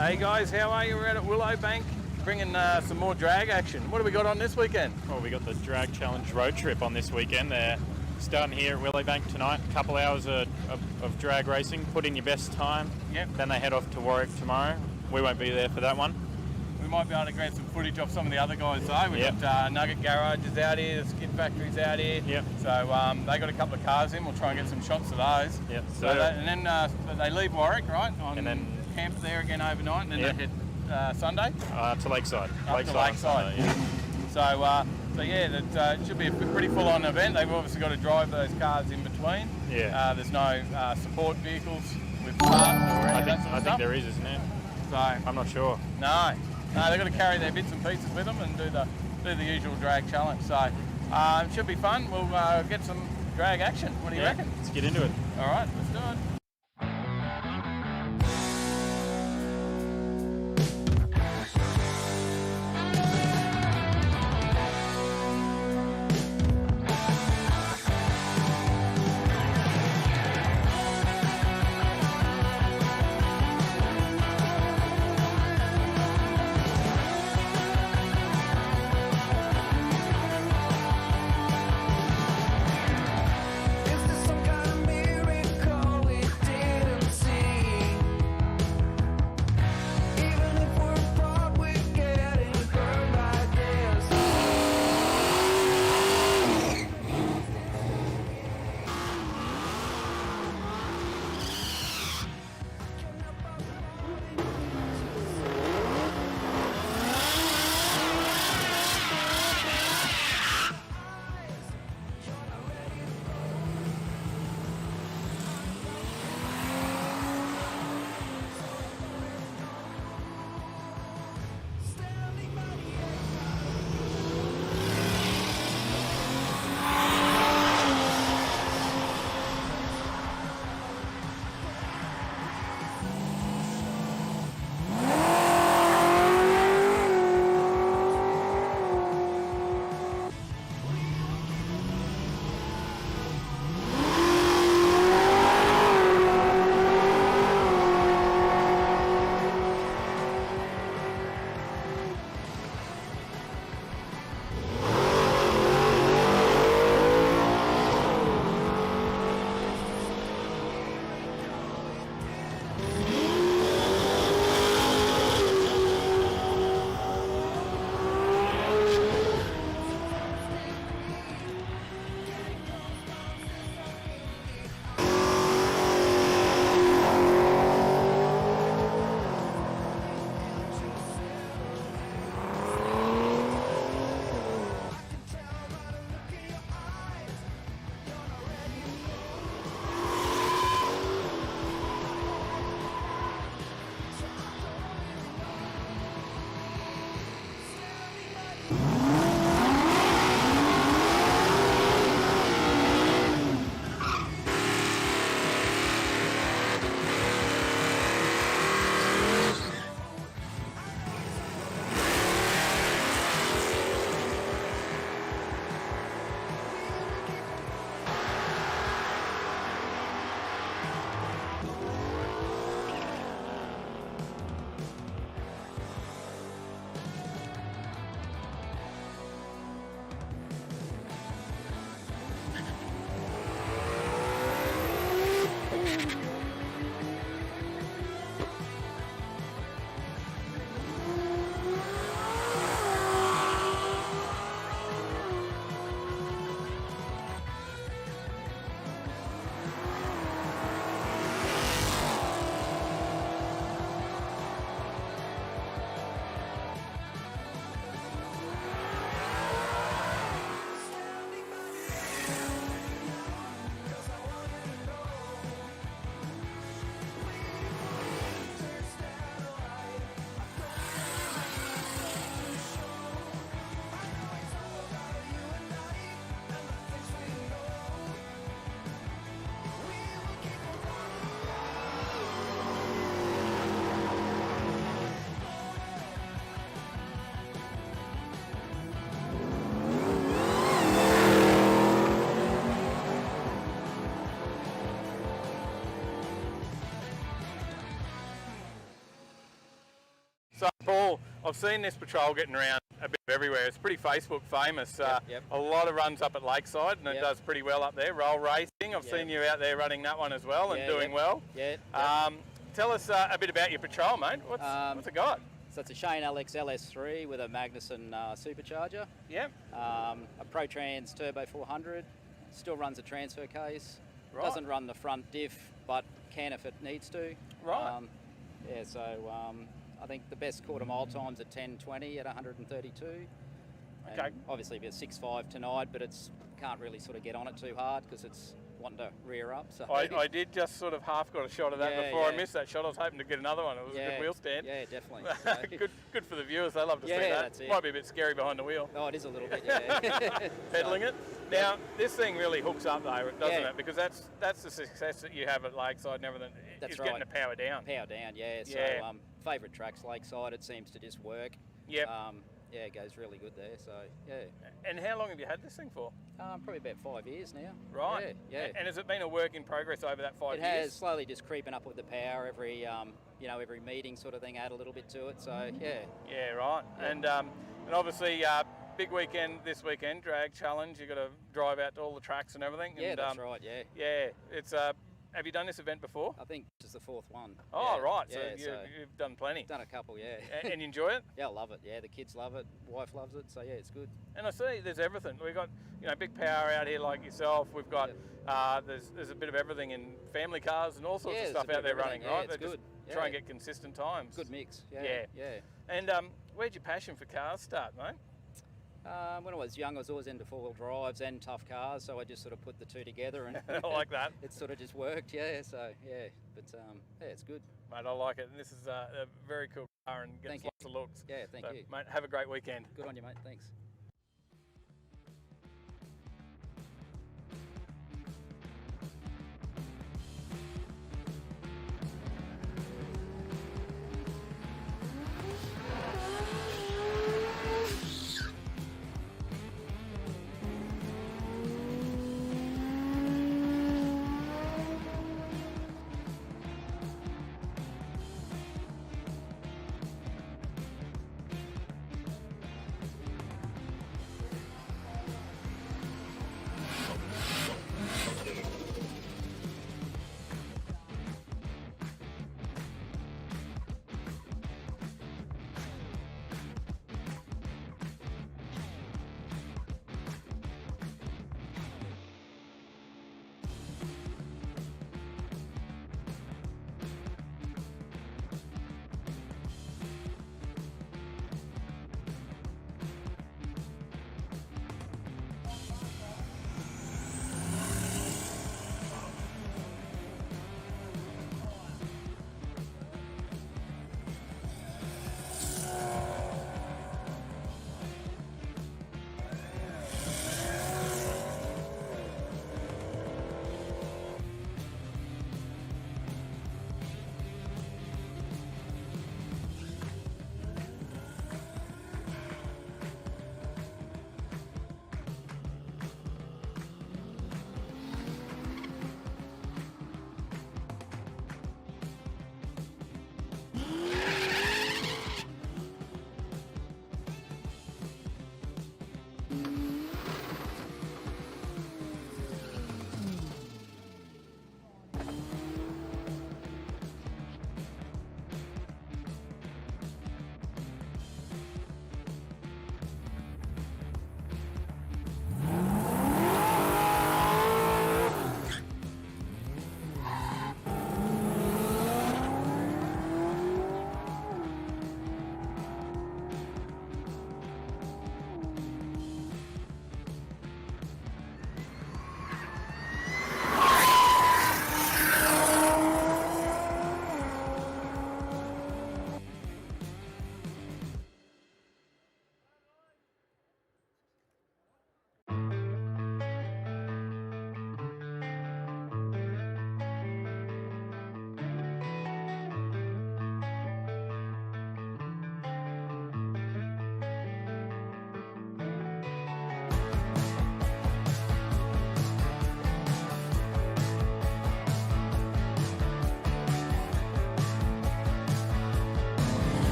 Hey guys, how are you? We're out at Willowbank bringing some more drag action. What have we got on this weekend? Well, we got the Drag Challenge road trip on this weekend. They're starting here at Willowbank tonight. A couple hours of drag racing. Put in your best time. Yep. Then they head off to Warwick tomorrow. We won't be there for that one. We might be able to grab some footage of some of the other guys though. We've got Nugget Garage is out here, the Skid Factory's out here. Yep. So they got a couple of cars in. We'll try and get some shots of those. Yep. And then they leave Warwick, right? And then camp there again overnight, and then they head Sunday? To Lakeside. Up to Lakeside. Sunday, yeah. So it should be a pretty full-on event. They've obviously got to drive those cars in between. Yeah. There's no support vehicles with parts or any of that sort of I think stuff. there is, isn't there? So I'm not sure. No, they've got to carry their bits and pieces with them and do the usual drag challenge. So it should be fun. We'll get some drag action. What do you reckon? Let's get into it. All right, let's do it. Is this some kind of miracle? So, Paul, I've seen this patrol getting around a bit everywhere. It's pretty Facebook famous. Yep. A lot of runs up at Lakeside, and it does pretty well up there. Roll racing. I've seen you out there running that one as well and doing well. Yeah. Tell us a bit about your patrol, mate. What's it got? So it's a Shane LX LS3 with a Magnuson supercharger. Yep. A ProTrans Turbo 400. Still runs a transfer case. Right. Doesn't run the front diff, but can if it needs to. Right. So I think the best quarter mile time's at 10:20 at 132. Okay. And obviously a 6.5 tonight, but it's can't really sort of get on it too hard because it's wanting to rear up. So I did just sort of half got a shot of that before I missed that shot. I was hoping to get another one. It was a good wheel stand. Yeah, definitely. So. good for the viewers. They love to see that. That's it. Might be a bit scary behind the wheel. Oh, it is a little bit, yeah. Pedaling it. Now, this thing really hooks up though, doesn't it? Because that's the success that you have at Lakeside and everything. That's getting the power down. Power down, yeah. So favourite tracks, Lakeside, it seems to just work. Yep. It goes really good there, so yeah. And how long have you had this thing for? Probably about 5 years now. Right. Yeah. And has it been a work in progress over that 5 years? It has, slowly just creeping up with the power. Every every meeting sort of thing, add a little bit to it. So yeah. Yeah, right. Yeah. And obviously big weekend this weekend, drag challenge. You got to drive out to all the tracks and everything. Yeah, and, that's right. Yeah. Yeah, it's. Have you done this event before? I think this is the fourth one. Oh, right. Yeah, so you've done plenty. Done a couple, yeah. And you enjoy it? Yeah, I love it. Yeah, the kids love it. Wife loves it. So yeah, it's good. And I see there's everything. We've got big power out here like yourself. We've got there's a bit of everything in family cars and all sorts of stuff out there running, right? It's good. Try and get consistent times. Good mix. Yeah. And where'd your passion for cars start, mate? When I was young, I was always into four-wheel drives and tough cars, so I just sort of put the two together, and I like that. It sort of just worked, yeah. So yeah, but it's good, mate. I like it, and this is a very cool car and gets lots of looks. Yeah, thank you, mate. Have a great weekend. Good on you, mate. Thanks.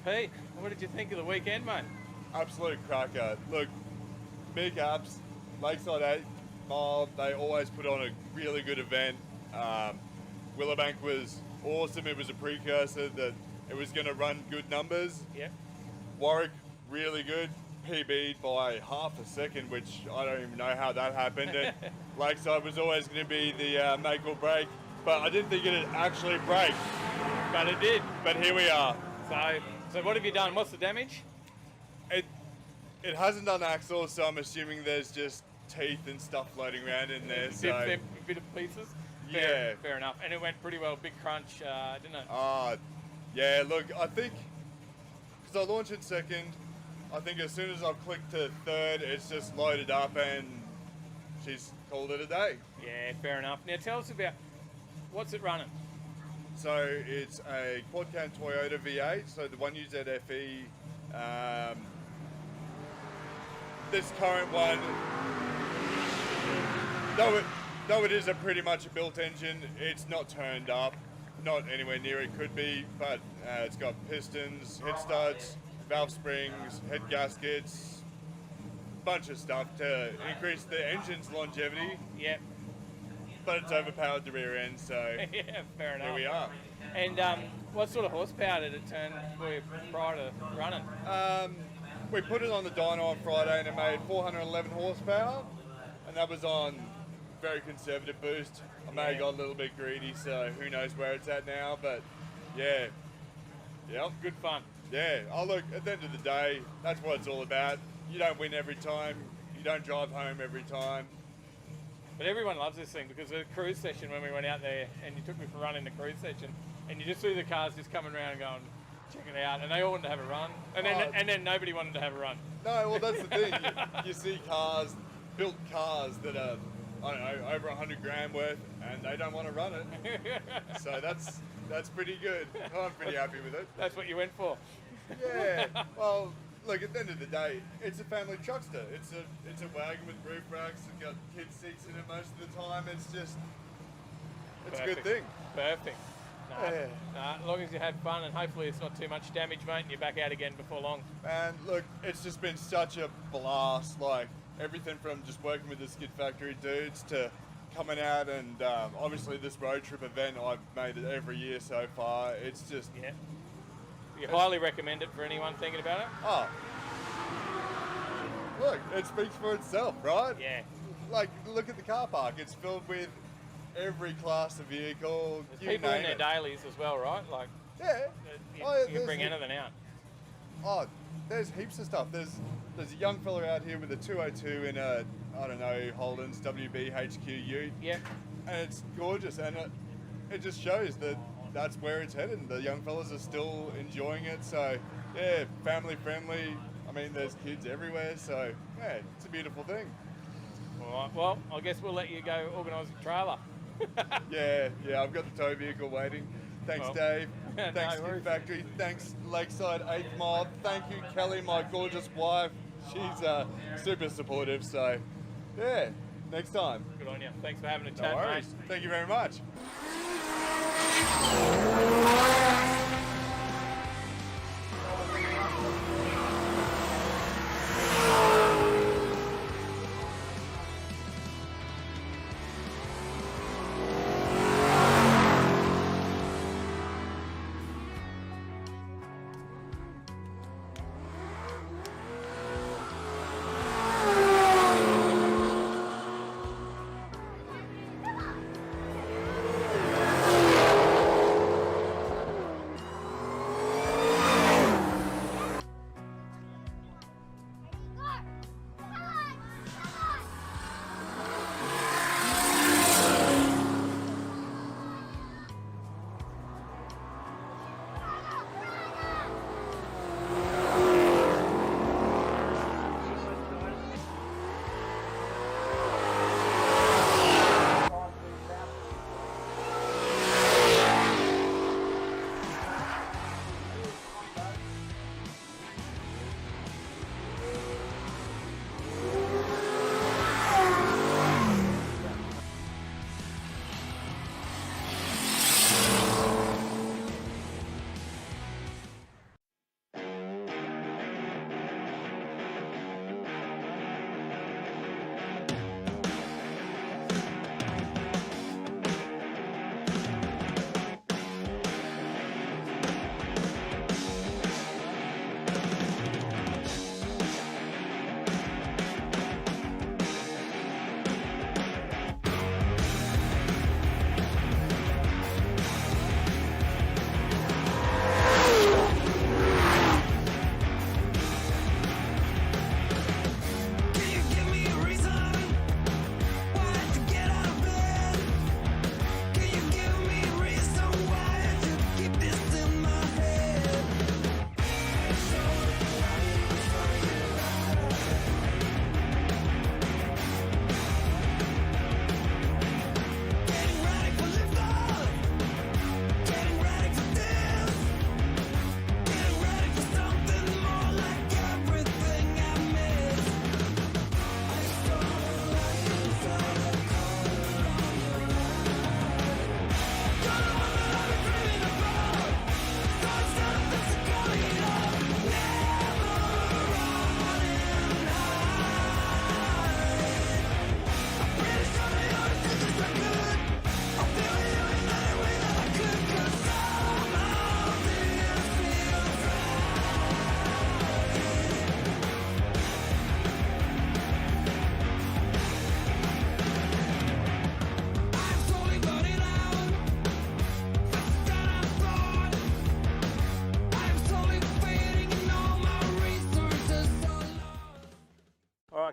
Pete, what did you think of the weekend, mate? Absolute cracker. Look, big apps, Lakeside 8 Mile, they always put on a really good event. Willowbank was awesome. It was a precursor that it was going to run good numbers. Yep. Warwick, really good. PB'd by half a second, which I don't even know how that happened. And Lakeside was always going to be the make or break, but I didn't think it'd actually break. But it did. But here we are. So what have you done? What's the damage? It hasn't done axles, so I'm assuming there's just teeth and stuff floating around in there. So A bit of pieces? Yeah. Fair enough. And it went pretty well. Big crunch, didn't it? Yeah, look, I think, because I launched in second, I think as soon as I clicked to third, it's just loaded up and she's called it a day. Yeah, fair enough. Now tell us about, what's it running? So it's a quad cam Toyota V8, so the 1UZFE. This current one, though it is pretty much a built engine, it's not turned up, not anywhere near it could be, but it's got pistons, head studs, valve springs, head gaskets, bunch of stuff to increase the engine's longevity. Yep. But it's overpowered the rear end, so Yeah, fair enough. here we are. And what sort of horsepower did it turn for you prior to running? We put it on the dyno on Friday and it made 411 horsepower, and that was on very conservative boost. I may have got a little bit greedy, so who knows where it's at now, but yeah. Yep. Good fun. Yeah. Oh, look, at the end of the day, that's what it's all about. You don't win every time. You don't drive home every time. But everyone loves this thing because the cruise session when we went out there and you took me for a run in the cruise session and you just see the cars just coming around and going, check it out, and they all wanted to have a run. And then nobody wanted to have a run. No, well, that's the thing. You see cars, built cars that are, I don't know, over 100 grand worth, and they don't want to run it. So that's pretty good. I'm pretty happy with it. That's what you went for. Yeah. Well, look, at the end of the day, it's a family truckster. It's a wagon with roof racks. It's got kids' seats in it most of the time. It's just, it's Perfect. a good thing. Perfect. Yeah. As long as you had fun and hopefully it's not too much damage, mate, and you're back out again before long. And look, it's just been such a blast. Like everything from just working with the Skid Factory dudes to coming out and obviously this road trip event I've made it every year so far. It's just You highly recommend it for anyone thinking about it? Oh, look, it speaks for itself, right? Yeah. Like, look at the car park. It's filled with every class of vehicle. There's You people in name their it. dailies as well, right? Like, Yeah. you Oh, can bring there's- anything out. Oh, there's heaps of stuff. There's a young fella out here with a 202 in a, I don't know, Holden's WB HQ Ute. Yep. And it's gorgeous, and it just shows that that's where it's headed. The young fellas are still enjoying it, so yeah, family friendly. I mean, there's kids everywhere, so yeah, it's a beautiful thing. All right. Well, I guess we'll let you go organise the trailer. Yeah, I've got the tow vehicle waiting. Thanks, Well, Dave. no Thanks, worries. Skid Factory. Thanks, Lakeside 8th Mile. Thank you, Kelly, my gorgeous wife. She's super supportive, so yeah, next time. Good on you. Thanks for having a No chat, worries. mate. Thank you very much.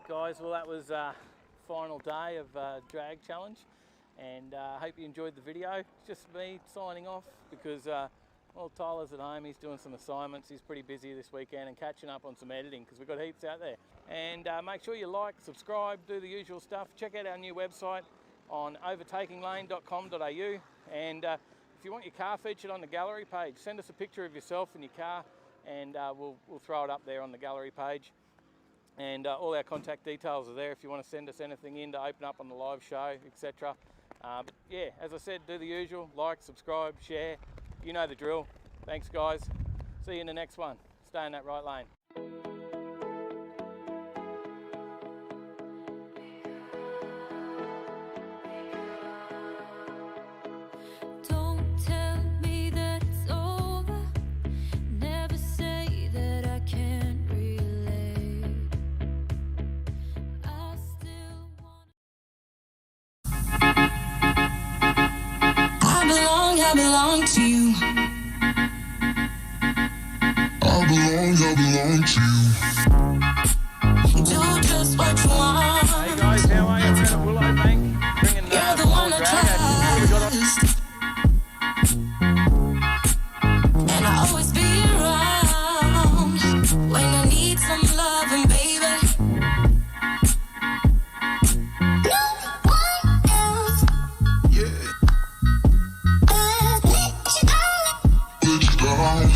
Alright guys, well that was final day of drag challenge, and I hope you enjoyed the video. It's just me signing off because well, Tyler's at home, he's doing some assignments, he's pretty busy this weekend and catching up on some editing because we've got heaps out there. And make sure you like, subscribe, do the usual stuff. Check out our new website on overtakinglane.com.au, and if you want your car featured on the gallery page, send us a picture of yourself and your car, and we'll throw it up there on the gallery page. And all our contact details are there if you want to send us anything in to open up on the live show, etc. But yeah, as I said, do the usual, like, subscribe, share, you know the drill. Thanks guys, see you in the next one. Stay in that right lane. I belong to you. I belong to you. Do just what you want. Hey guys, how are you? We're at Willow Bank, bringing You're the one I trust. And I'll always be around when I need some loving, baby. No one else. Yeah. Let you down.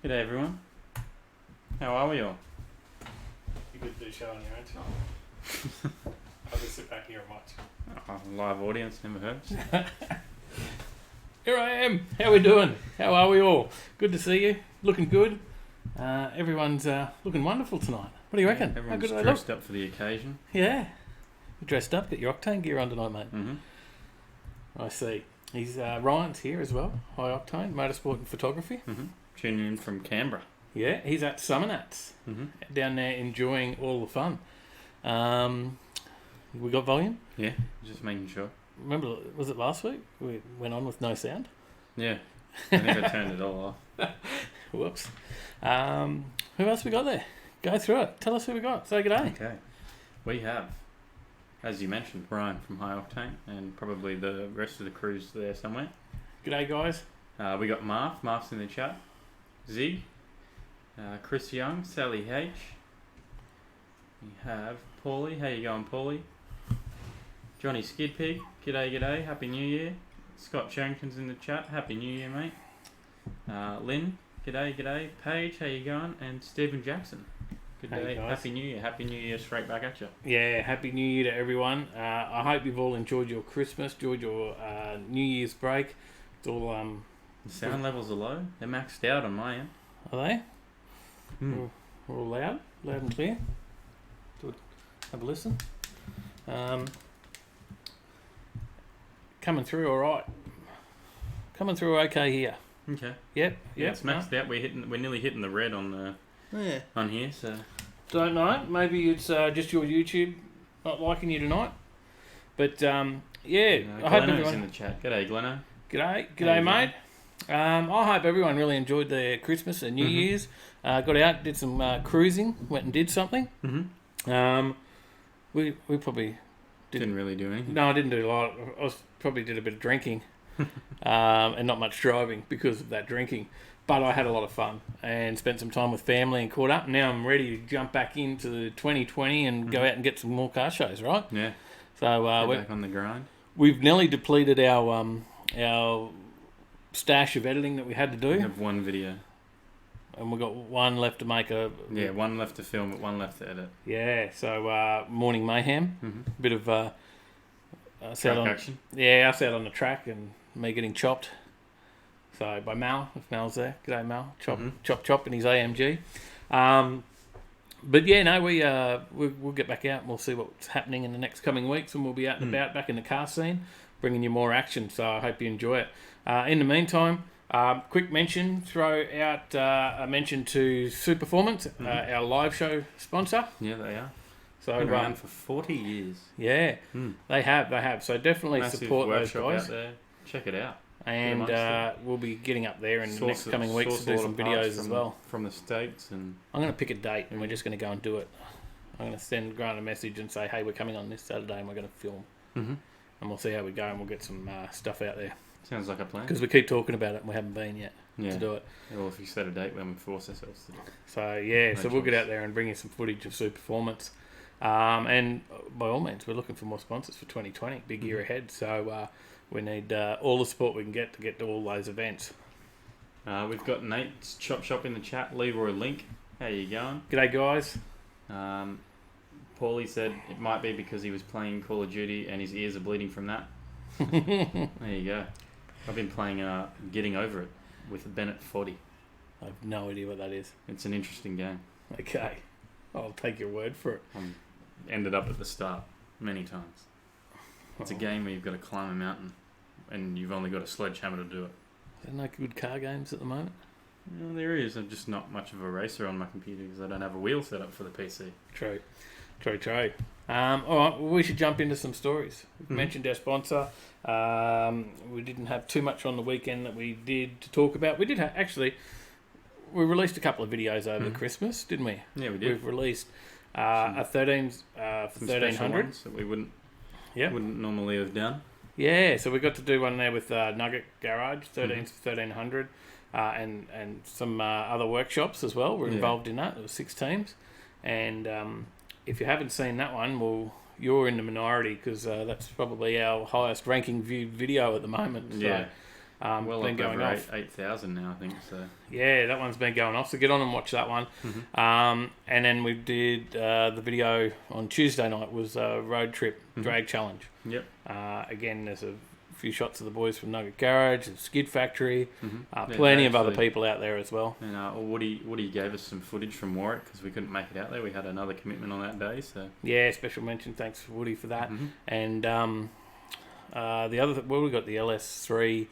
G'day everyone. How are we all? You could do a show on your own tonight. I'll just sit back here and watch. Oh, live audience never hurts. Here I am. How we doing? How are we all? Good to see you. Looking good. Everyone's looking wonderful tonight. What do you reckon? How Everyone's good do they dressed look? up for the occasion. Yeah. You dressed up. Get your Octane gear on tonight, mate. Mm-hmm. I see. He's Ryan's here as well. High Octane, Motorsport and Photography. Mm-hmm. Tuning in from Canberra. Yeah, he's at Summernats. Mm-hmm. Down there enjoying all the fun. We got volume? Yeah, just making sure. Remember, was it last week? We went on with no sound? Yeah, I think I turned it all off. Whoops. Who else we got there? Go through it. Tell us who we got. Say good day. Okay. We have, as you mentioned, Brian from High Octane, and probably the rest of the crew's there somewhere. G'day, guys. We got Marv. Marv's in the chat. Zig. Chris Young. Sally H. We have Paulie. How you going, Paulie? Johnny Skidpig. G'day, g'day. Happy New Year. Scott Sharrington's in the chat. Happy New Year, mate. Lynn. G'day, g'day. Paige, how you going? And Stephen Jackson. Good Hey, day. guys. Happy New Year. Happy New Year straight back at you. Yeah, Happy New Year to everyone. I hope you've all enjoyed your Christmas, enjoyed your New Year's break. It's all, The sound levels are low. They're maxed out on my end. are they? Hmm. We're all loud and clear. Have a listen. Coming through all right. Coming through okay here. Okay. Yep. Yeah, it's maxed out. We're nearly hitting the red on on here. So Don't know. Maybe it's just your YouTube not liking you tonight. But yeah, I hope Glenno's everyone. in the chat. G'day, Glenno. G'day, you mate. I hope everyone really enjoyed their Christmas and New Year's. Got out, did some cruising, went and did something. Mm-hmm. We probably Didn't really do anything. no, I didn't do a lot. Probably did a bit of drinking, and not much driving because of that drinking. But I had a lot of fun and spent some time with family and caught up. Now I'm ready to jump back into 2020 and go out and get some more car shows, right? Yeah. So Get back on the grind. we've nearly depleted our stash of editing that we had to We do, have one video. and we've got one left to make a Yeah, one left to film, but one left to edit. yeah. So morning mayhem, Mm-hmm. bit of us out Track on action. us out on the track and me getting chopped. So by Mal, if Mal's there, g'day Mal, chop in his AMG. But yeah, no, we'll get back out and we'll see what's happening in the next coming weeks, and we'll be out and about back in the car scene, bringing you more action. So I hope you enjoy it. In the meantime, quick mention, throw out a mention to Superformance, our live show sponsor. Yeah, they are. So Been around for 40 years. yeah, Mm. they have. So definitely Massive support those workshop guys. out there. Check it out. And amongst it. we'll be getting up there in the Source next a- coming weeks source to a do lot some of parts videos as from- well. From the States and I'm going to pick a date and we're just going to go and do it. I'm going to send Grant a message and say, hey, we're coming on this Saturday and we're going to film. Mhm. And we'll see how we go and we'll get some stuff out there. Sounds like a plan. Because we keep talking about it and we haven't been yet Yeah. to do it. Well, if you set a date when we force ourselves to do it. So, yeah, No so we'll get choice. out there and bring you some footage of Superformance. And by all means, we're looking for more sponsors for 2020. Big year ahead. So we need all the support we can get to all those events. We've got Nate's Chop Shop in the chat. Leroy Link. How you going? G'day, guys. Paulie said it might be because he was playing Call of Duty and his ears are bleeding from that. There you go. I've been playing Getting Over It with Bennett 40. I have no idea what that is. It's an interesting game. Okay. I'll take your word for it. Ended up at the start many times. It's a game where you've got to climb a mountain and you've only got a sledgehammer to do it. There are no good car games at the moment. Well, there is. I'm just not much of a racer on my computer because I don't have a wheel set up for the PC. True. All right, well, we should jump into some stories. We've mentioned our sponsor. We didn't have too much on the weekend that we did to talk about. We did actually. We released a couple of videos over Christmas, didn't we? Yeah, we did. We've released a 13 for Some special 1300. ones that we wouldn't Yeah. wouldn't normally have done. Yeah, so we got to do one there with Nugget Garage, 13s for 1300, and some other workshops as well. We're involved in that. There were 6 teams, and if you haven't seen that one, well, you're in the minority because that's probably our highest ranking viewed video at the moment. So, Yeah. Well, been up going over off. 8,000 now, I think. So Yeah, that one's been going off. So get on and watch that one. And then we did the video on Tuesday night was a road trip drag challenge. Yep. Again, there's a few shots of the boys from Nugget Garage, the Skid Factory, Yeah, plenty of other actually- people out there as well. And Woody gave us some footage from Warwick because we couldn't make it out there. We had another commitment on that day, so Yeah, special mention. Thanks for Woody for that. And the other, we got the LS3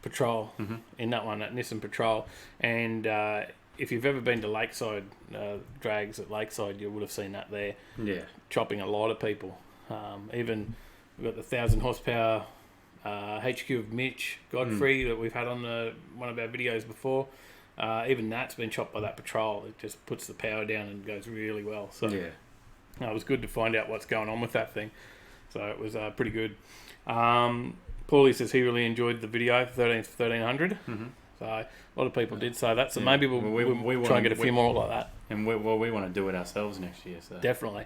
Patrol in that one, that Nissan Patrol. And if you've ever been to Lakeside drags at Lakeside, you would have seen that there, yeah, chopping a lot of people. Even we've got the 1,000 horsepower HQ of Mitch Godfrey that we've had on one of our videos before. Even that's been chopped by that Patrol. It just puts the power down and goes really well. So yeah. it was good to find out what's going on with that thing. So it was pretty good. Paulie says he really enjoyed the video, 1300. So a lot of people did say that. So Yeah. maybe Well, we'll we try and wanna- get a few more like that. And we want to do it ourselves next year. So Definitely.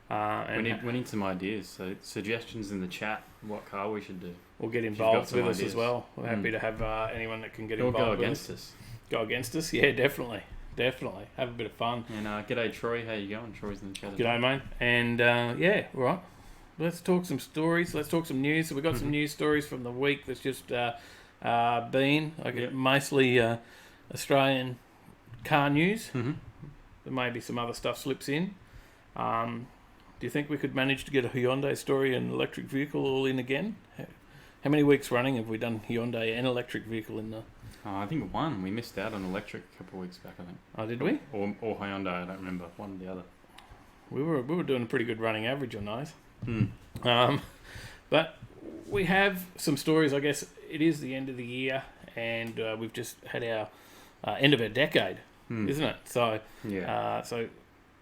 we need some ideas. So suggestions in the chat. What car we should do? We'll get got involved some with us ideas. as well. We're happy to have anyone that can get Or involved go with against us. us. Go against us? Yeah, definitely. Have a bit of fun. And g'day Troy, how you going? Troy's in the chat. G'day, mate. And yeah, right. Let's talk some stories. Let's talk some news. So we've got some news stories from the week that's just been. Mostly Australian car news. There may be some other stuff slips in. Do you think we could manage to get a Hyundai story and electric vehicle all in again? How many weeks running have we done Hyundai and electric vehicle in the... I think one. We missed out on electric a couple of weeks back, I think. Oh, did we? Or Hyundai, I don't remember. One or the other. We were doing a pretty good running average on those. But we have some stories. I guess it is the end of the year, and we've just had our end of our decade, isn't it? So Yeah. so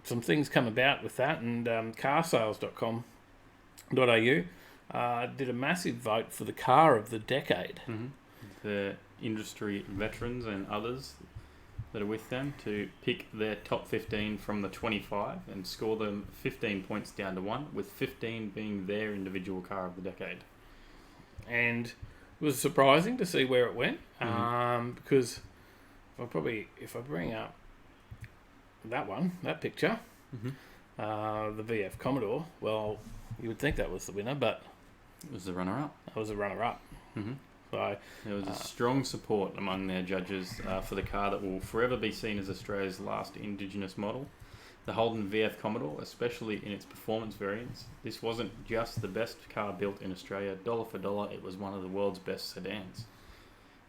some things come about with that, and carsales.com.au did a massive vote for the car of the decade. The industry veterans and others that are with them to pick their top 15 from the 25 and score them 15 points down to 1, with 15 being their individual car of the decade. And it was surprising to see where it went, because if I bring up that picture, the VF Commodore, well, you would think that was the winner, but It was the runner-up. that was a runner-up. So There was a strong support among their judges for the car that will forever be seen as Australia's last Indigenous model, the Holden VF Commodore, especially in its performance variants. This wasn't just the best car built in Australia. Dollar for dollar, it was one of the world's best sedans.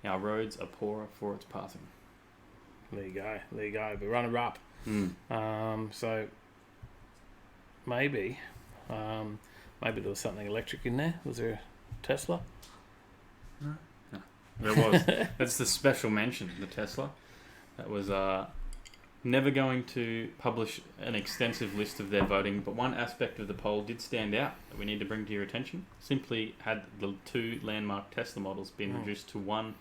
Our roads are poorer for its passing. there you go, the runner-up. So maybe there was something electric in there. Was there a Tesla? There was. That's the special mention, the Tesla. That was never going to publish an extensive list of their voting, but one aspect of the poll did stand out that we need to bring to your attention. Simply had the two landmark Tesla models been reduced to one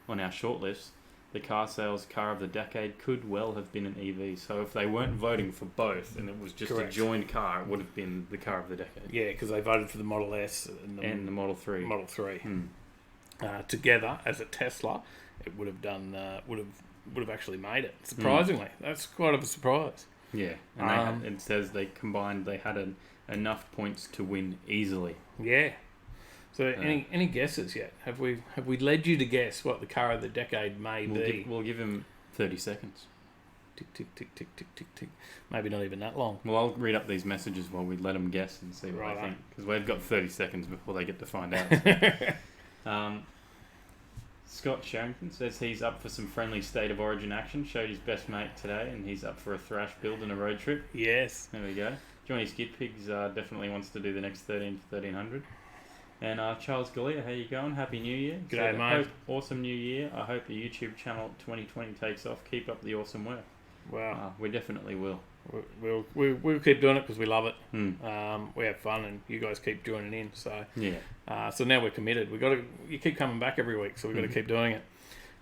on our shortlist, the car sales car of the decade could well have been an EV. So if they weren't voting for both and it was just Correct. a joined car, it would have been the car of the decade. Yeah, because they voted for the Model S And the Model 3. Model 3. Together as a Tesla, it would have done would have actually made it. Surprisingly, that's quite of a surprise. Yeah, and it says they combined. They had enough points to win easily. Yeah. So any guesses yet? Have we led you to guess what the car of the decade may be? We'll give him 30 seconds. Tick tick tick tick tick tick tick. Maybe not even that long. Well, I'll read up these messages while we let them guess and see what they think, because we've got 30 seconds before they get to find out. Scott Sharrington says he's up for some friendly State of Origin action. Showed his best mate today, and he's up for a thrash build and a road trip. Yes. There we go. Johnny Skidpigs definitely wants to do the next 1300. And Charles Galea, how you going? Happy New Year. G'day, mate. Awesome New Year. I hope the YouTube channel 2020 takes off. Keep up the awesome work. Wow. We definitely will. We'll keep doing it because we love it. We have fun, and you guys keep joining in. So yeah. So now we're committed. You keep coming back every week, so we've got to keep doing it.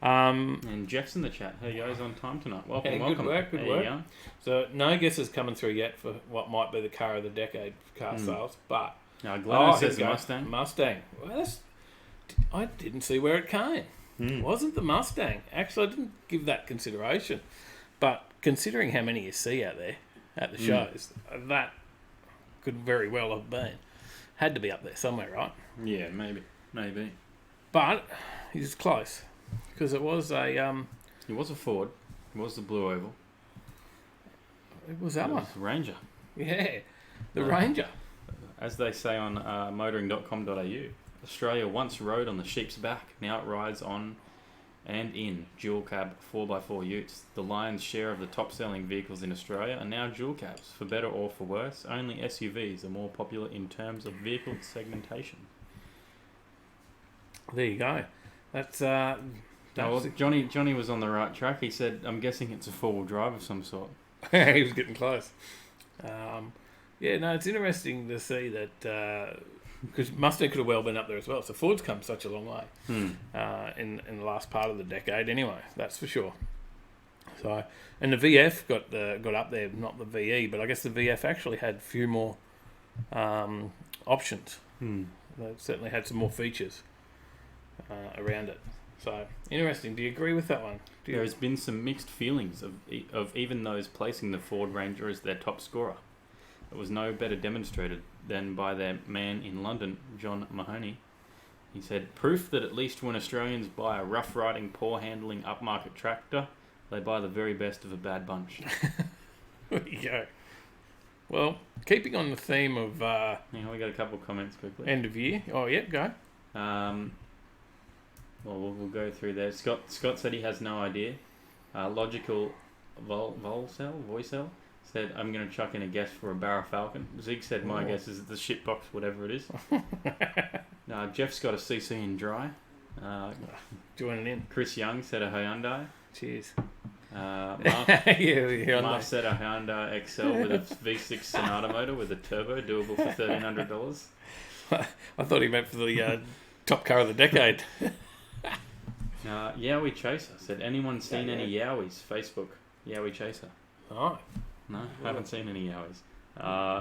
And Jeff's in the chat. Hey guys, on time tonight. Welcome, Yeah, welcome. good work, good How you work. going? So no guesses coming through yet for what might be the car of the decade for car sales, but Glenn says here we go. Mustang. Mustang. Well, I didn't see where it came. It wasn't the Mustang. Actually, I didn't give that consideration. But considering how many you see out there at the shows, that could very well have been. Had to be up there somewhere, right? Yeah, maybe. But he's close. Because it was a... It was a Ford. It was the Blue Oval. it was that It one. was Ranger. Yeah, the Ranger. As they say on motoring.com.au, Australia once rode on the sheep's back. Now it rides on and in dual cab 4x4 utes. The lion's share of the top selling vehicles in Australia are now dual cabs. For better or for worse, only SUVs are more popular in terms of vehicle segmentation. There you go. That's Well, Johnny was on the right track. He said, I'm guessing it's a four-wheel drive of some sort. he was getting close. Yeah, no, it's interesting to see that because Mustang could have well been up there as well. So Ford's come such a long way in the last part of the decade, anyway. That's for sure. So, and the VF got up there, not the VE, but I guess the VF actually had a few more options. They certainly had some more features around it. So interesting. Do you agree with that one? There has been some mixed feelings of even those placing the Ford Ranger as their top scorer. It was no better demonstrated than by their man in London, John Mahoney. He said, proof that at least when Australians buy a rough-riding, poor-handling, upmarket tractor, they buy the very best of a bad bunch. There you go. Well, keeping on the theme of Hang on, we got a couple of comments quickly. end of year. Oh, yeah, go. Well, we'll go through there. Scott said he has no idea. Logical Voicel said, I'm going to chuck in a guess for a Barra Falcon. Zig said, my guess is the shitbox, whatever it is. Jeff's got a CC in dry. Joining in. Chris Young said a Hyundai. Cheers. Mark said a Hyundai XL with a V6 Sonata motor with a turbo, doable for $1,300. I thought he meant for the top car of the decade. Yowie Chaser said, anyone seen any Yowies? Facebook. Yowie Chaser. Oh. No, haven't seen any Yowies.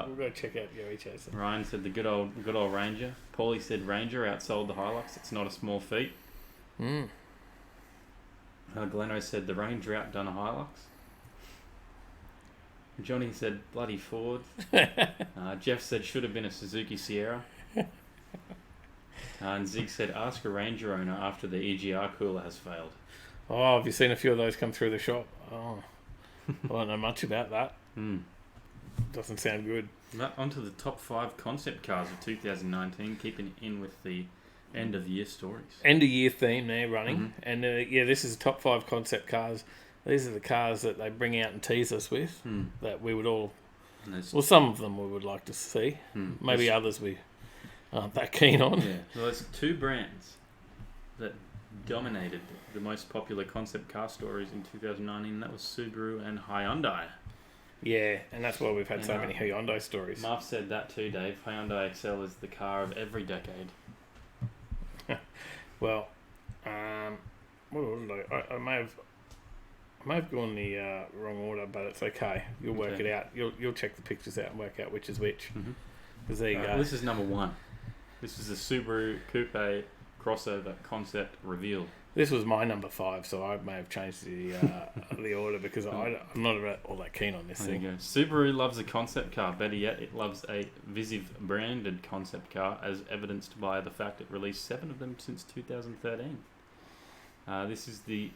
We'll go check out Yowie Chaser. Ryan said the good old Ranger. Paulie said Ranger outsold the Hilux. It's not a small feat. Gleno said the Ranger outdone a Hilux. Johnny said bloody Ford. Jeff said should have been a Suzuki Sierra. And Zig said ask a Ranger owner after the EGR cooler has failed. Oh, have you seen a few of those come through the shop? Oh, I don't know much about that. Doesn't sound good. Onto the top 5 concept cars of 2019, keeping in with the end of the year stories. End of year theme there running. And this is top 5 concept cars. These are the cars that they bring out and tease us with that we would all, well, some of them we would like to see. Maybe others we aren't that keen on. Yeah. Well, there's 2 brands that dominated the most popular concept car stories in 2019. That was Subaru and Hyundai. Yeah, and that's why we've had so many Hyundai stories. Marv said that too, Dave. Hyundai XL is the car of every decade. Well, what order did I may have gone the wrong order, but it's okay. You'll work it out. You'll check the pictures out and work out which is which. Because there you go. This is number 1. This is the Subaru Coupe crossover concept reveal. This was my number 5, so I may have changed the order because I'm not all that keen on this thing. There you go. Subaru loves a concept car. Better yet, it loves a Visiv branded concept car, as evidenced by the fact it released 7 of them since 2013. This is the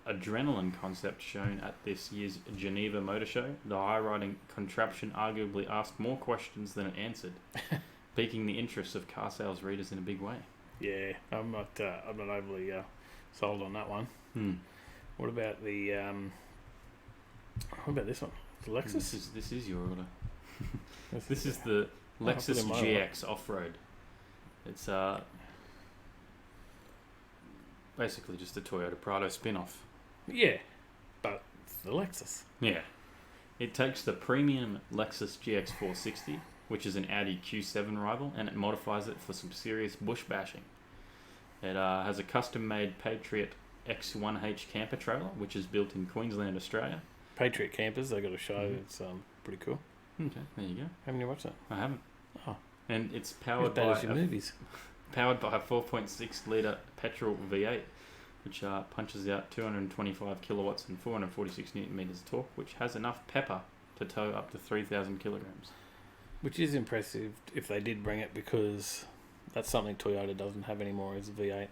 Adrenaline concept shown at this year's Geneva Motor Show. The high-riding contraption arguably asked more questions than it answered, piquing the interest of car sales readers in a big way. Yeah, I'm not overly sold on that one. What about the what about this one? The Lexus? This is your order. This is the Lexus GX Off-Road. It's basically just a Toyota Prado spin-off. Yeah, but it's the Lexus. Yeah. It takes the premium Lexus GX 460, which is an Audi Q7 rival, and it modifies it for some serious bush bashing. It has a custom-made Patriot X1H camper trailer, which is built in Queensland, Australia. Patriot campers, they got a show. It's pretty cool. Okay, there you go. Haven't you watched that? I haven't. Oh. And it's powered by your movies. powered by a 4.6 litre petrol V8, which punches out 225 kilowatts and 446 newton meters of torque, which has enough pepper to tow up to 3,000 kilograms. Which is impressive if they did bring it, because that's something Toyota doesn't have anymore, is a V8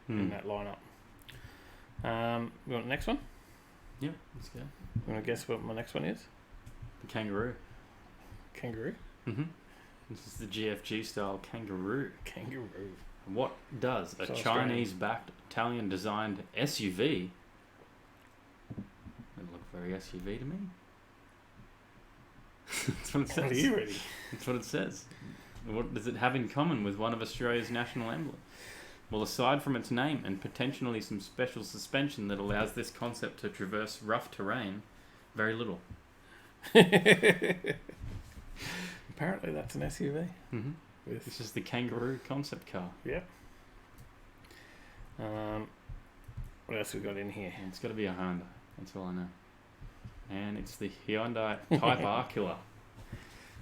in that lineup. You want the next one? Yeah, let's go. You want to guess what my next one is? The Kangaroo. Kangaroo? Mm-hmm. This is the GFG style Kangaroo. Kangaroo. What does a So Chinese-backed, Italian-designed SUV? Doesn't look very SUV to me. That's what it says. What are you ready? That's what it says. What does it have in common with one of Australia's national emblems? Well, aside from its name and potentially some special suspension that allows this concept to traverse rough terrain, very little. Apparently that's an SUV. Mm-hmm. This is the Kangaroo concept car. Yep. What else we got in here? And it's got to be a Honda. That's all I know. And it's the Hyundai Type R Killer.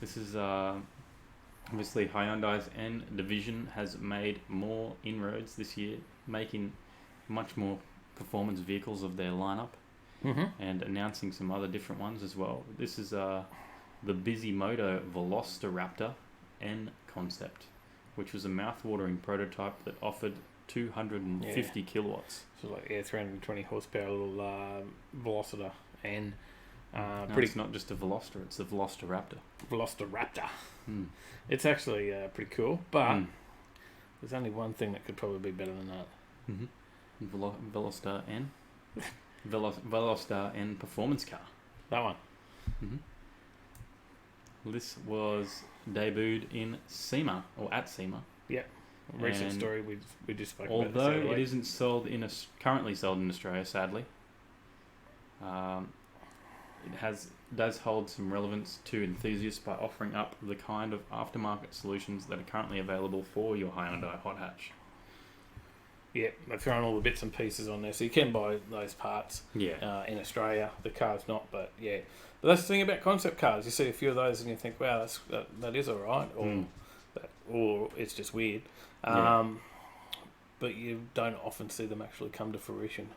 This is obviously Hyundai's N division has made more inroads this year, making much more performance vehicles of their lineup, and announcing some other different ones as well. This is the Bisimoto Velociraptor N concept, which was a mouth-watering prototype that offered 250 kilowatts. So like 320 horsepower little Velociter and No, pretty it's not just a Veloster, it's the Velociraptor. Velociraptor. Mm. It's actually pretty cool, but there's only one thing that could probably be better than that. Mm-hmm. Velostar N. Velostar N performance car. That one. Mm-hmm. This was debuted in SEMA, or at SEMA. Yep. Recent And story we just spoke about. Although it isn't sold currently sold in Australia, sadly, it does hold some relevance to enthusiasts by offering up the kind of aftermarket solutions that are currently available for your Hyundai hot hatch. Yeah, they've thrown all the bits and pieces on there, so you can buy those parts. Yeah. In Australia, the car's not, but yeah. But that's the thing about concept cars. You see a few of those and you think, wow, that is all right, or it's just weird. But you don't often see them actually come to fruition.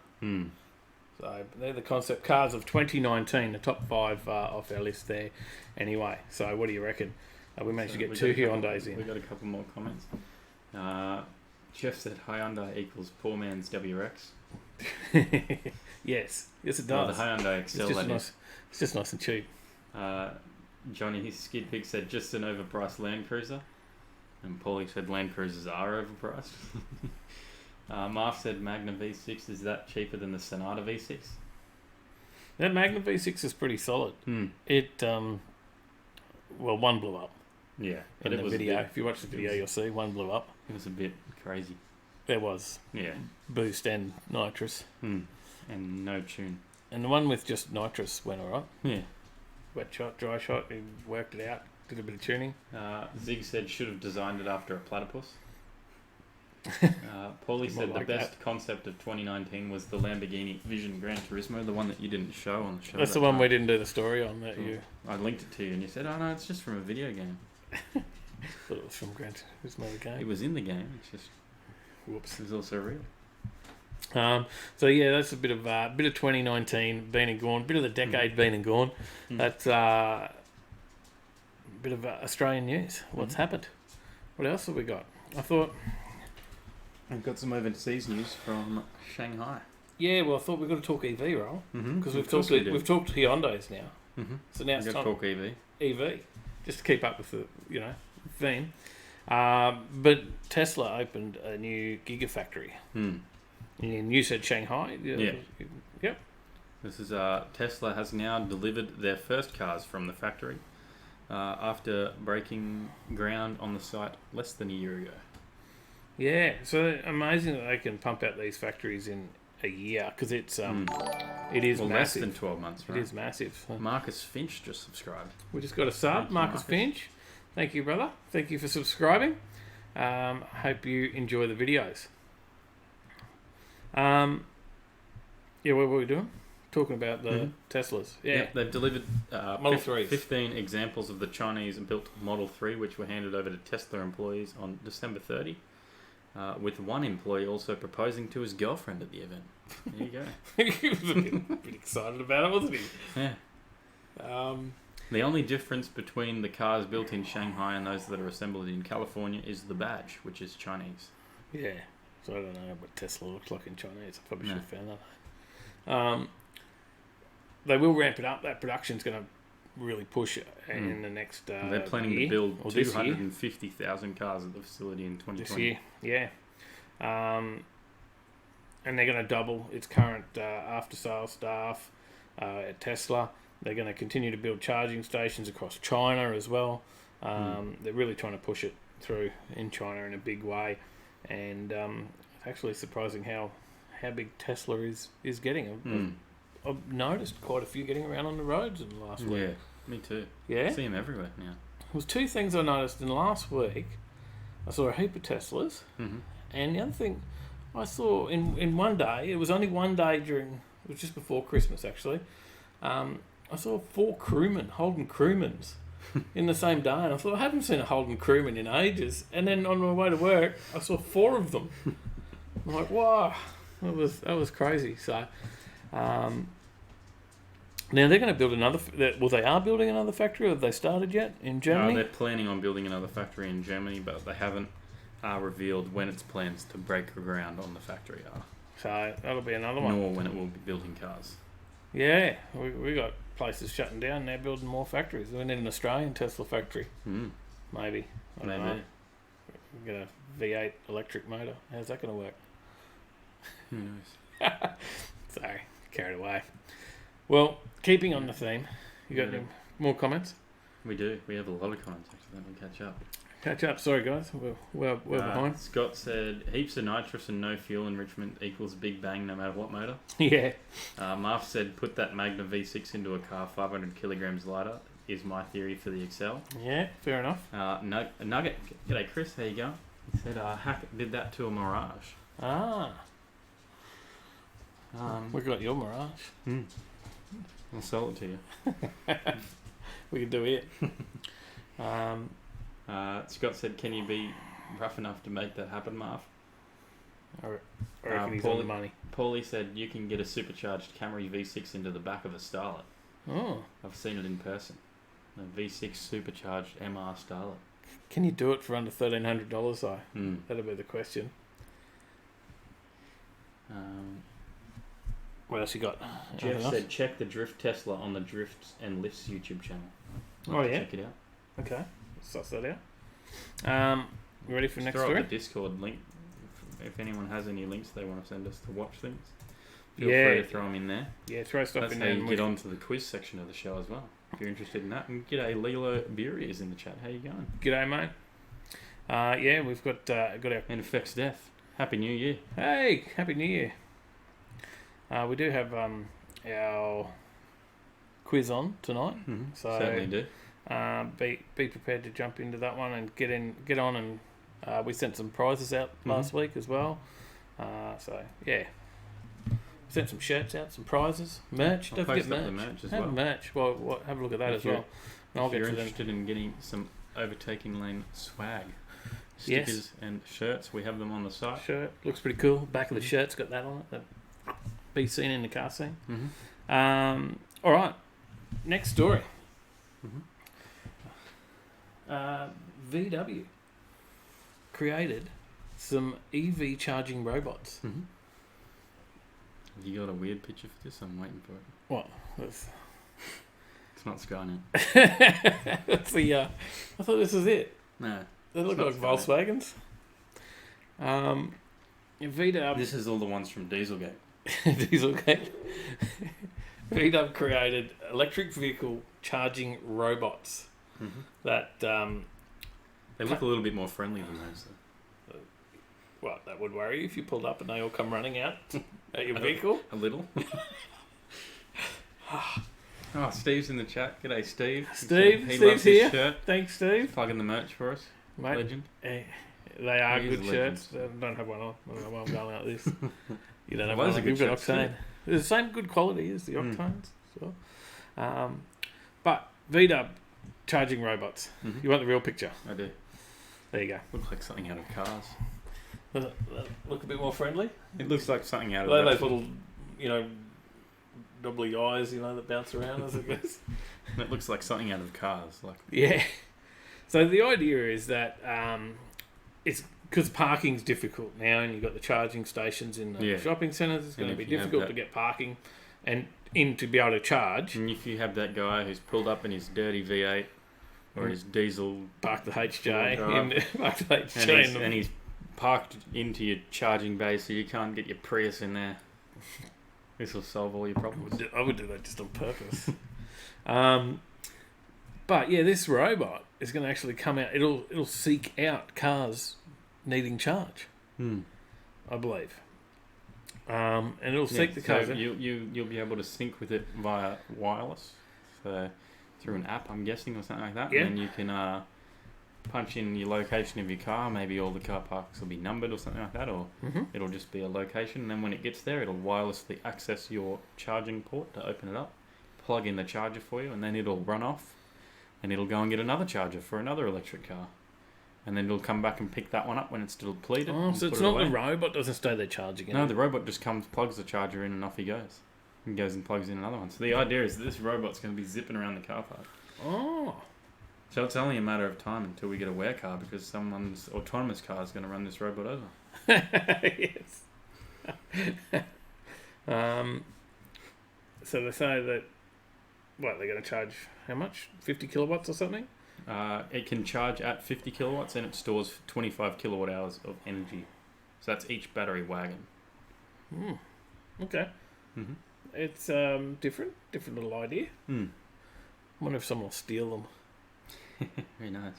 So they're the concept cars of 2019, the top 5 off our list there. Anyway, so what do you reckon? We managed to get 2 Hyundais in. We got a couple more comments. Jeff said Hyundai equals poor man's WRX. Yes, it does. Oh, the Hyundai Excel. It's just nice and cheap. Johnny, his skid pig, said just an overpriced Land Cruiser. And Paulie said Land Cruisers are overpriced. Marv said Magna V6, is that cheaper than the Sonata V6? That Magna V6 is pretty solid. It, well, one blew up. Yeah. In the video. If you watch the video, you'll see one blew up. It was a bit crazy. There was. Yeah. Boost and nitrous. And no tune. And the one with just nitrous went alright. Yeah. Wet shot, dry shot, he worked it out, did a bit of tuning. Zig said should have designed it after a platypus. Paulie said the best concept of 2019 was the Lamborghini Vision Gran Turismo, the one that you didn't show on the show. That's the one we didn't do the story on. That you. I linked it to you and you said, oh no, it's just from a video game. Thought it was from Gran Turismo the game. It was in the game, it's just... Whoops. It was also real. So yeah, that's a bit of 2019 been and gone, bit of the decade been and gone. That's a bit of Australian news. What's happened? What else have we got? I thought I've got some overseas news from Shanghai. Yeah, well, I thought we got to talk EV, right? Because we've talked Hyundais now. So now it's time to talk EV. EV, just to keep up with the theme. But Tesla opened a new gigafactory. And you said Shanghai. Yeah. Yep. This is Tesla has now delivered their first cars from the factory after breaking ground on the site less than a year ago. Yeah, so amazing that they can pump out these factories in a year, because it is massive. Less than 12 months, right? It is massive. Marcus Finch just subscribed. We just got a sub, Marcus Finch. Thank you, brother. Thank you for subscribing. Hope you enjoy the videos. Yeah, what were we doing? Talking about the Teslas. Yeah, they've delivered Model 3s. 15 examples of the Chinese-built Model 3, which were handed over to Tesla employees on December 30. with one employee also proposing to his girlfriend at the event. There you go. He was a bit excited about it, wasn't he? Yeah. The only difference between the cars built in Shanghai and those that are assembled in California is the badge, which is Chinese. Yeah. So I don't know what Tesla looks like in Chinese. I probably should have found that. They will ramp it up. That production's going to really push it in the next They're planning year, to build or this year. 250,000 cars at the facility in 2020. This year, yeah. And they're going to double its current after-sales staff at Tesla. They're going to continue to build charging stations across China as well. They're really trying to push it through in China in a big way. And it's actually surprising how big Tesla is getting. I've noticed quite a few getting around on the roads in the last week. Yeah, me too. Yeah? I see them everywhere now. There was two things I noticed in the last week. I saw a heap of Teslas. And the other thing I saw in one day, it was only one day it was just before Christmas actually, I saw 4 crewmen, Holden crewmans, in the same day. And I thought, I haven't seen a Holden crewman in ages. And then on my way to work, I saw 4 of them. I'm like, wow, that was crazy. So, now they're going to build another. Well, they are building another factory. Or have they started yet in Germany? They're planning on building another factory in Germany, but they haven't revealed when its plans to break ground on the factory are. So that'll be another one. Nor when it will be building cars. Yeah, we got places shutting down. They're building more factories. We need an Australian Tesla factory. Maybe. I don't know. Get a V8 electric motor. How's that going to work? Who knows? Sorry, carried away. Well, keeping on the theme, you got any more comments? We do. We have a lot of comments actually. Let me catch up. Catch up. Sorry, guys. We're behind. Scott said, heaps of nitrous and no fuel enrichment equals big bang no matter what motor. Yeah. Marv said, put that Magna V6 into a car 500 kilograms lighter is my theory for the Excel. Yeah, fair enough. Nugget. G'day, Chris. How you going? He said, Hackett did that to a Mirage. We got your Mirage. I'll sell it to you. We can do it. Scott said, can you be rough enough to make that happen, Marv? I reckon he's on the money. Paulie said, you can get a supercharged Camry V6 into the back of a Starlet. Oh. I've seen it in person. A V6 supercharged MR Starlet. Can you do it for under $1,300 though? Mm. That'll be the question. What else you got? Jeff said, check the Drift Tesla on the Drifts and Lifts YouTube channel. Oh, yeah? Check it out. Okay. Suss that out. You ready for next throw story? up the Discord link. If anyone has any links they want to send us to watch things, feel Yeah. free to throw them in there. Yeah, throw stuff That's in how there. you get on to the quiz section of the show as well, if you're interested in that. And g'day, Lilo Beery is in the chat. How you going? G'day, mate. Yeah, we've got our... And Effects Death. Happy New Year. Hey, Happy New Year. We do have our quiz on tonight. Mm-hmm. So certainly do. Be prepared to jump into that one and get on, and we sent some prizes out last week as well. So yeah, sent some shirts out, some prizes, merch. I'll Don't forget post up merch. the merch as have well. merch. Well, have a look at that as well. And I'll if get you're to them. interested in getting some Overtaking Lane swag, Yes. stickers and shirts, we have them on the site. Shirt looks pretty cool. Back of the shirt's got that on it. That be seen in the car scene. Mm-hmm. All right, next story. VW created some EV charging robots. Mm-hmm. Have you got a weird picture for this? I'm waiting for it. What? That's It's not Skynet. that's the. I thought this was it. No. They look like It's not Volkswagens. VW. This is all the ones from Dieselgate. Dieselgate. VW created electric vehicle charging robots that. They look a little bit more friendly than those. Though. Well, that would worry you if you pulled up and they all come running out at your vehicle. A little. Oh, Steve's in the chat. G'day, Steve. Steve's loves his here. shirt. Thanks, Steve. Plugging the merch for us. Mate, Legend. they are He is good a shirts. I don't have one on. I don't know why I'm going like this. You don't have Well, one those on. are good You've got shirts Octane. too. They're the same good quality as the Octanes. So. But VW charging robots. You want the real picture? I do. There you go. Look like something out of Cars. Look a bit more friendly. It looks like something out of Those that. little, doubly eyes, that bounce around as it goes. It looks like something out of Cars. Like Yeah. So the idea is that it's because parking's difficult now, and you've got the charging stations in the shopping centres. It's going to be difficult to get parking and to be able to charge. And if you have that guy who's pulled up in his dirty V8 or his diesel, Park the HJ park the HJ, and he's parked into your charging bay, so you can't get your Prius in there. This will solve all your problems. I would do that just on purpose. But yeah, this robot is going to actually come out. It'll seek out cars needing charge, I believe. And it'll seek the cars. So you'll be able to sync with it via wireless, so through an app, I'm guessing, or something like that. Yeah. And then you can punch in your location of your car. Maybe all the car parks will be numbered or something like that, or it'll just be a location. And then when it gets there, it'll wirelessly access your charging port to open it up, plug in the charger for you, and then it'll run off, and it'll go and get another charger for another electric car. And then it'll come back and pick that one up when it's still depleted. Oh, so it's not the robot doesn't stay there charging it? No, the robot just comes, plugs the charger in, and off he goes. And goes and plugs in another one. So the idea is that this robot's going to be zipping around the car park. Oh. So it's only a matter of time until we get a wear car, because someone's autonomous car is going to run this robot over. Yes. So they say that, they're going to charge how much? 50 kilowatts or something? It can charge at 50 kilowatts, and it stores 25 kilowatt hours of energy. So that's each battery wagon. Okay. Mm-hmm. It's different little idea. Wonder if someone will steal them. Very nice.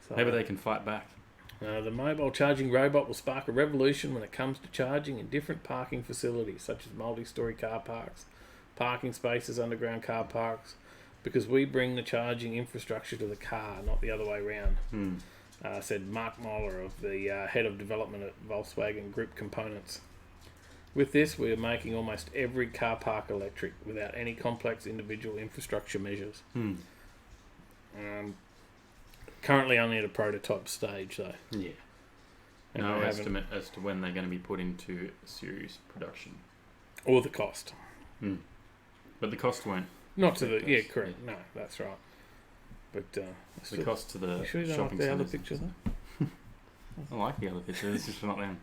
So, maybe they can fight back. The mobile charging robot will spark a revolution when it comes to charging in different parking facilities, such as multi-storey car parks, parking spaces, underground car parks, because we bring the charging infrastructure to the car, not the other way around, said Mark Moller, of the head of development at Volkswagen Group Components. With this, we are making almost every car park electric without any complex individual infrastructure measures. Currently only at a prototype stage, though. Yeah. And no estimate as to when they're going to be put into serious production. Or the cost. But the cost won't. Not to the... Yeah, correct. Yeah. No, that's right. But... the cost to the sure you don't shopping like the centres. other picture, though? I like the other picture. This is not them.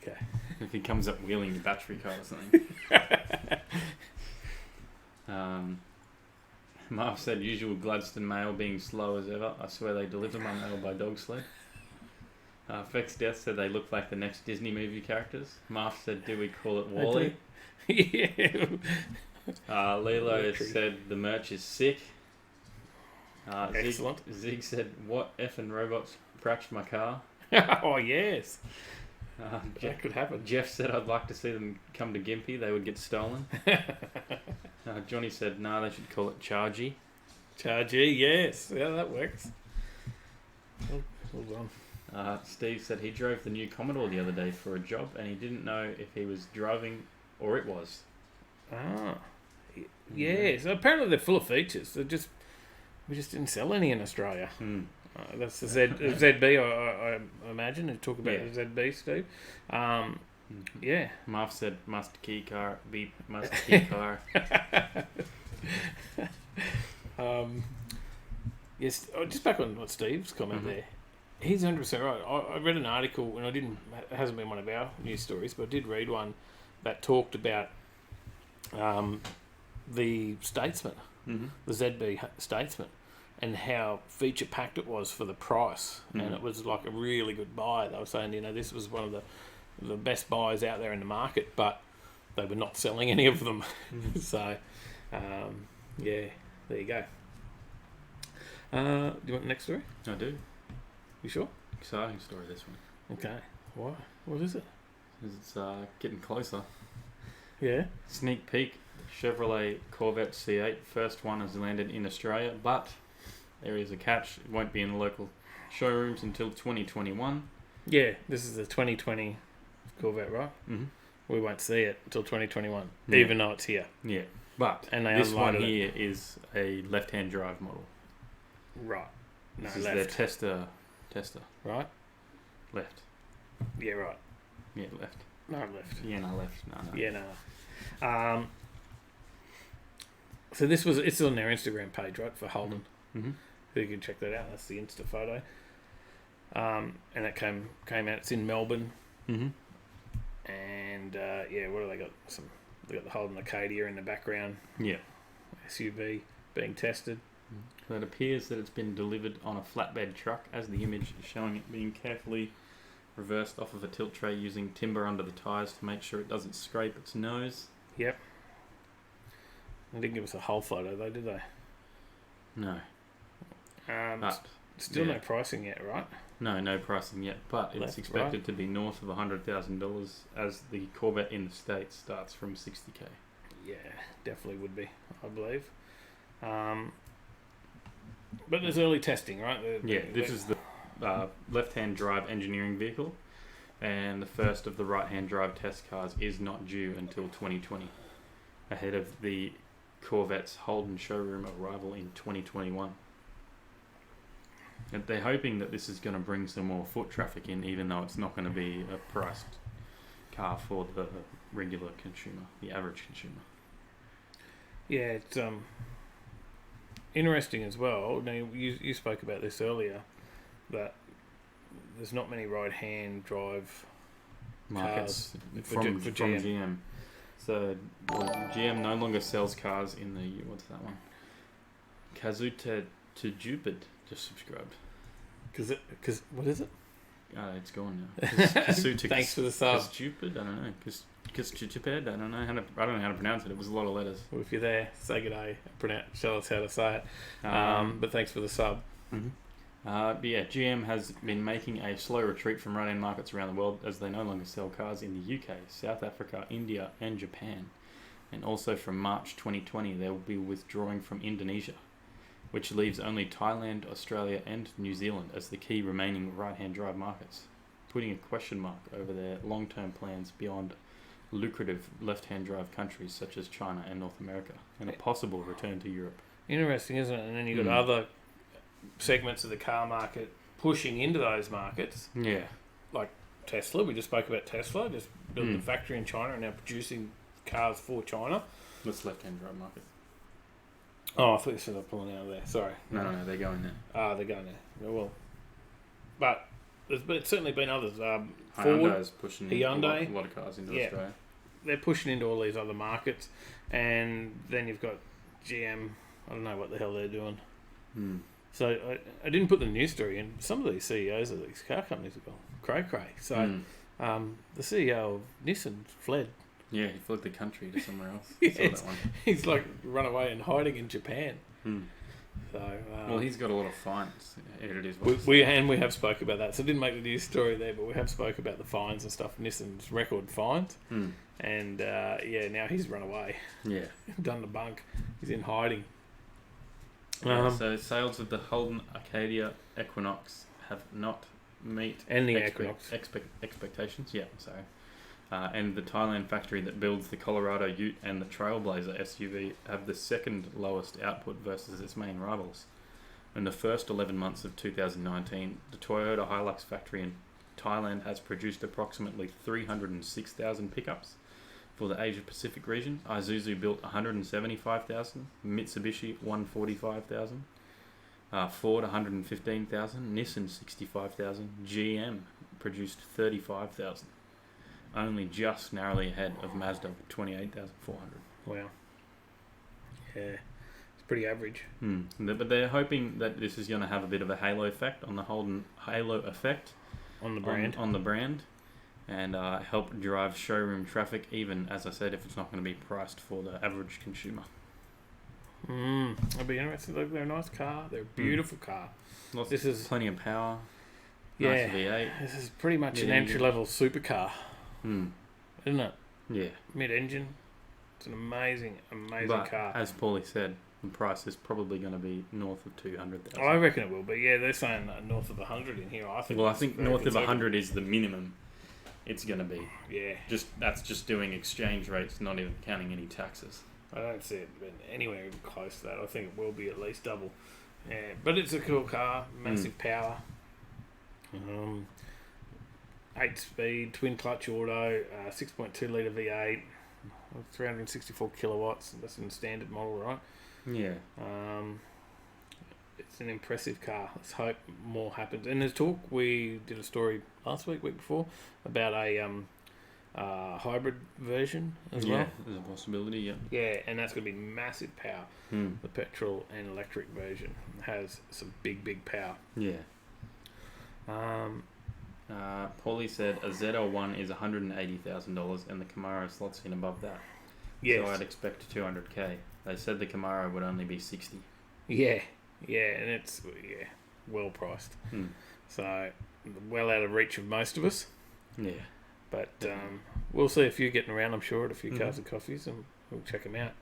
Okay. If he comes up wheeling your battery car or something. Marv said, usual Gladstone mail being slow as ever. I swear they deliver my mail by dog sled. Fex Death said they look like the next Disney movie characters. Marv said, do we call it Wall-E? Yeah. Lilo said the merch is sick. Excellent. Zig said, what effing robots crashed my car? Oh, yes. That could happen. Jeff said, I'd like to see them come to Gympie. They would get stolen. Johnny said, no, they should call it Chargy. Chargy, yes. Yeah, that works. Hold on. Steve said he drove the new Commodore the other day for a job, and he didn't know if he was driving or it was. Yeah. So apparently they're full of features. We just didn't sell any in Australia. That's the ZB, I imagine. You talk about the ZB, Steve. Yeah. Marv said, must key car, beep, must key car. Yes, just back on what Steve's comment there. He's 100% right. I read an article, and it hasn't been one of our news stories, but I did read one that talked about the Statesman, the ZB Statesman, and how feature packed it was for the price, and it was like a really good buy. They were saying, this was one of the best buys out there in the market, but they were not selling any of them. So, yeah, there you go. Do you want the next story? I do. You sure? Exciting story, this one. Okay. Why? What is it? It's getting closer. Yeah. Sneak peek, Chevrolet Corvette C8. First one has landed in Australia, but there is a catch. It won't be in the local showrooms until 2021. Yeah, this is the 2020 Corvette, right? We won't see it until 2021, even though it's here. Yeah, but this one here is a left-hand drive model. Right. No, this is left. their tester. Right. Left. Yeah, right. Yeah, left. No, left. Yeah, no, left. No. Yeah, no. So it's on their Instagram page, right, for Holden. Mm-hmm. So you can check that out. That's the Insta photo. And it came out. It's in Melbourne. Mm-hmm. And what do they got? They got the Holden Acadia in the background. Yeah. SUV being tested. So it appears that it's been delivered on a flatbed truck, as the image is showing it being carefully reversed off of a tilt tray using timber under the tyres to make sure it doesn't scrape its nose. Yep. They didn't give us a whole photo though, did they? No. But still no pricing yet, right? No pricing yet, but it's expected to be north of $100,000 as the Corvette in the States starts from $60K. Yeah, definitely would be, I believe. But there's early testing, right? This is the left-hand drive engineering vehicle, and the first of the right-hand drive test cars is not due until 2020, ahead of the Corvette's Holden showroom arrival in 2021. And they're hoping that this is going to bring some more foot traffic in, even though it's not going to be a priced car for the regular consumer, the average consumer. Yeah, it's interesting as well. Now, you spoke about this earlier, that there's not many right-hand drive markets cars from GM. So GM no longer sells cars in the, what's that one? Kazuta Tujupid just subscribed. Because what is it? It's gone now. Thanks for the sub. Stupid. I don't know. Because stupid. I don't know how to pronounce it. It was a lot of letters. Well, if you're there, say good day. Show us how to say it. But thanks for the sub. Mm-hmm. GM has been making a slow retreat from right-hand markets around the world as they no longer sell cars in the UK, South Africa, India, and Japan. And also from March 2020, they will be withdrawing from Indonesia, which leaves only Thailand, Australia, and New Zealand as the key remaining right-hand drive markets, putting a question mark over their long-term plans beyond lucrative left-hand drive countries such as China and North America, and a possible return to Europe. Interesting, isn't it? And then you've got other segments of the car market pushing into those markets. Yeah. Like Tesla, we just spoke about Tesla, just building a factory in China and now producing cars for China. That's left-hand drive market. Oh, I thought you said they're pulling out of there. Sorry. No, they're going there. They're going there. Well, but it's certainly been others. Hyundai's pushing Hyundai, a lot of cars into Australia. They're pushing into all these other markets, and then you've got GM. I don't know what the hell they're doing. So I didn't put the news story in. Some of these CEOs of these car companies have gone cray. So the CEO of Nissan fled. Yeah, he fled the country to somewhere else. That one. He's like run away and hiding in Japan. So well, he's got a lot of fines. It is we have spoke about that. So I didn't make the news story there, but we have spoke about the fines and stuff. Nissan's record fines, and now he's run away. Yeah, done the bunk. He's in hiding. So sales of the Holden Acadia Equinox have not met expectations. Yeah, sorry. And the Thailand factory that builds the Colorado Ute and the Trailblazer SUV have the second lowest output versus its main rivals. In the first 11 months of 2019, the Toyota Hilux factory in Thailand has produced approximately 306,000 pickups. For the Asia Pacific region, Isuzu built 175,000, Mitsubishi 145,000, Ford 115,000, Nissan 65,000, GM produced 35,000. Only just narrowly ahead of Mazda with 28,400. Wow. Yeah, it's pretty average. But they're hoping that this is going to have a bit of a halo effect on the Holden halo effect on the brand. On the brand, and help drive showroom traffic, even, as I said, if it's not going to be priced for the average consumer. It'll be interesting. Look, they're a nice car. They're a beautiful car. This is plenty of power. Yeah, nice V8. This is pretty much an entry-level supercar. Isn't it? Yeah. Mid-engine. It's an amazing car. As Paulie said, the price is probably going to be north of 200,000. I reckon it will, but yeah, they're saying north of 100 in here. I think north of 100 is the minimum it's going to be. Yeah. That's just doing exchange rates, not even counting any taxes. I don't see it anywhere even close to that. I think it will be at least double. Yeah, but it's a cool car, massive power. 8-speed, twin clutch auto, 6.2 litre V8, 364 kilowatts. That's in standard model, right? Yeah. It's an impressive car. Let's hope more happens. And there's talk, we did a story last week before, about a hybrid version as well. Yeah, there's a possibility, yeah. Yeah, and that's going to be massive power. Mm. The petrol and electric version has some big power. Yeah. Paulie said a ZL1 is $180,000 and the Camaro slots in above that. Yes. So I'd expect 200k. They said the Camaro would only be 60. Yeah, and it's well priced. Mm. So well out of reach of most of us. Yeah. But we'll see a few getting around, I'm sure, at a few cars and coffees, and we'll check them out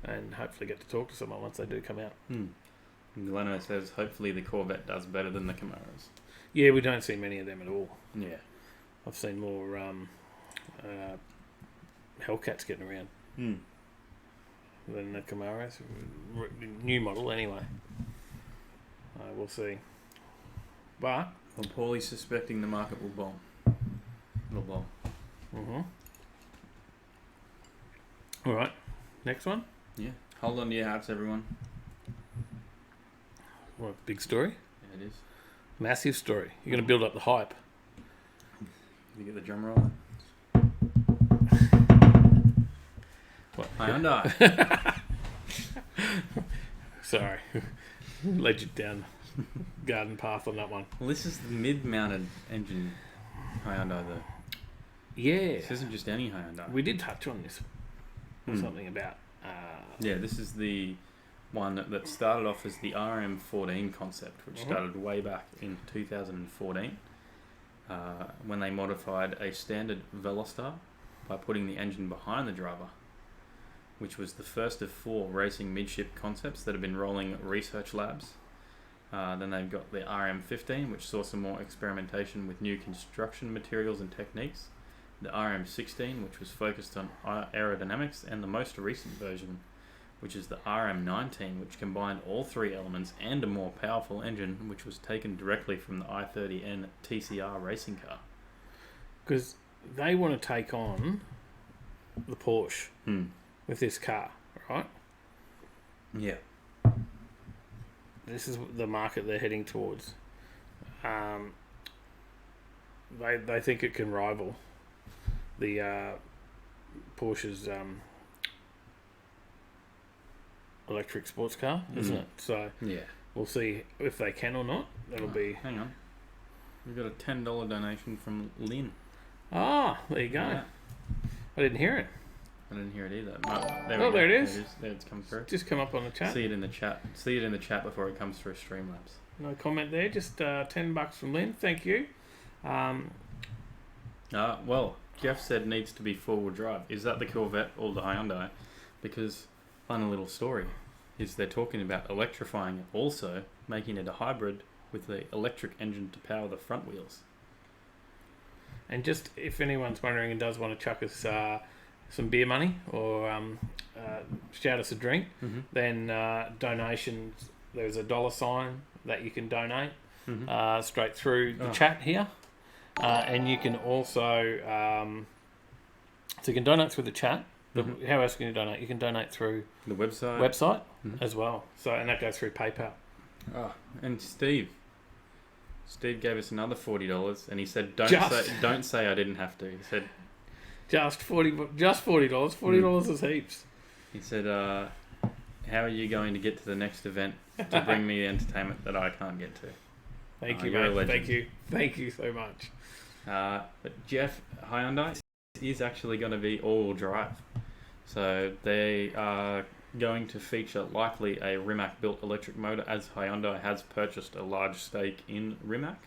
and hopefully get to talk to someone once they do come out. Mm. Gleno says hopefully the Corvette does better than the Camaros. Yeah, we don't see many of them at all. Yeah. I've seen more Hellcats getting around than the Camaros. New model, anyway. We'll see. But... Well, Paulie's suspecting the market will bomb. It'll bomb. Mm-hmm. All right. Next one? Yeah. Hold on to your hats, everyone. What, big story? Yeah, it is. Massive story. You're going to build up the hype. You get the drum roll. What? Hyundai. Sorry. Led you down garden path on that one. Well, this is the mid-mounted engine Hyundai, though. Yeah. This isn't just any Hyundai. We did touch on this. Something about... yeah, this is the one that started off as the RM14 concept, which started way back in 2014 when they modified a standard Veloster by putting the engine behind the driver, which was the first of 4 racing midship concepts that have been rolling research labs. Then they've got the RM15, which saw some more experimentation with new construction materials and techniques. The RM16, which was focused on aerodynamics, and the most recent version, which is the RM19, which combined all 3 elements and a more powerful engine, which was taken directly from the i30N TCR racing car. Because they want to take on the Porsche with this car, right? Yeah. This is the market they're heading towards. They think it can rival the Porsche's electric sports car, isn't it? So yeah, we'll see if they can or not. That'll be... Hang on. We've got a $10 donation from Lynn. Ah, there you go. Yeah. I didn't hear it. I didn't hear it either. There it is. There it's come through. Just come up on the chat. See it in the chat. See it in the chat before it comes through Streamlabs. No comment there. Just $10 from Lynn. Thank you. Well, Jeff said needs to be 4-wheel drive. Is that the Corvette or the Hyundai? Because, funny little story, is they're talking about electrifying it, also making it a hybrid with the electric engine to power the front wheels. And just if anyone's wondering and does want to chuck us some beer money or shout us a drink, then donations, there's a $sign that you can donate straight through the chat here. And you can also, so you can donate through the chat. How else can you donate? You can donate through the website as well. So, and that goes through PayPal. Oh, and Steve gave us another $40, and he said, "Don't say I didn't have to." He said, "Just $40. $40 is heaps." He said, "How are you going to get to the next event to bring me the entertainment that I can't get to?" Thank you, mate. Thank you so much. But Jeff, Hyundai is actually going to be all-wheel drive. So they are going to feature likely a Rimac-built electric motor, as Hyundai has purchased a large stake in Rimac.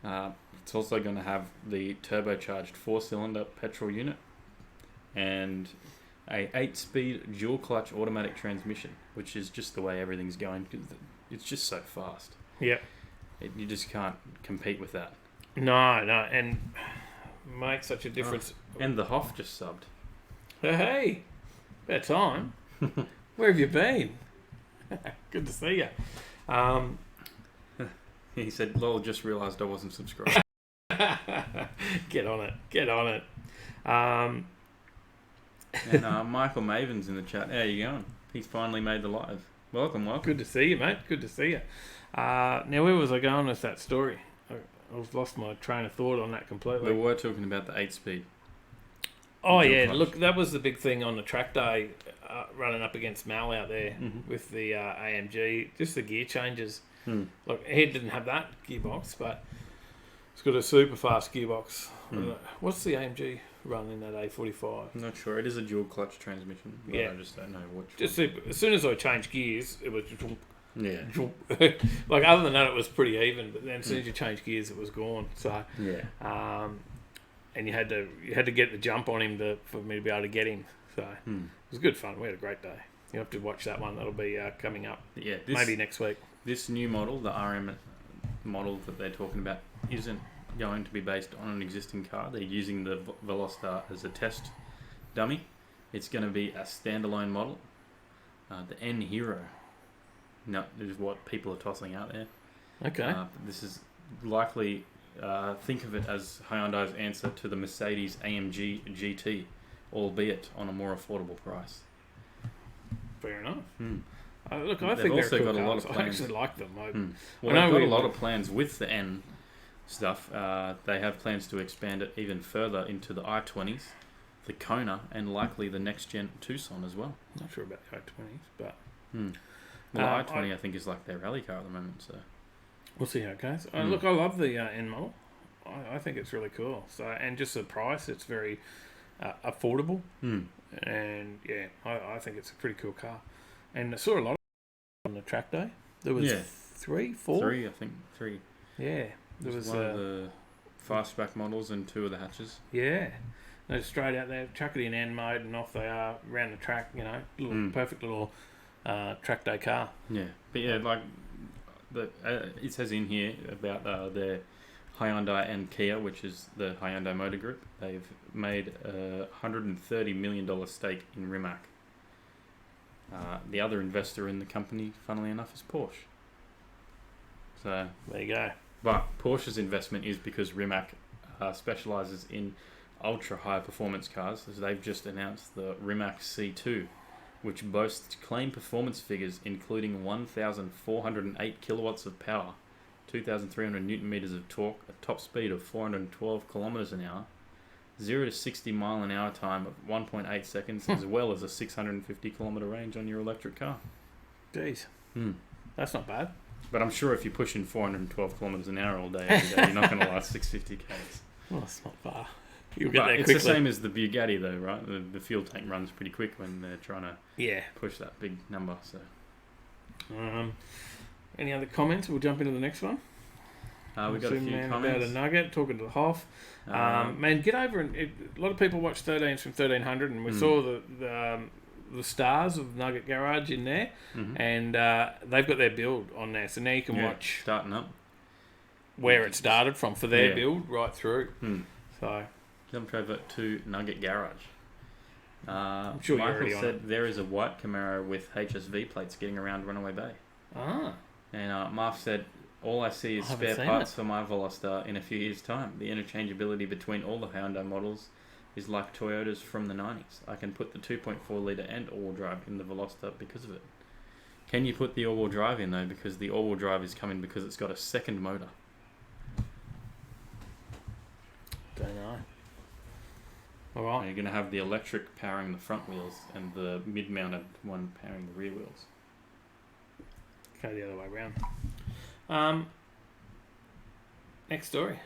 It's also going to have the turbocharged 4-cylinder petrol unit and a 8-speed dual-clutch automatic transmission, which is just the way everything's going, because it's just so fast. Yeah. You just can't compete with that. No, and makes such a difference. And the Hoff just subbed. Hey, about time. Where have you been? Good to see you. He said, "Lol, just realised I wasn't subscribed." Get on it. Get on it. And Michael Maven's in the chat. How you going? He's finally made the live. Welcome. Good to see you, mate. Good to see you. Now, where was I going with that story? I've lost my train of thought on that completely. We were talking about the 8-speed. Oh, Jump yeah. clutch. Look, that was the big thing on the track day, running up against Mal out there with the AMG. Just the gear changes. Look, Head didn't have that gearbox, but it's got a super fast gearbox. What's the AMG run in that A45? I'm not sure. It is a dual clutch transmission. But Yeah. I just don't know which Just one. super. As soon as I changed gears, it was just... Yeah. Like, other than that, it was pretty even. But then as soon as you change gears, it was gone. So, Yeah. and you had to get the jump on him for me to be able to get him. So it was good fun. We had a great day. You have to watch that one. That'll be coming up. Yeah. Maybe next week. This new model, the RM model that they're talking about, isn't going to be based on an existing car. They're using the Veloster as a test dummy. It's going to be a standalone model. The N Hero. No, is what people are tossing out there. Okay. This is likely, think of it as Hyundai's answer to the Mercedes AMG GT, albeit on a more affordable price. Fair enough. Look, I They've think also they're cool got a lot cars. of I plans. actually like them. Well, I know they've got we- a lot of plans with the N stuff. They have plans to expand it even further into the i20s, the Kona, and likely the next-gen Tucson as well. Not sure about the i20s, but Well, i20 I think is like their rally car at the moment. So we'll see how it goes. Look, I love the N model. I think it's really cool. So, and just the price, it's very affordable. And yeah, I think it's a pretty cool car. And I saw a lot of on the track day. There was 3, 4? 3, I think 3. Yeah, there was one of the fastback models and 2 of the hatches. Yeah, they're straight out there, chuck it in N mode, and off they are around the track. You know, perfect little track day car. Yeah, but yeah, like it says in here about their Hyundai and Kia, which is the Hyundai Motor Group. They've made a $130 million stake in Rimac. The other investor in the company, funnily enough, is Porsche. So there you go. But Porsche's investment is because Rimac specialises in ultra high performance cars, as they've just announced the Rimac C2, which boasts claimed performance figures including 1,408 kilowatts of power, 2,300 newton meters of torque, a top speed of 412 kilometers an hour, 0 to 60 mile an hour time of 1.8 seconds, as well as a 650 kilometer range on your electric car. Jeez, that's not bad. But I'm sure if you're pushing 412 kilometers an hour all day, every day, you're not going to last 650 k's. Well, that's not far. You'll get But there it's quickly. the same as the Bugatti, though, right? The fuel tank runs pretty quick when they're trying to push that big number. So, any other comments? We'll jump into the next one. we got a few About comments. a nugget, talking to the Hoff. Man, get over and a lot of people watch 13s from 1300, and we saw the stars of Nugget Garage in there, and they've got their build on there, so now you can watch starting up where it started from for their build right through. So jumped over to Nugget Garage. I'm sure you're Michael already on said there is a white Camaro with HSV plates getting around Runaway Bay. And Marv said, all I see is I haven't spare seen parts for my Veloster in a few years' time. The interchangeability between all the Hyundai models is like Toyotas from the 90s. I can put the 2.4 litre and all-wheel drive in the Veloster because of it. Can you put the all-wheel drive in, though, because the all-wheel drive is coming because it's got a second motor? don't know. All right. You're going to have the electric powering the front wheels and the mid-mounted one powering the rear wheels. Go the other way around. Next story.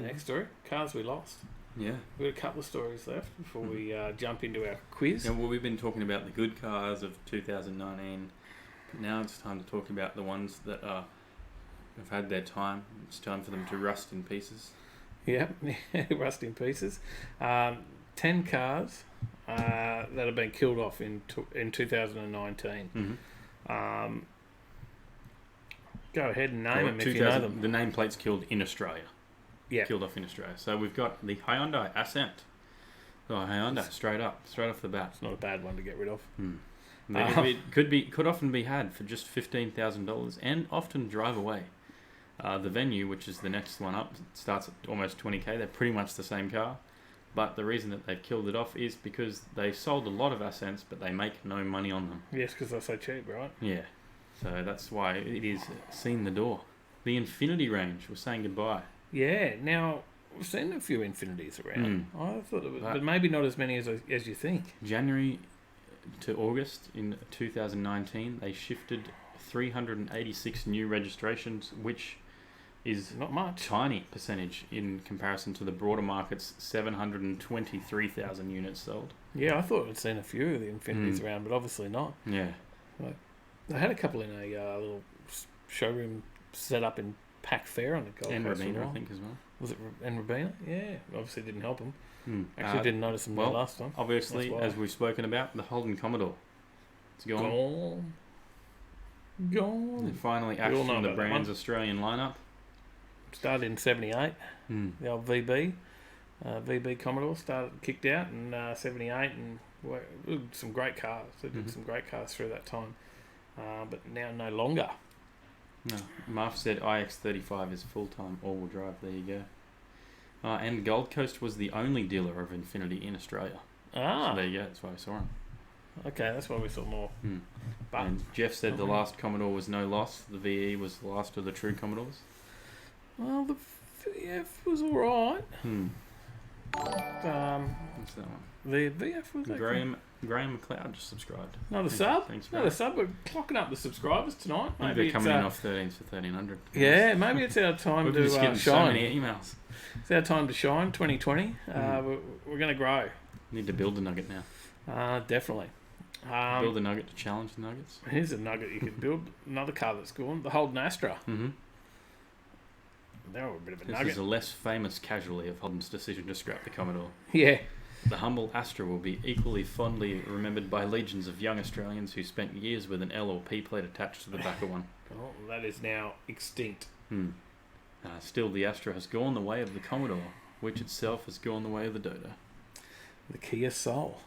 Next story. Cars we lost. Yeah. We've got a couple of stories left before we jump into our quiz. Yeah, well, we've been talking about the good cars of 2019. But now it's time to talk about the ones that have had their time. It's time for them to rust in pieces. Yep, rust in pieces. 10 cars that have been killed off in 2019. Go ahead and name them if you know them. The nameplate's killed in Australia. Yeah. Killed off in Australia. So we've got the Hyundai Ascent. Oh, Hyundai, straight off the bat. It's not a bad one to get rid of. It could often be had for just $15,000 and often drive away. The Venue, which is the next one up, starts at almost 20k. They're pretty much the same car. But the reason that they've killed it off is because they sold a lot of Ascents, but they make no money on them. Yes, because they're so cheap, right? Yeah. So that's why it is seen the door. The Infinity range was saying goodbye. Yeah. Now, we've seen a few Infinities around. I thought it was, but maybe not as many as you think. January to August in 2019, they shifted 386 new registrations, which is Not much. tiny percentage in comparison to the broader market's 723,000 units sold. Yeah, I thought I'd seen a few of the Infinities around, but obviously not. Yeah. I had a couple in a little showroom set up in Pack Fair on the Gold And Coast. Rabina, I think, as well. Was it and Rabina? Yeah, obviously didn't help them. Mm. Actually, didn't notice them well, last time. Obviously, That's why. as we've spoken about, the Holden Commodore. It's gone. Gone. And finally We all axed know from the about that brand's one. Australian lineup. Started in '78. Mm. The old VB, VB Commodore kicked out in '78, and some great cars. They did some great cars through that time, but now no longer. No. Marf said iX35 is full-time all-wheel drive. There you go. And Gold Coast was the only dealer of Infinity in Australia. So there you go. That's why I saw him. Okay, that's why we saw more. But And Jeff said the last Commodore was no loss. The VE was the last of the true Commodores. well, the VF was all right. What's that one? The VF was okay. Graham McLeod just subscribed. Another Thanks- sub. Thanks, Another Graham. sub. We're clocking up the subscribers tonight. Maybe Maybe they're it's, coming in off 13 for 1300. yeah, maybe it's our time We're to just getting so shine. many emails. It's our time to shine. 2020. We're going to grow. Need to build a nugget now. Definitely. Build a nugget to challenge the Nuggets. Here's a nugget you could build. Another car that's gone. The Holden Astra. Mm-hmm. They were a bit of a This nugget. is a less famous casualty of Holden's decision to scrap the Commodore. Yeah. The humble Astra will be equally fondly remembered by legions of young Australians who spent years with an L or P plate attached to the back of one. Well, that is now extinct. Still, the Astra has gone the way of the Commodore, which itself has gone the way of the Dodo. The Kia Soul.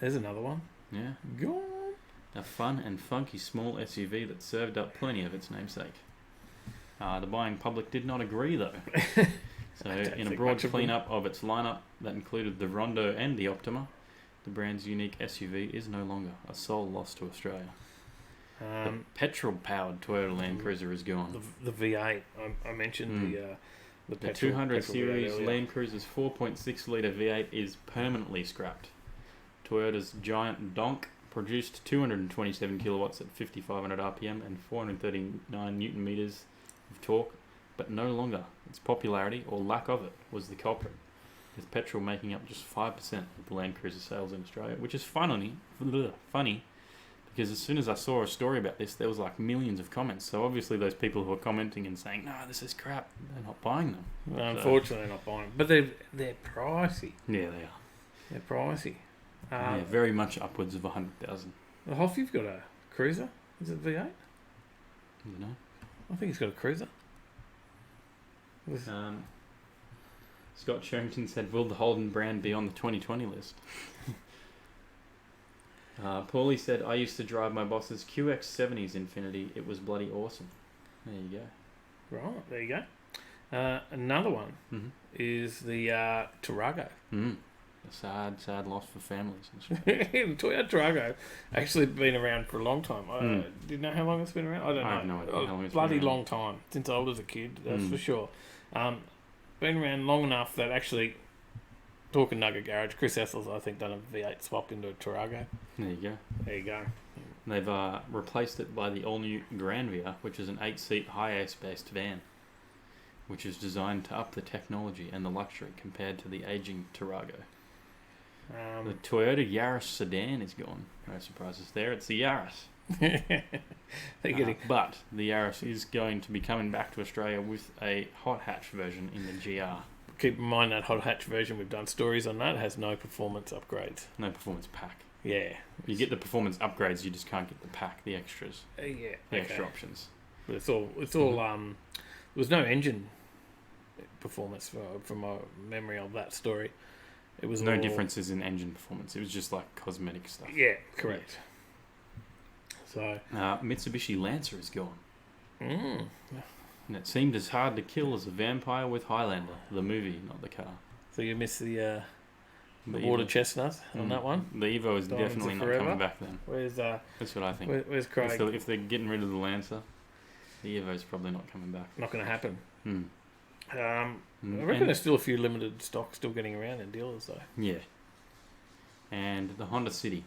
There's another one. Yeah. Gone. A fun and funky small SUV that served up plenty of its namesake. The buying public did not agree, though. So, in a broad clean-up of its lineup that included the Rondo and the Optima, the brand's unique SUV is no longer a sole loss to Australia. The petrol-powered Toyota Land Cruiser is gone. The V8. I mentioned the The petrol, 200 petrol series V8 earlier. Land Cruiser's 4.6 litre V8 is permanently scrapped. Toyota's giant donk produced 227 kilowatts at 5,500 RPM and 439 newton meters of torque, but no longer. Its popularity, or lack of it, was the culprit, with petrol making up just 5% of the Land Cruiser sales in Australia, which is funny, because as soon as I saw a story about this, there was like millions of comments. So obviously those people who are commenting and saying, no, this is crap, they're not buying them. Unfortunately, they're not buying them. But they're pricey. Yeah, they are. They're pricey. Yeah, very much upwards of 100,000. The Hoff, you've got a cruiser. Is it V8? You know. I think he's got a cruiser. Scott Sherrington said, will the Holden brand be on the 2020 list? Paulie said, I used to drive my boss's QX70's Infinity. It was bloody awesome. There you go. Right, there you go. Another one is the Tarago. A sad loss for families. The Toyota Tarago actually been around for a long time. Do you know how long it's been around? I don't know. I have no idea how long it's bloody been around. long time. Since I was a kid, that's for sure. Been around long enough that actually, talking Nugget Garage, Chris Essel's, I think, done a V8 swap into a Tarago. There you go. There you go. They've replaced it by the all-new Granvia, which is an 8-seat high-ace-based van, which is designed to up the technology and the luxury compared to the aging Tarago. The Toyota Yaris sedan is gone. No surprises there. It's the Yaris. They're getting... But the Yaris is going to be coming back to Australia with a hot hatch version in the GR. Keep in mind that hot hatch version, we've done stories on that, has no performance upgrades. No performance pack. Yeah. You get the performance upgrades, you just can't get the pack, the extras, Yeah. the extra options. But it's all there was no engine performance from my memory of that story. It was No all, differences in engine performance. It was just like cosmetic stuff. Yeah, correct. So Mitsubishi Lancer is gone. And it seemed as hard to kill as a vampire with Highlander, the movie, not the car. So you missed the The water Evo. chestnut on that one. The Evo is Diamonds definitely are not forever. coming back then. Where's That's what I think. where's Craig? If they're getting rid of the Lancer, the Evo's probably not coming back. Not going to happen. Hmm. I Mm, reckon and- there's still a few limited stock still getting around in dealers though. Yeah. And the Honda City.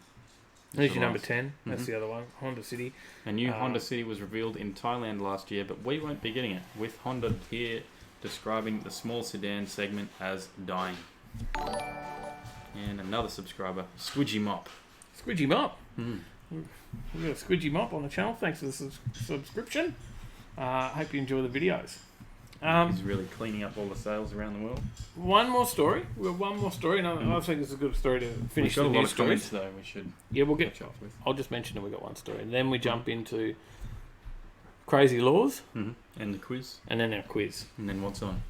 There's the your number last. 10. That's Mhm. the other one. Honda City. A new Uh, Honda City was revealed in Thailand last year, but we won't be getting it, with Honda here describing the small sedan segment as dying. And another subscriber, Squidgy Mop. Squidgy Mop. Mm. We've got a Squidgy Mop on the channel. Thanks for the subscription. Hope you enjoy the videos. He's really cleaning up all the sales around the world. One more story. We've got one more story, and I think it's a good story to finish We've got the a lot news of comments stories. though we should Yeah, we'll get. catch up with. I'll just mention that we got one story, and then we jump into crazy laws, And the quiz. and then our quiz. And then what's on?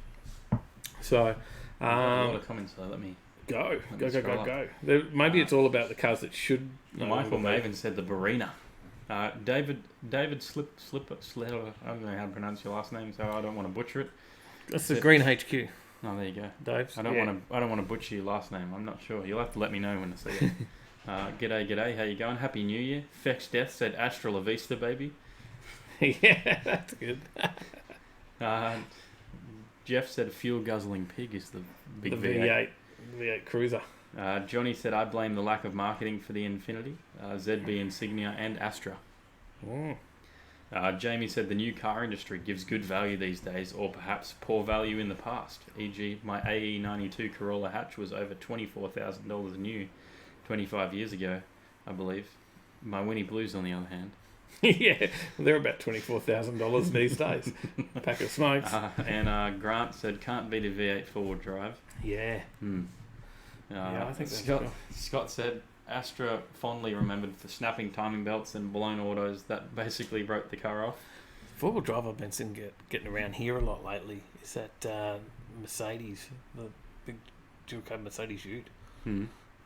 So, a lot of comments though, let me... go. scroll up. Maybe it's all about the cars that should. Michael Maven said the Barina. David Slipper, I don't know how to pronounce your last name, so I don't want to butcher it. That's the green HQ, Oh, there you go. Dave. I don't want to butcher your last name. I'm not sure. You'll have to let me know when I see it. G'day. How you going? Happy New Year. Fex Death said Astra La Vista, baby. Yeah, that's good. Jeff said a fuel guzzling pig is the big The V8. V8 Cruiser. Johnny said I blame the lack of marketing for the Infinity, ZB Insignia, and Astra. Mm. Jamie said the new car industry gives good value these days, or perhaps poor value in the past. E.g., my AE92 Corolla hatch was over $24,000 new 25 years ago, I believe. My Winnie Blues, on the other hand. Yeah, they're about $24,000 these days. Pack of smokes. And Grant said can't beat a V8 four-wheel drive. Yeah. Yeah, I think that's Scott, cool. Scott said Astra fondly remembered for snapping timing belts and blown autos that basically wrote the car off. Four-wheel drive I've been seeing getting around here a lot lately is that Mercedes, the big dual cab Mercedes Ute. Hmm.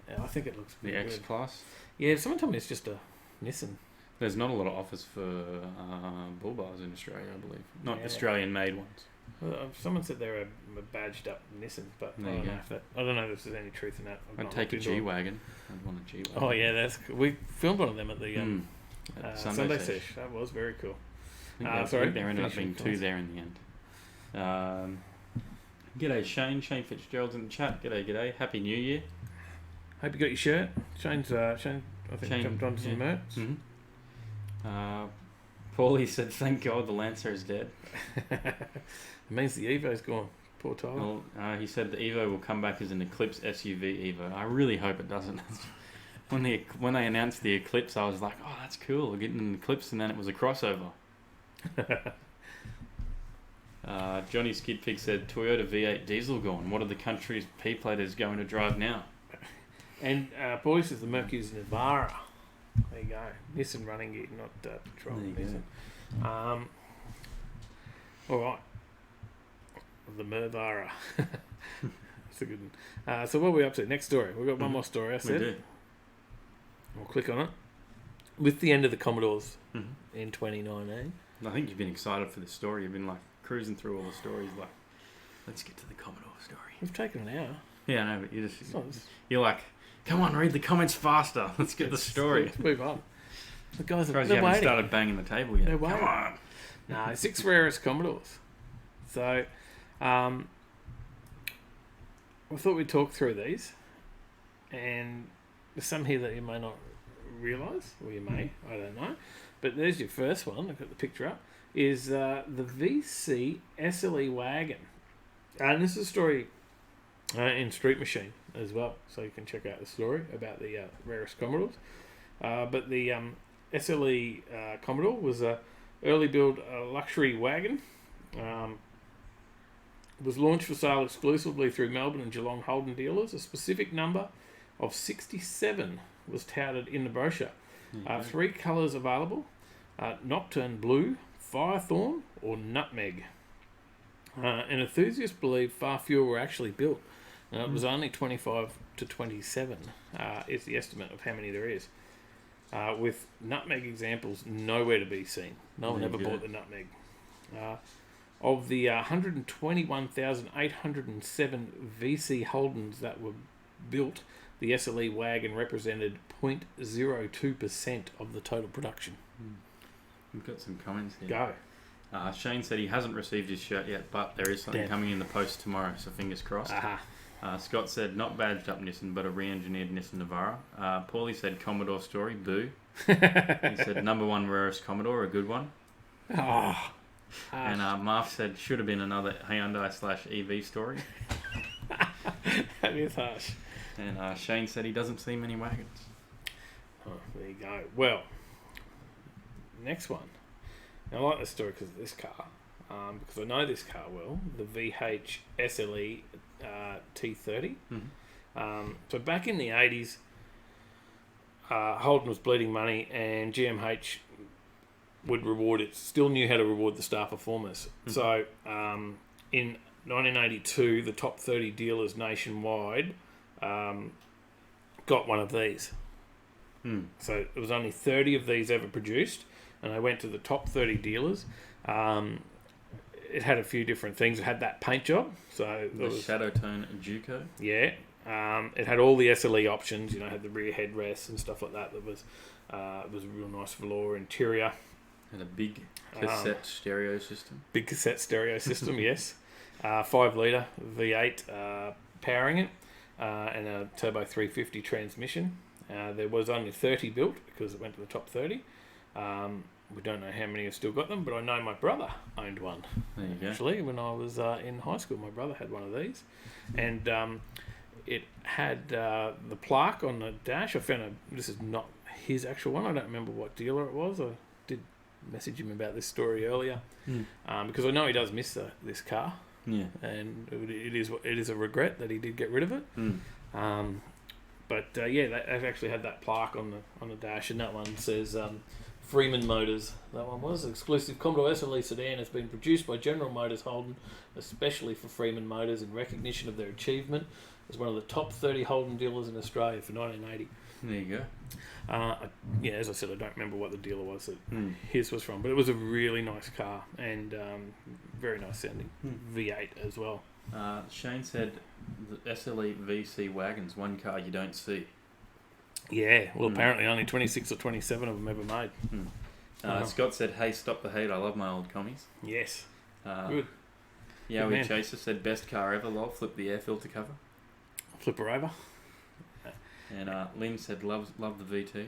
Yeah, I think it looks The pretty X good. Class. Yeah, someone told me it's just a Nissan. There's not a lot of offers for bull bars in Australia, I believe. Not Yeah. Australian-made ones. Someone said they're a badged up Nissan, but I There you don't, know go. if that, I don't know if there's any truth in that. I've I'd not take a looked into it. G-Wagon. I'd want a G-Wagon. Oh yeah, that's cool. We filmed one of them at the At Sunday Sesh. Sesh. That was very cool. I sorry, think there ended up finishing being two comments. there in the end. G'day Shane. Shane Fitzgerald's in the chat. G'day. Happy New Year. Hope you got your shirt. Shane's I think Shane, jumped onto some merch. Mm-hmm. Paulie said, "Thank God the Lancer is dead." It means the Evo's gone. Poor Tyler. Well, he said the Evo will come back as an Eclipse SUV Evo. I really hope it doesn't. when they announced the Eclipse, I was like, "Oh, that's cool. We're getting an Eclipse," and then it was a crossover. Johnny Skidpig said, "Toyota V8 diesel gone. What are the country's P-platers going to drive now?" And Paulie says the Mercury's Navara. There you go. Nissan running gear, not Patrol. There you Nissan. All right. The Mervara. That's a good one. So what are we up to? Next story. We've got one more story, I said. We do. We'll click on it. With the end of the Commodores Mhm. in 2019. I think you've been excited for this story. You've been like cruising through all the stories, like, let's get to the Commodore story. We've taken an hour. Yeah, I know, but It's not- you're like, come on, read the comments faster. Let's get the story. Let's move on. The guys Surprised are you haven't waiting. started banging the table yet. They're Come waiting. on. No, 6 rarest Commodores. So, I thought we'd talk through these, and there's some here that you may not realise, or you may, I don't know. But there's your first one. I've got the picture up. Is the VC SLE wagon, and this is a story in Street Machine as well, so you can check out the story about the rarest Commodores. But the SLE Commodore was a early build luxury wagon. Was launched for sale exclusively through Melbourne and Geelong Holden dealers. A specific number of 67 was touted in the brochure. 3 colours available: Nocturne Blue, Firethorn, or Nutmeg. And enthusiasts believe far fewer were actually built. It was only 25 to 27 is the estimate of how many there is. With Nutmeg examples nowhere to be seen. No one There ever you go. bought the Nutmeg. of the 121,807 VC Holdens that were built, the SLE wagon represented 0.02% of the total production. We've got some comments here. Go. Shane said he hasn't received his shirt yet, but there is something coming in the post tomorrow, so fingers crossed. Scott said not badged up Nissan, but a re-engineered Nissan Navara. Paulie said Commodore story, boo. He said number 1 Rarest Commodore, a good one. And Marv said should have been another Hyundai/EV story. That is harsh. And Shane said he doesn't see many wagons. Oh, there you go. Well, next one. Now, I like this story because of this car. Because I know this car well, the VH SLE T30. So back in the 80s, Holden was bleeding money, and GMH would reward it. Still knew how to reward the star performers. So in 1982, the top 30 dealers nationwide got one of these. So there was only 30 of these ever produced, and I went to the top 30 dealers. It had a few different things. It had that paint job, so the Shadow Tone Juco. Yeah, it had all the SLE options. You know, had the rear headrests and stuff like that. That was it was a real nice velour interior. Had a big cassette stereo system. Big cassette stereo system, yes. 5-litre V8 powering it, and a turbo 350 transmission. There was only 30 built because it went to the top 30. We don't know how many have still got them, but I know my brother owned one. There you go. Actually, when I was in high school, my brother had one of these. And it had the plaque on the dash. I found this is not his actual one. I don't remember what dealer it was. I did message him about this story earlier because I know he does miss this car. Yeah. And it is a regret that he did get rid of it. But yeah, they actually had that plaque on the dash, and that one says Freeman Motors. That one was exclusive Commodore SLE sedan has been produced by General Motors Holden, especially for Freeman Motors in recognition of their achievement as one of the top 30 Holden dealers in Australia for 1980. There you go. Yeah, as I said, I don't remember what the dealer was that his was from, but it was a really nice car and very nice sounding V8 as well. Shane said the SLE VC wagons, one car you don't see. Yeah, well, apparently only 26 or 27 of them ever made. Scott said, hey, stop the hate, I love my old commies. Yes. Good. Yeah, we Chaser said, best car ever, lol, flip the air filter cover. Flip her over. And Lynn said, love the VT.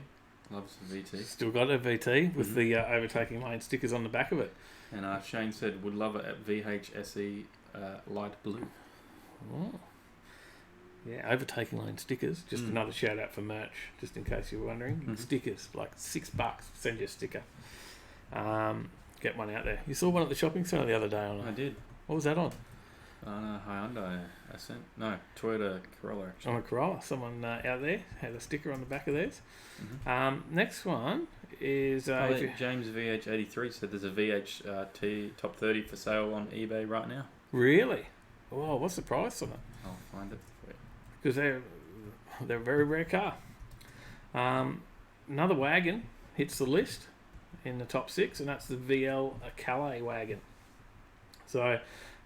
Loves the VT. Still got a VT with the Overtaking Lane stickers on the back of it. And Shane said, would love it at VHSE light blue. Oh. Yeah, Overtaking Lane stickers. Just another shout out for merch, just in case you were wondering. Stickers, like $6. Send you a sticker. Get one out there. You saw one at the shopping centre the other day. I did. What was that on? On a Hyundai Ascent. No, Toyota Corolla, actually. On a Corolla. Someone out there had a sticker on the back of theirs. Next one is... James VH83 said there's a VH Top 30 for sale on eBay right now. Really? Oh, what's the price on it? I'll find it for you. Because they're a very rare car. Another wagon hits the list in the top 6, and that's the VL Calais wagon. So...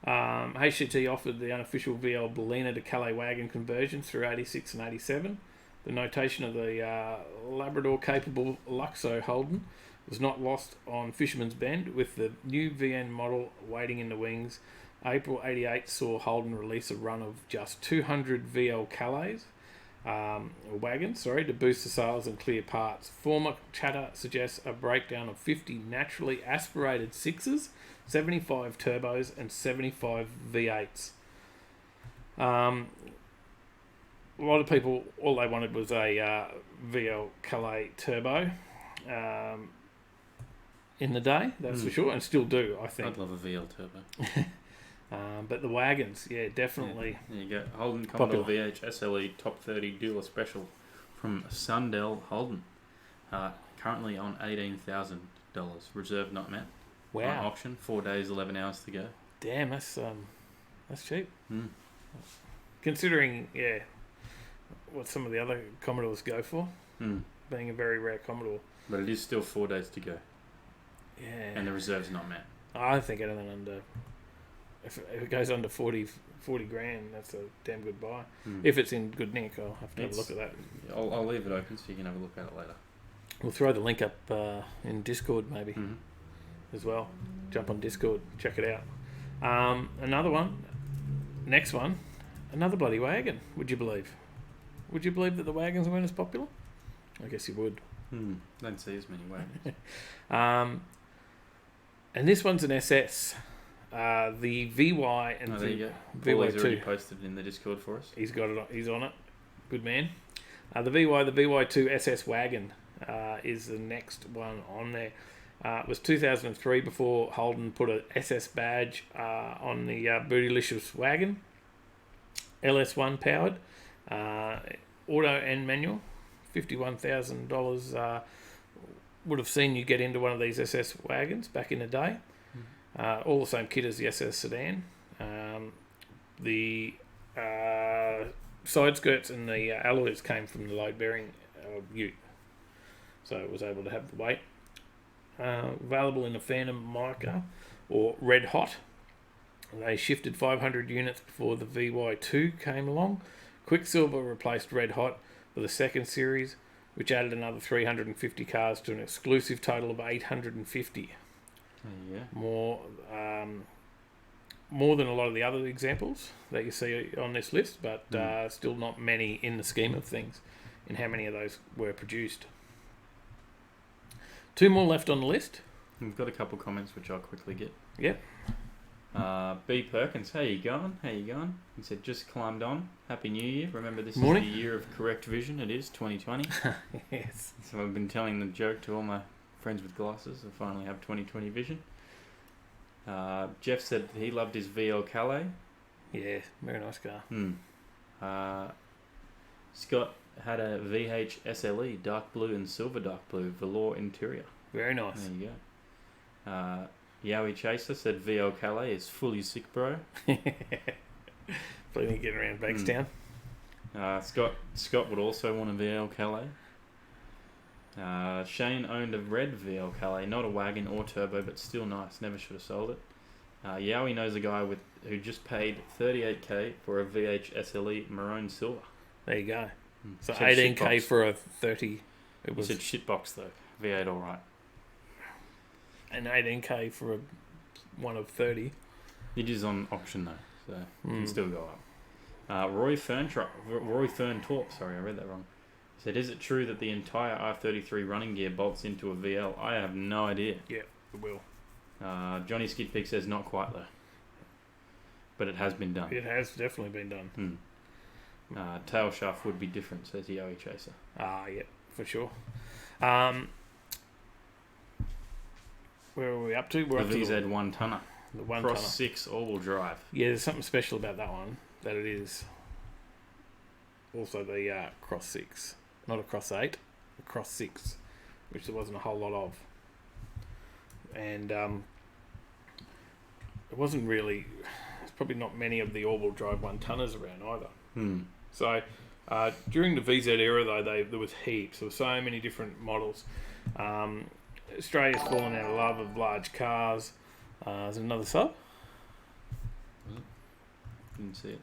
HCT offered the unofficial VL Bellina to Calais wagon conversions through 86 and 87. The notation of the Labrador-capable Luxo Holden was not lost on Fisherman's Bend, with the new VN model waiting in the wings. April 88 saw Holden release a run of just 200 VL Calais wagons, to boost the sales and clear parts. Former chatter suggests a breakdown of 50 naturally aspirated 6s, 75 turbos and 75 V8s. A lot of people, all they wanted was a VL Calais turbo in the day, that's for sure, and still do, I think. I'd love a VL turbo. But the wagons, yeah, definitely. Yeah, there you go. Holden Commodore VH SLE Top 30 Dealer Special from Sundell Holden. Currently on $18,000. Reserve not met. Wow. On auction, 4 days, 11 hours to go. Damn, that's cheap. Considering, what some of the other Commodores go for, being a very rare Commodore. But it is still 4 days to go. Yeah. And the reserve's not met. I think anything under if it goes under 40 grand, that's a damn good buy. Hmm. If it's in good nick, I'll have to have a look at that. I'll leave it open so you can have a look at it later. We'll throw the link up in Discord maybe Mhm. as well. Jump on Discord, check it out. Another one, next one, another bloody wagon. Would you believe? Would you believe that the wagons weren't as popular? I guess you would. Don't see as many wagons. And this one's an SS. The VY and There you go. VY2. Paulie's already posted it in the Discord for us. He's got it. He's on it. Good man. The VY2 SS wagon is the next one on there. It was 2003 before Holden put a SS badge on the Bootylicious wagon. LS1 powered, auto and manual. $51,000 would have seen you get into one of these SS wagons back in the day. All the same kit as the SS sedan. The side skirts and the alloys came from the load bearing ute, so it was able to have the weight. Available in a Phantom mica or Red Hot. They shifted 500 units before the VY2 came along. Quicksilver replaced Red Hot for the second series, which added another 350 cars to an exclusive total of 850. Yeah. More than a lot of the other examples that you see on this list, but still not many in the scheme of things in how many of those were produced. Two more left on the list. We've got a couple comments which I'll quickly get. Yep. B Perkins, how you going? He said, just climbed on. Happy New Year. Remember, this Morning. is the year of correct vision. It is 2020. Yes. So I've been telling the joke to all my friends with glasses. I finally have 2020 vision. Jeff said he loved his VL Calais. Yeah, very nice car. Scott had a VH SLE, dark blue and silver dark blue, velour interior. Very nice. There you go. Yowie Chaser said VL Calais is fully sick, bro. Plenty getting around Bankstown. Scott would also want a VL Calais. Shane owned a red VL Calais, not a wagon or turbo, but still nice. Never should have sold it. Yowie knows a guy who just paid $38,000 for a VH SLE maroon silver. There you go. So Said $18,000 shitbox. for a 30. It He was said shitbox though. V8 all right. an $18,000 for a one of 30. It is on auction though, so it can still go up. Roy Fern Torp, sorry, I read that wrong. Said, is it true that the entire R33 running gear bolts into a VL? I have no idea. Yeah, it will. Johnny Skidpig says not quite though, but it has been done. It has definitely been done. Tail shaft would be different, says Yowie Chaser. Yeah, for sure. Where are we up to? We're up The to VZ 1 tonner. the one Cross tonner. 6 all-wheel drive. Yeah, there's something special about that one. That it is also the Cross 6. Not a Cross 8, a Cross 6, which there wasn't a whole lot of. And it wasn't really... There's probably not many of the all-wheel drive one-tonners around either. So during the VZ era, though, there was heaps. There were so many different models. Australia's fallen out of love of large cars. There's another sub. Didn't see it.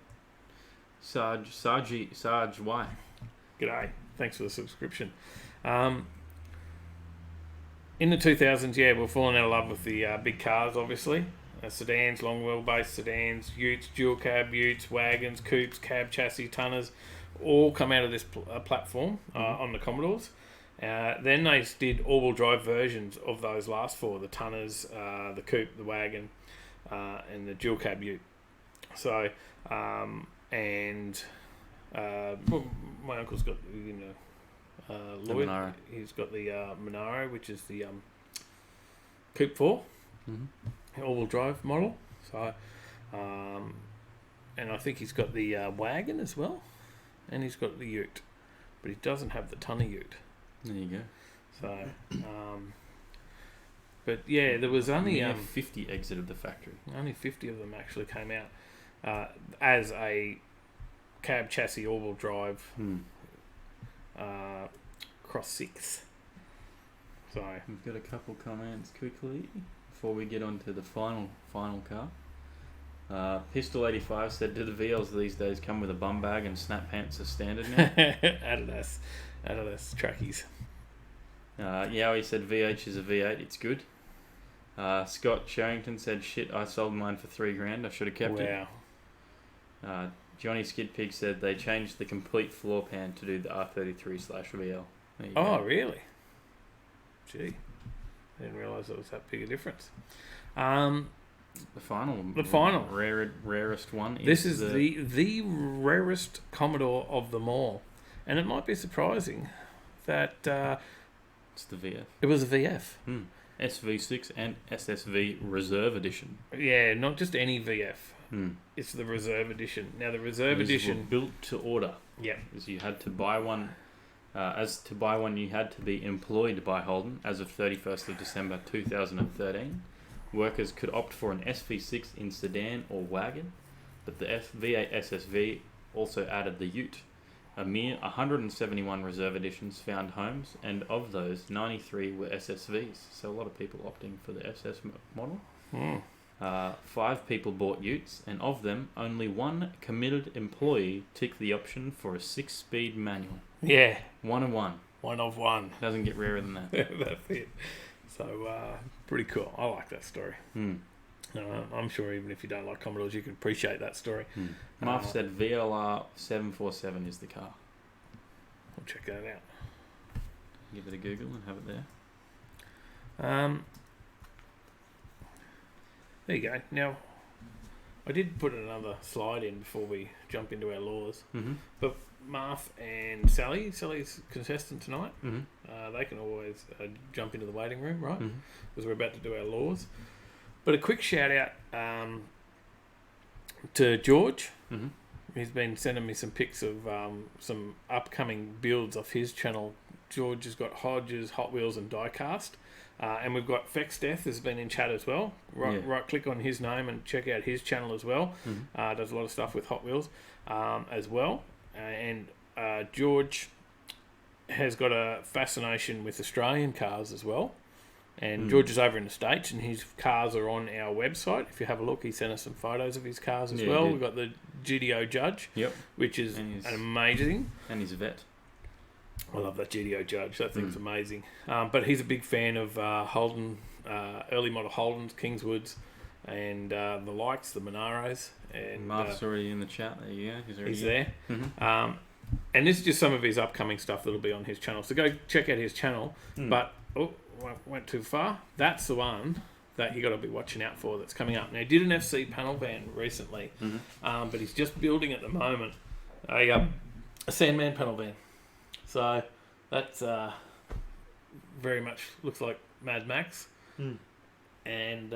Sarge Y. G'day. Thanks for the subscription. In the 2000s, yeah, we're falling out of love with the big cars, obviously. Sedans, long wheelbase sedans, utes, dual cab utes, wagons, coupes, cab chassis, tonners, all come out of this platform on the Commodores. Then they did all-wheel drive versions of those last four, the tonners, the coupe, the wagon, and the dual cab ute. So, well, my uncle's got, Lloyd, Monaro. he's got the Monaro, which is the coupe 4. All-wheel drive model. So, and I think he's got the wagon as well, and he's got the ute, but he doesn't have the tonner ute. There you go. So, but yeah, there was only 50 exited the factory. only 50 of them actually came out as a cab chassis all-wheel drive Cross 6. So We've got a couple comments quickly before we get on to the final car. Pistol 85 said, do the VLs these days come with a bum bag and snap pants as standard now? Adidas trackies. Yeah, he said VH is a V8, it's good. Scott Sherrington said, shit, I sold mine for $3,000, I should have kept it. Wow. Johnny Skidpig said they changed the complete floor pan to do the R33/VL. There you Oh, go. really? Gee, I didn't realise it was that big a difference. The final. Rarest one. This is the rarest Commodore of them all. And it might be surprising that It's the VF. it was a VF. SV6 and SSV Reserve Edition. Yeah, not just any VF. Hmm. It's the Reserve Edition. Now, the Reserve These Edition... were built to order. Yeah. As you had to buy one. To buy one, you had to be employed by Holden as of 31st of December 2013. Workers could opt for an SV6 in sedan or wagon, but the V8 SSV also added the Ute. A mere 171 Reserve Editions found homes, and of those, 93 were SSVs, so a lot of people opting for the SS model. 5 people bought Utes, and of them, only one committed employee ticked the option for a 6-speed manual. Yeah. 1 of 1. 1 of 1. Doesn't get rarer than that. That's it. So, pretty cool. I like that story. I'm sure even if you don't like Commodores, you can appreciate that story. Muff said VLR 747 is the car. We'll check that out. Give it a Google and have it there. There you go. Now, I did put another slide in before we jump into our laws. But Marth and Sally's contestant tonight, they can always jump into the waiting room, right? Because we're about to do our laws. But a quick shout out to George. He's been sending me some pics of some upcoming builds off his channel. George has got Hodges, Hot Wheels and Diecast. And we've got Fex Death has been in chat as well. Right click on his name and check out his channel as well. Does a lot of stuff with Hot Wheels as well. And George has got a fascination with Australian cars as well. And George is over in the States, and his cars are on our website. If you have a look, he sent us some photos of his cars as well. We've got the GDO Judge, which is an amazing. And he's a vet. I love that GDO Judge. That thing's amazing. But he's a big fan of Holden, early model Holdens, Kingswoods, and the likes, the Monaros. And Mark's already in the chat. There you go. He's there. And this is just some of his upcoming stuff that'll be on his channel. So go check out his channel. But went too far. That's the one that you got to be watching out for that's coming up. Now, he did an FC panel van recently, but he's just building at the moment a Sandman panel van. So that's very much looks like Mad Max. And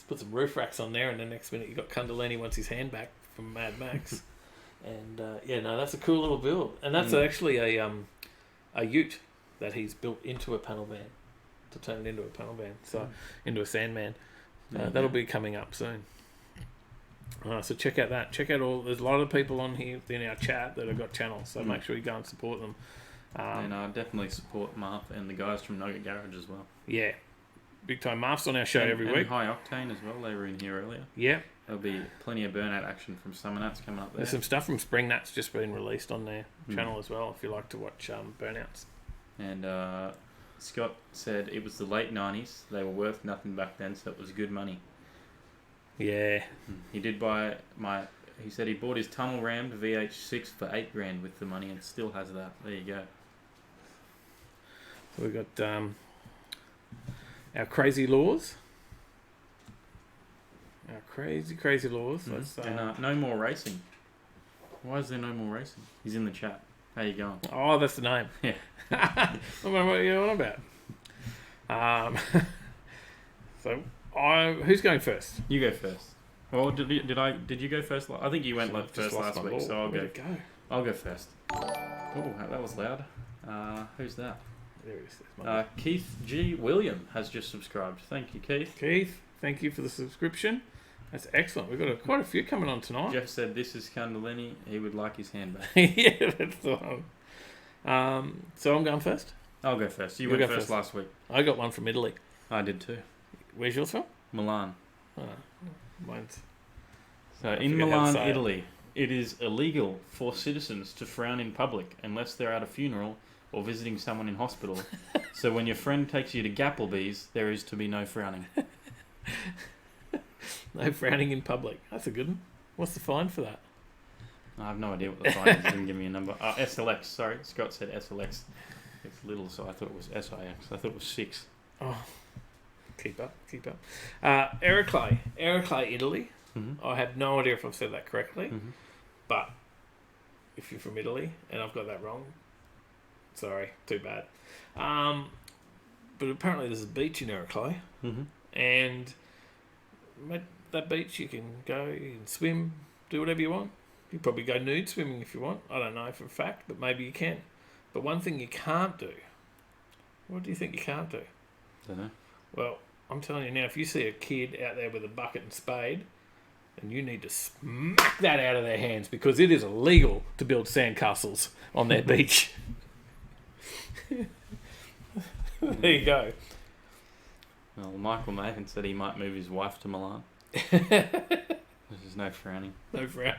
put some roof racks on there, and the next minute you got Kundalini wants his hand back from Mad Max. And that's a cool little build. And that's actually a Ute that he's built into a panel van to turn it into a panel van, so into a Sandman. That'll be coming up soon. So check out that. Check out all. There's a lot of people on here in our chat that have got channels, so make sure you go and support them. And I definitely support Marth and the guys from Nugget Garage as well. Yeah, big time. Marth's on our show every week. High Octane as well. They were in here earlier. Yeah. There'll be plenty of burnout action from Summer Nuts coming up there. There's some stuff from Spring Nuts just been released on their channel as well, if you like to watch burnouts. And Scott said it was the late 90s. They were worth nothing back then, so it was good money. Yeah. He did buy he said he bought his tunnel rammed VH6 for $8,000 with the money and still has that. There you go. So we've got our crazy laws. Our crazy laws. And no more racing. Why is there no more racing? He's in the chat. How you going? Oh, that's the name. Yeah. What are you on about? Who's going first? You go first. Well, did you go first? I think you went first last week, so I'll go first. Oh, that was loud. Who's that? There it is. Keith G. William has just subscribed. Thank you, Keith. Keith, thank you for the subscription. That's excellent. We've got quite a few coming on tonight. Jeff said this is Kundalini. He would like his handbag. Yeah, that's the one. So I'm going first? I'll go first. You went first last week. I got one from Italy. I did too. Where's yours from? Milan. Oh, mine's So I in forget how to Milan, say it. Italy, it is illegal for citizens to frown in public unless they're at a funeral or visiting someone in hospital. So when your friend takes you to Gapplebee's, there is to be no frowning. No frowning in public. That's a good one. What's the fine for that? I have no idea what the fine is. Didn't give me a number. SLX. Sorry, Scott said SLX. It's little, so I thought it was SIX. I thought it was 6. Oh, keep up. Ericlay, Italy. Mm-hmm. I have no idea if I've said that correctly, Mm-hmm. but if you're from Italy and I've got that wrong, sorry, too bad. But apparently there's a beach in Ericlay, Mm-hmm. and mate, that beach you can go, you can swim, do whatever you want. You can probably go nude swimming if you want. I don't know for a fact, but maybe you can. But one thing you can't do. What do you think you can't do? Don't know. Well, I'm telling you now, if you see a kid out there with a bucket and spade, then you need to smack that out of their hands because it is illegal to build sandcastles on their beach. There you go. Well, Michael Mahan said he might move his wife to Milan. There's no frowning. No frown.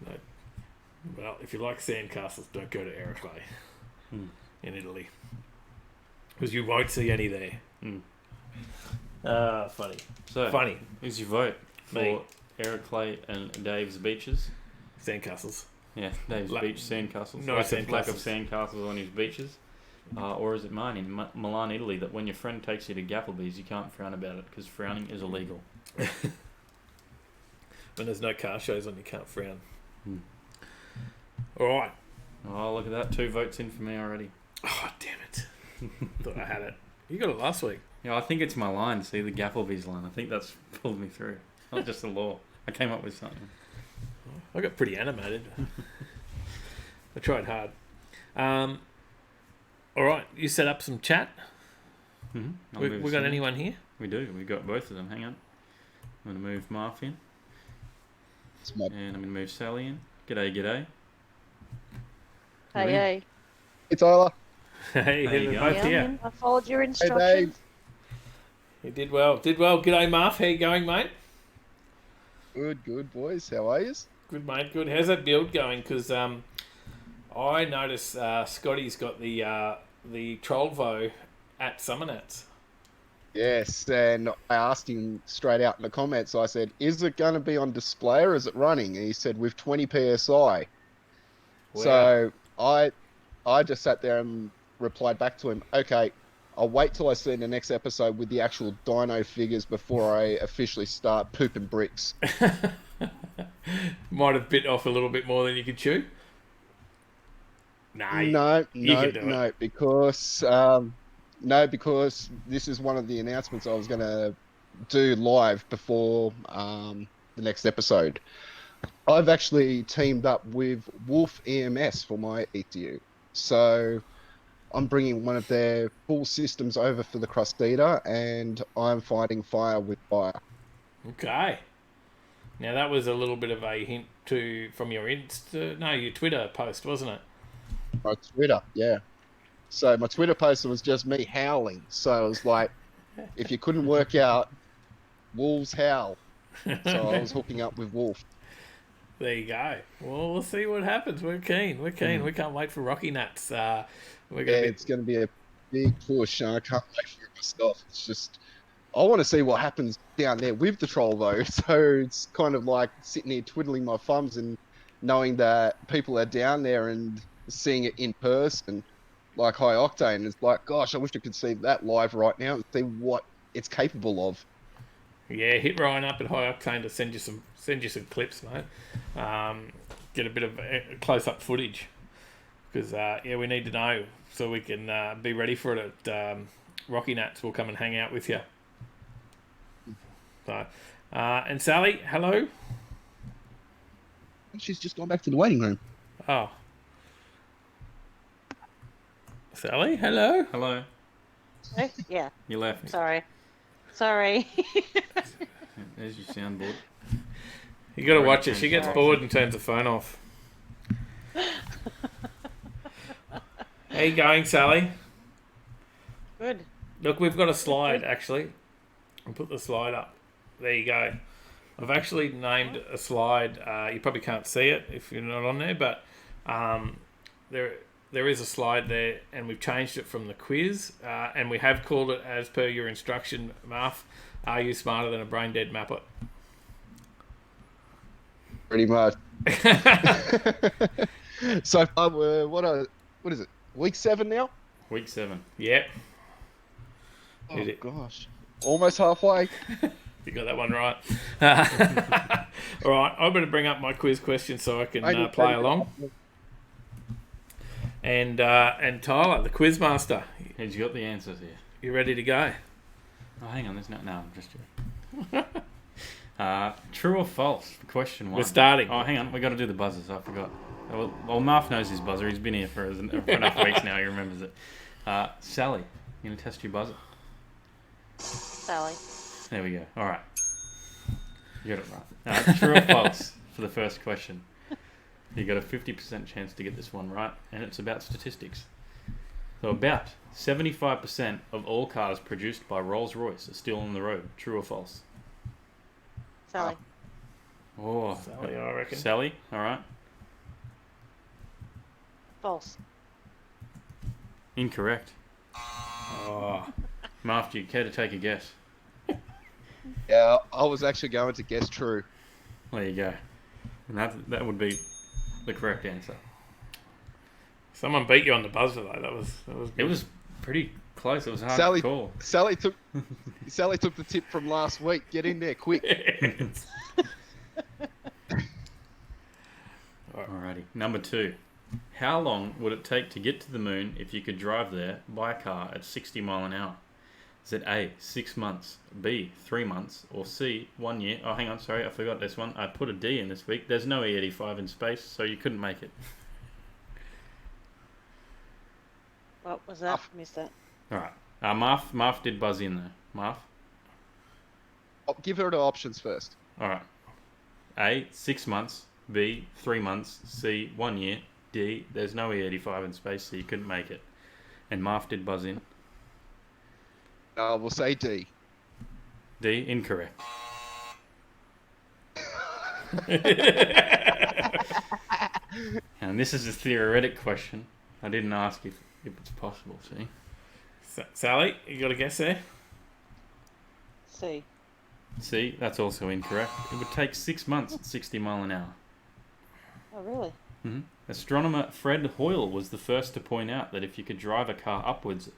No. Well, if you like sandcastles, don't go to Ericlay in Italy. Because you won't see any there. Funny. So, Funny. who's your vote for Me. Ericlay and Dave's beaches? Sandcastles. Yeah, Dave's beach sandcastles. No lack sandcastles. of sandcastles on his beaches. Or is it mine in Milan, Italy, that when your friend takes you to Gapplebee's, you can't frown about it because frowning is illegal. When there's no car shows on, you can't frown. Hmm. All right. Oh, look at that. 2 votes in for me already. Oh, damn it. Thought I had it. You got it last week. Yeah, I think it's my line. See, the Gapplebee's line. I think that's pulled me through. Not just the law. I came up with something. I got pretty animated. I tried hard. All right. You set up some chat. Mm-hmm. We got anyone here? We do. We got both of them. Hang on. I'm going to move Marf in. And I'm going to move Sally in. G'day. Hey. Hey, Tyler. Hey, There you they're go. both here. I followed your Hey, instructions. Dave. You did well. G'day, Marf. How you going, mate? Good, boys. How are you? Good, mate. Good. How's that build going? Because I noticed Scotty's got the Trollvo at Summernats. Yes, and I asked him straight out in the comments. I said, "Is it going to be on display or is it running?" And he said, "With 20 psi." Wow. So I just sat there and replied back to him, "Okay, I'll wait till I see the next episode with the actual dyno figures before I officially start pooping bricks." Might have bit off a little bit more than you could chew. Nah, you can do it. Because this is one of the announcements I was going to do live before the next episode. I've actually teamed up with Wolf EMS for my ETU. So I'm bringing one of their full systems over for the Crustita, and I'm fighting fire with fire. Okay. Now that was a little bit of a hint from your your Twitter post, wasn't it? My Twitter, yeah. So my Twitter post was just me howling. So it was like, if you couldn't work out, wolves howl. So I was hooking up with Wolf. There you go. Well, we'll see what happens. We're keen. We can't wait for Rocky Nuts. It's going to be a big push, and I can't wait for it myself. It's just, I want to see what happens down there with the Trollvo. So it's kind of like sitting here twiddling my thumbs and knowing that people are down there and seeing it in person, like High Octane. It's like, gosh, I wish I could see that live right now and see what it's capable of. Yeah, hit Ryan up at High Octane to send you some clips, mate. Get a bit of close-up footage because we need to know so we can be ready for it at Rocky Nuts. We'll come and hang out with you. So, and Sally, hello. She's just gone back to the waiting room. Oh, Sally, hello. Hello. Eh? Yeah. You left. Sorry. There's your soundboard. You got to watch it. She gets bored and turns the phone off. How you going, Sally? Good. Look, we've got a slide, actually. I'll put the slide up. There you go. I've actually named a slide. You probably can't see it if you're not on there, but there is a slide there, and we've changed it from the quiz, and we have called it as per your instruction, Marf. Are you smarter than a brain dead maplet? Pretty much. So far, what is it? Week 7 now? Week 7. Yep. Oh Is it? gosh, almost halfway. You got that one right. All right, I'm going to bring up my quiz question so I can play along. And Tyler, the quiz master, He's got the answers here. you ready to go? Oh, hang on. There's no. I'm just joking. True or false? Question 1. We're starting. Oh, hang on. We got to do the buzzers. I forgot. Well, Marf knows his buzzer. He's been here for enough weeks now. He remembers it. Sally, you gonna test your buzzer? Sally. There we go. All right. You got it right. True or false for the first question? You got a 50% chance to get this one right, and it's about statistics. So about 75% of all cars produced by Rolls-Royce are still on the road. True or false? Sally. Oh, Sally, I reckon. Sally, all right. False. Incorrect. Oh, Marf, do you care to take a guess? Yeah, I was actually going to guess true. There you go. And that would be the correct answer. someone beat you on the buzzer though. That was It was pretty close. It was hard Sally, to call. Sally took the tip from last week. Get in there quick. Alrighty. Number 2. How long would it take to get to the moon if you could drive there by car at 60 mile an hour? Is it A, 6 months, B, 3 months, or C, 1 year? Oh, hang on, sorry, I forgot this one. I put a D in this week. There's no E85 in space, so you couldn't make it. What was that? Missed that. Alright. Marf did buzz in there. Marf? I'll give her the options first. Alright. A, 6 months, B, 3 months, C, 1 year, D, there's no E85 in space, so you couldn't make it. And Marf did buzz in. We'll say D. D, incorrect. And this is a theoretic question. I didn't ask if it's possible, see? Sally, you got a guess there? C. C, that's also incorrect. It would take 6 months at 60 mile an hour. Oh, really? Mm-hmm. Astronomer Fred Hoyle was the first to point out that if you could drive a car upwards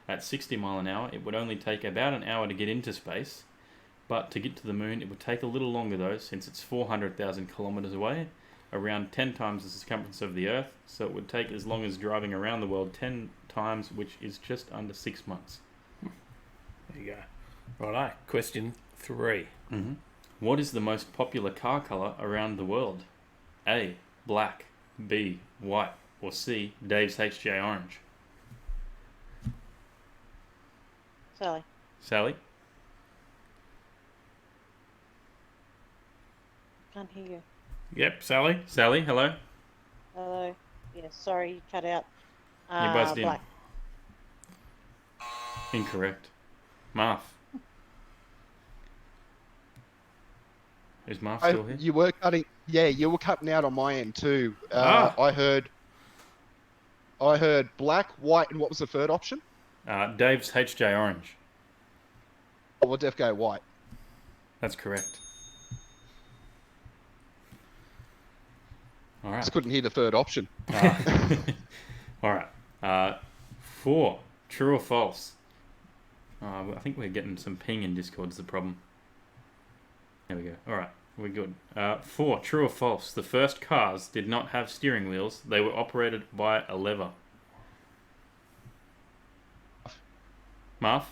at 60 mile an hour, it would only take about an hour to get into space. But to get to the moon, it would take a little longer though, since it's 400,000 kilometers away, around 10 times the circumference of the Earth. So it would take as long as driving around the world 10 times, which is just under 6 months. There you go. Righto. Question 3. Mm-hmm. What is the most popular car colour around the world? A, black, B, white, or C, Dave's HJ orange? Sally. Sally? Can't hear you. Yep, Sally. Sally, hello? Hello. Yeah, sorry, you cut out. You buzzed in. Black. Incorrect. Marf. Is Marf still here? You were cutting. Yeah, you were cutting out on my end too. I heard black, white, and what was the third option? Dave's HJ orange. We'll def go white. That's correct. All right. Just couldn't hear the third option. All right. 4. True or false? I think we're getting some ping in Discord is the problem. There we go. All right. We're good. 4. True or false? The first cars did not have steering wheels. They were operated by a lever. Marf?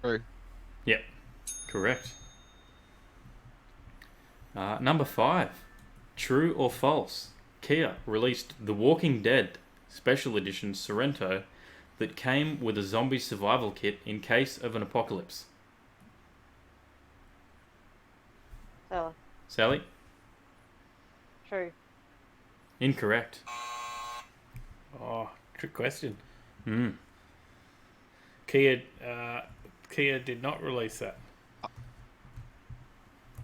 True. Yep. Correct. Number 5. True or false? Kia released The Walking Dead Special Edition Sorrento that came with a zombie survival kit in case of an apocalypse. Sally. Sally? True. Incorrect. Oh, trick question. Hmm. Kia did not release that.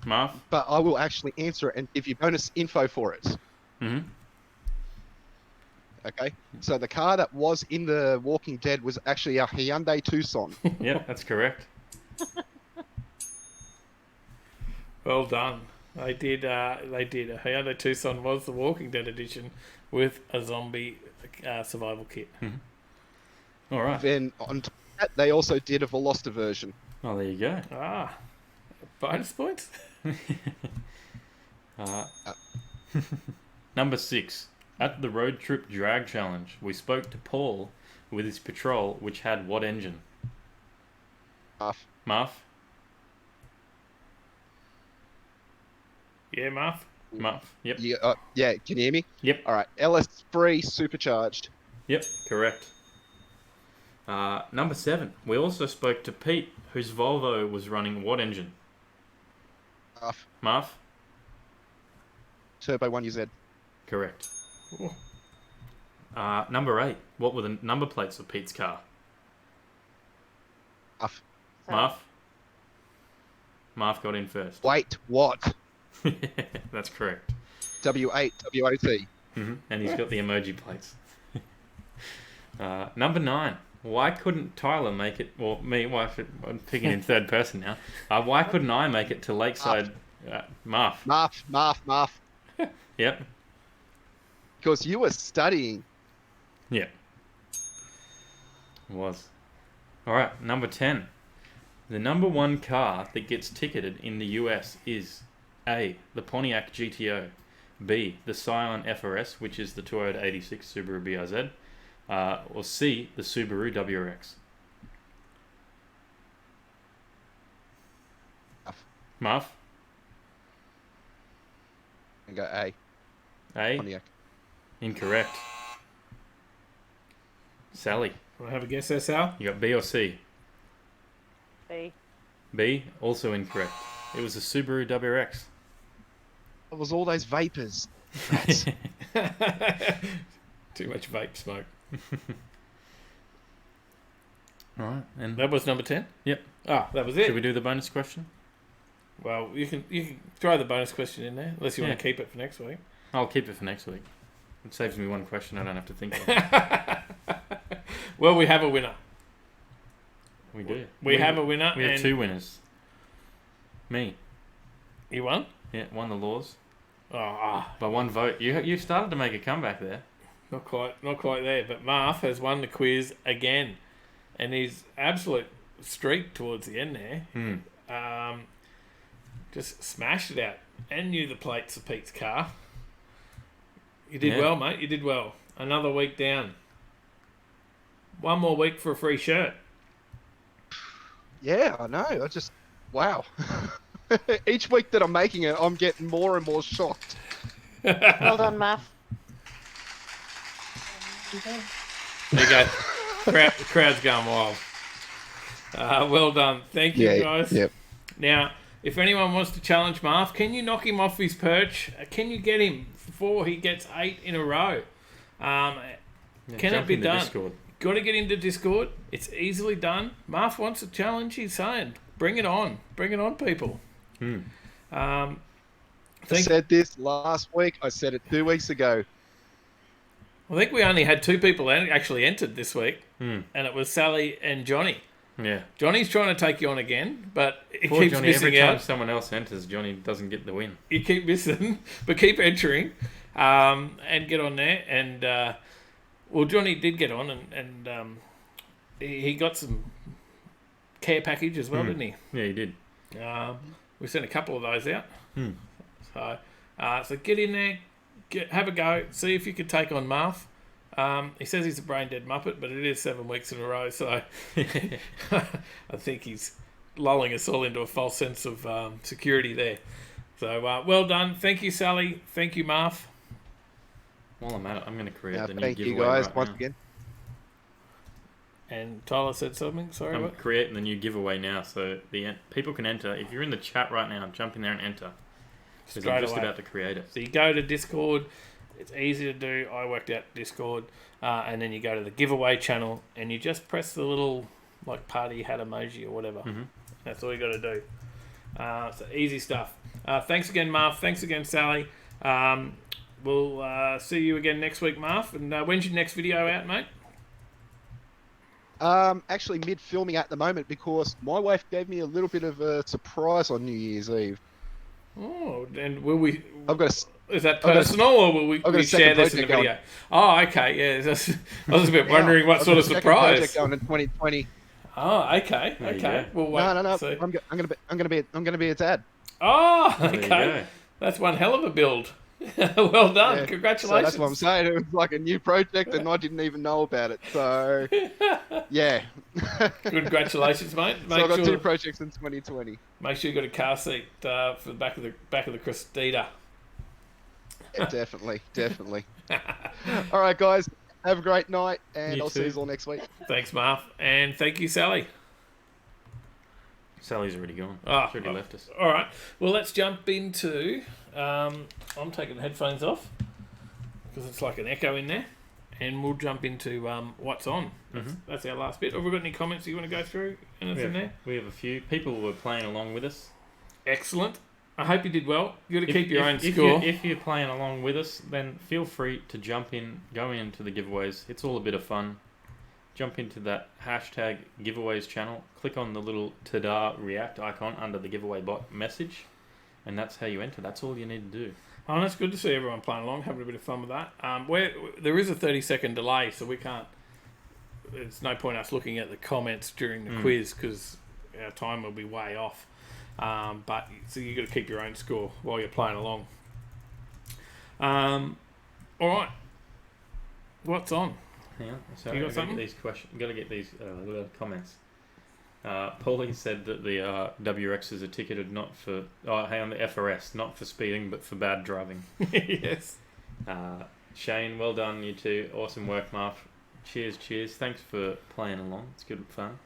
Marv? but I will actually answer it and give you bonus info for it. Mm-hmm. Okay, so the car that was in The Walking Dead was actually a Hyundai Tucson. Yep, that's correct. Well done. They did. A Hyundai Tucson was the Walking Dead edition with a zombie survival kit. All right. Then on top of that, they also did a Veloster version. Oh, there you go. Bonus points. Number 6. At the road trip drag challenge, we spoke to Paul with his patrol, which had what engine? Marv? Yeah, Marv. Yep. Yeah, can you hear me? Yep. All right, LS3 supercharged. Yep, correct. Number 7. We also spoke to Pete, whose Volvo was running what engine? Marv? Turbo 1UZ. Correct. Number 8. What were the number plates of Pete's car? Marv? Marv got in first. Wait, what? That's correct. W8, WOT. Mm-hmm. And he's got the emoji plates. Number 9. Why couldn't Tyler make it? Well, I'm picking in third person now. Why couldn't I make it to Lakeside? Marv. Marv. Yep. Because you were studying. Yeah. Was. All right, number 10. The number 1 car that gets ticketed in the US is A, the Pontiac GTO, B, the Scion FRS, which is the Toyota 86 Subaru BRZ, or C, the Subaru WRX. Marv? And go A. A? Pontiac. Incorrect. Sally? Want to have a guess there, Sal? You got B or C? B. B? Also incorrect. It was a Subaru WRX. It was all those vapors. Too much vape smoke. All right. And That was number 10? Yep. Ah, that was it. Should we do the bonus question? Well, you can throw the bonus question in there, unless you want Yeah. to keep it for next week. I'll keep it for next week. It saves me one question I don't have to think of. Well, we have a winner. We do. We have a winner. We have and 2 winners. Me. You won? Yeah, won the laws. Oh, By 1 vote. You started to make a comeback there. not quite there. But Marv has won the quiz again, and his absolute streak towards the end there. Just smashed it out and knew the plates of Pete's car. You did well, mate. You did well. Another week down. 1 more week for a free shirt. Yeah, I know. Wow. Each week that I'm making it, I'm getting more and more shocked. Well done, Marv. There you go. The crowd's going wild. Well done. Thank you, guys. Yep. Now, if anyone wants to challenge Marv, can you knock him off his perch? Can you get him before he gets 8 in a row? Can it be done? Discord. Got to get into Discord. It's easily done. Marv wants a challenge. He's saying, bring it on. Bring it on, people. I said this last week. I said it 2 weeks ago. I think we only had 2 people actually entered this week, and it was Sally and Johnny. Yeah. Johnny's trying to take you on again, but he Poor keeps Johnny, missing every out. time someone else enters, Johnny doesn't get the win. You keep missing, but keep entering, and get on there. And well, Johnny did get on, and he got some care package as well, didn't he? Yeah, he did. We sent a couple of those out. So get in there, have a go, see if you can take on Marv. He says he's a brain dead muppet, but it is 7 weeks in a row, so I think he's lulling us all into a false sense of security there. So well done. Thank you, Sally. Thank you, Marv. While I'm at it, I'm going to create the new Thank giveaway you guys right once now. again. And Tyler said something. Sorry, I'm what? creating the new giveaway now, so people can enter. If you're in the chat right now, jump in there and enter. Because I'm just about to create it. So you go to Discord. It's easy to do. I worked out Discord. And then you go to the giveaway channel and you just press the little like party hat emoji or whatever. That's all you got to do. So easy stuff. Thanks again, Marv. Thanks again, Sally. We'll see you again next week, Marv. And when's your next video out, mate? Actually mid-filming at the moment because my wife gave me a little bit of a surprise on New Year's Eve. Oh, and will we... I've got a... Is that personal, or will we share this in the video? Oh, okay, yeah. I was a bit wondering what sort of surprise. Project going in 2020. Oh, okay, okay. We'll wait. No. See. I'm gonna be a dad. Oh, okay. That's one hell of a build. Well done. Yeah. Congratulations. So that's what I'm saying. It was like a new project, and I didn't even know about it. So, yeah. Congratulations, mate. So I've got 2 projects in 2020. Make sure you got a car seat for the back of the Crestita. Yeah, definitely. All right, guys. Have a great night, and I'll see you all next week. Thanks, Marv, and thank you, Sally. Sally's already gone. Oh, She's already left us. All right. Well, let's jump into... I'm taking the headphones off because it's like an echo in there. And we'll jump into what's on. That's our last bit. Have we got any comments you want to go through? Anything there? We have a few. People were playing along with us. Excellent. I hope you did well. You got to keep your own score. If you're playing along with us, then feel free to go into the giveaways. It's all a bit of fun. Jump into that hashtag giveaways channel. Click on the little Tada React icon under the giveaway bot message. And that's how you enter. That's all you need to do. Oh, and it's good to see everyone playing along, having a bit of fun with that. There is a 30-second delay, so we can't... It's no point us looking at the comments during the quiz because our time will be way off. But so you got to keep your own score while you're playing along. All right, what's on? Hang on. So you got something? These questions. Got to get these comments. Paulie said that the WRXs are ticketed not for... Oh, hang on, the FRS, not for speeding, but for bad driving. Yes. Shane, well done, you two. Awesome work, Marv. Cheers. Thanks for playing along. It's good fun.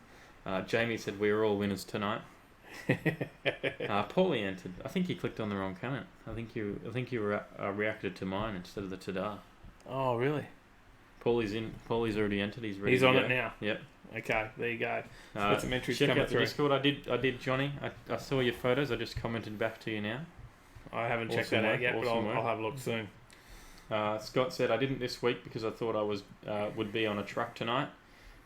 Jamie said we were all winners tonight. Paulie entered. I think you clicked on the wrong comment. I think you reacted to mine instead of the Tada. Oh, really? Paulie's in. Paulie's already entered. He's ready. He's to on go. it now. Yep. Okay, there you go. Got some entries check coming out the through. Discord. I did, Johnny. I saw your photos. I just commented back to you now. I haven't checked that out yet, but I'll have a look soon. Scott said I didn't this week because I thought I would be on a truck tonight.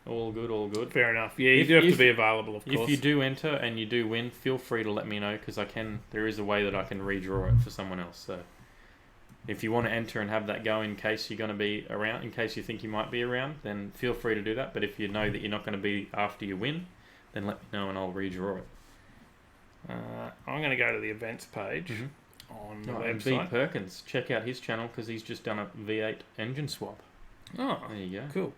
All good. Fair enough. Yeah, you do have to be available, of course. If you do enter and you do win, feel free to let me know because there is a way that I can redraw it for someone else. So if you want to enter and have that go in case you're going to be around, in case you think you might be around, then feel free to do that. But if you know that you're not going to be after you win, then let me know and I'll redraw it. I'm going to go to the events page on the website. B Perkins, check out his channel because he's just done a V8 engine swap. Oh, there you go. Cool.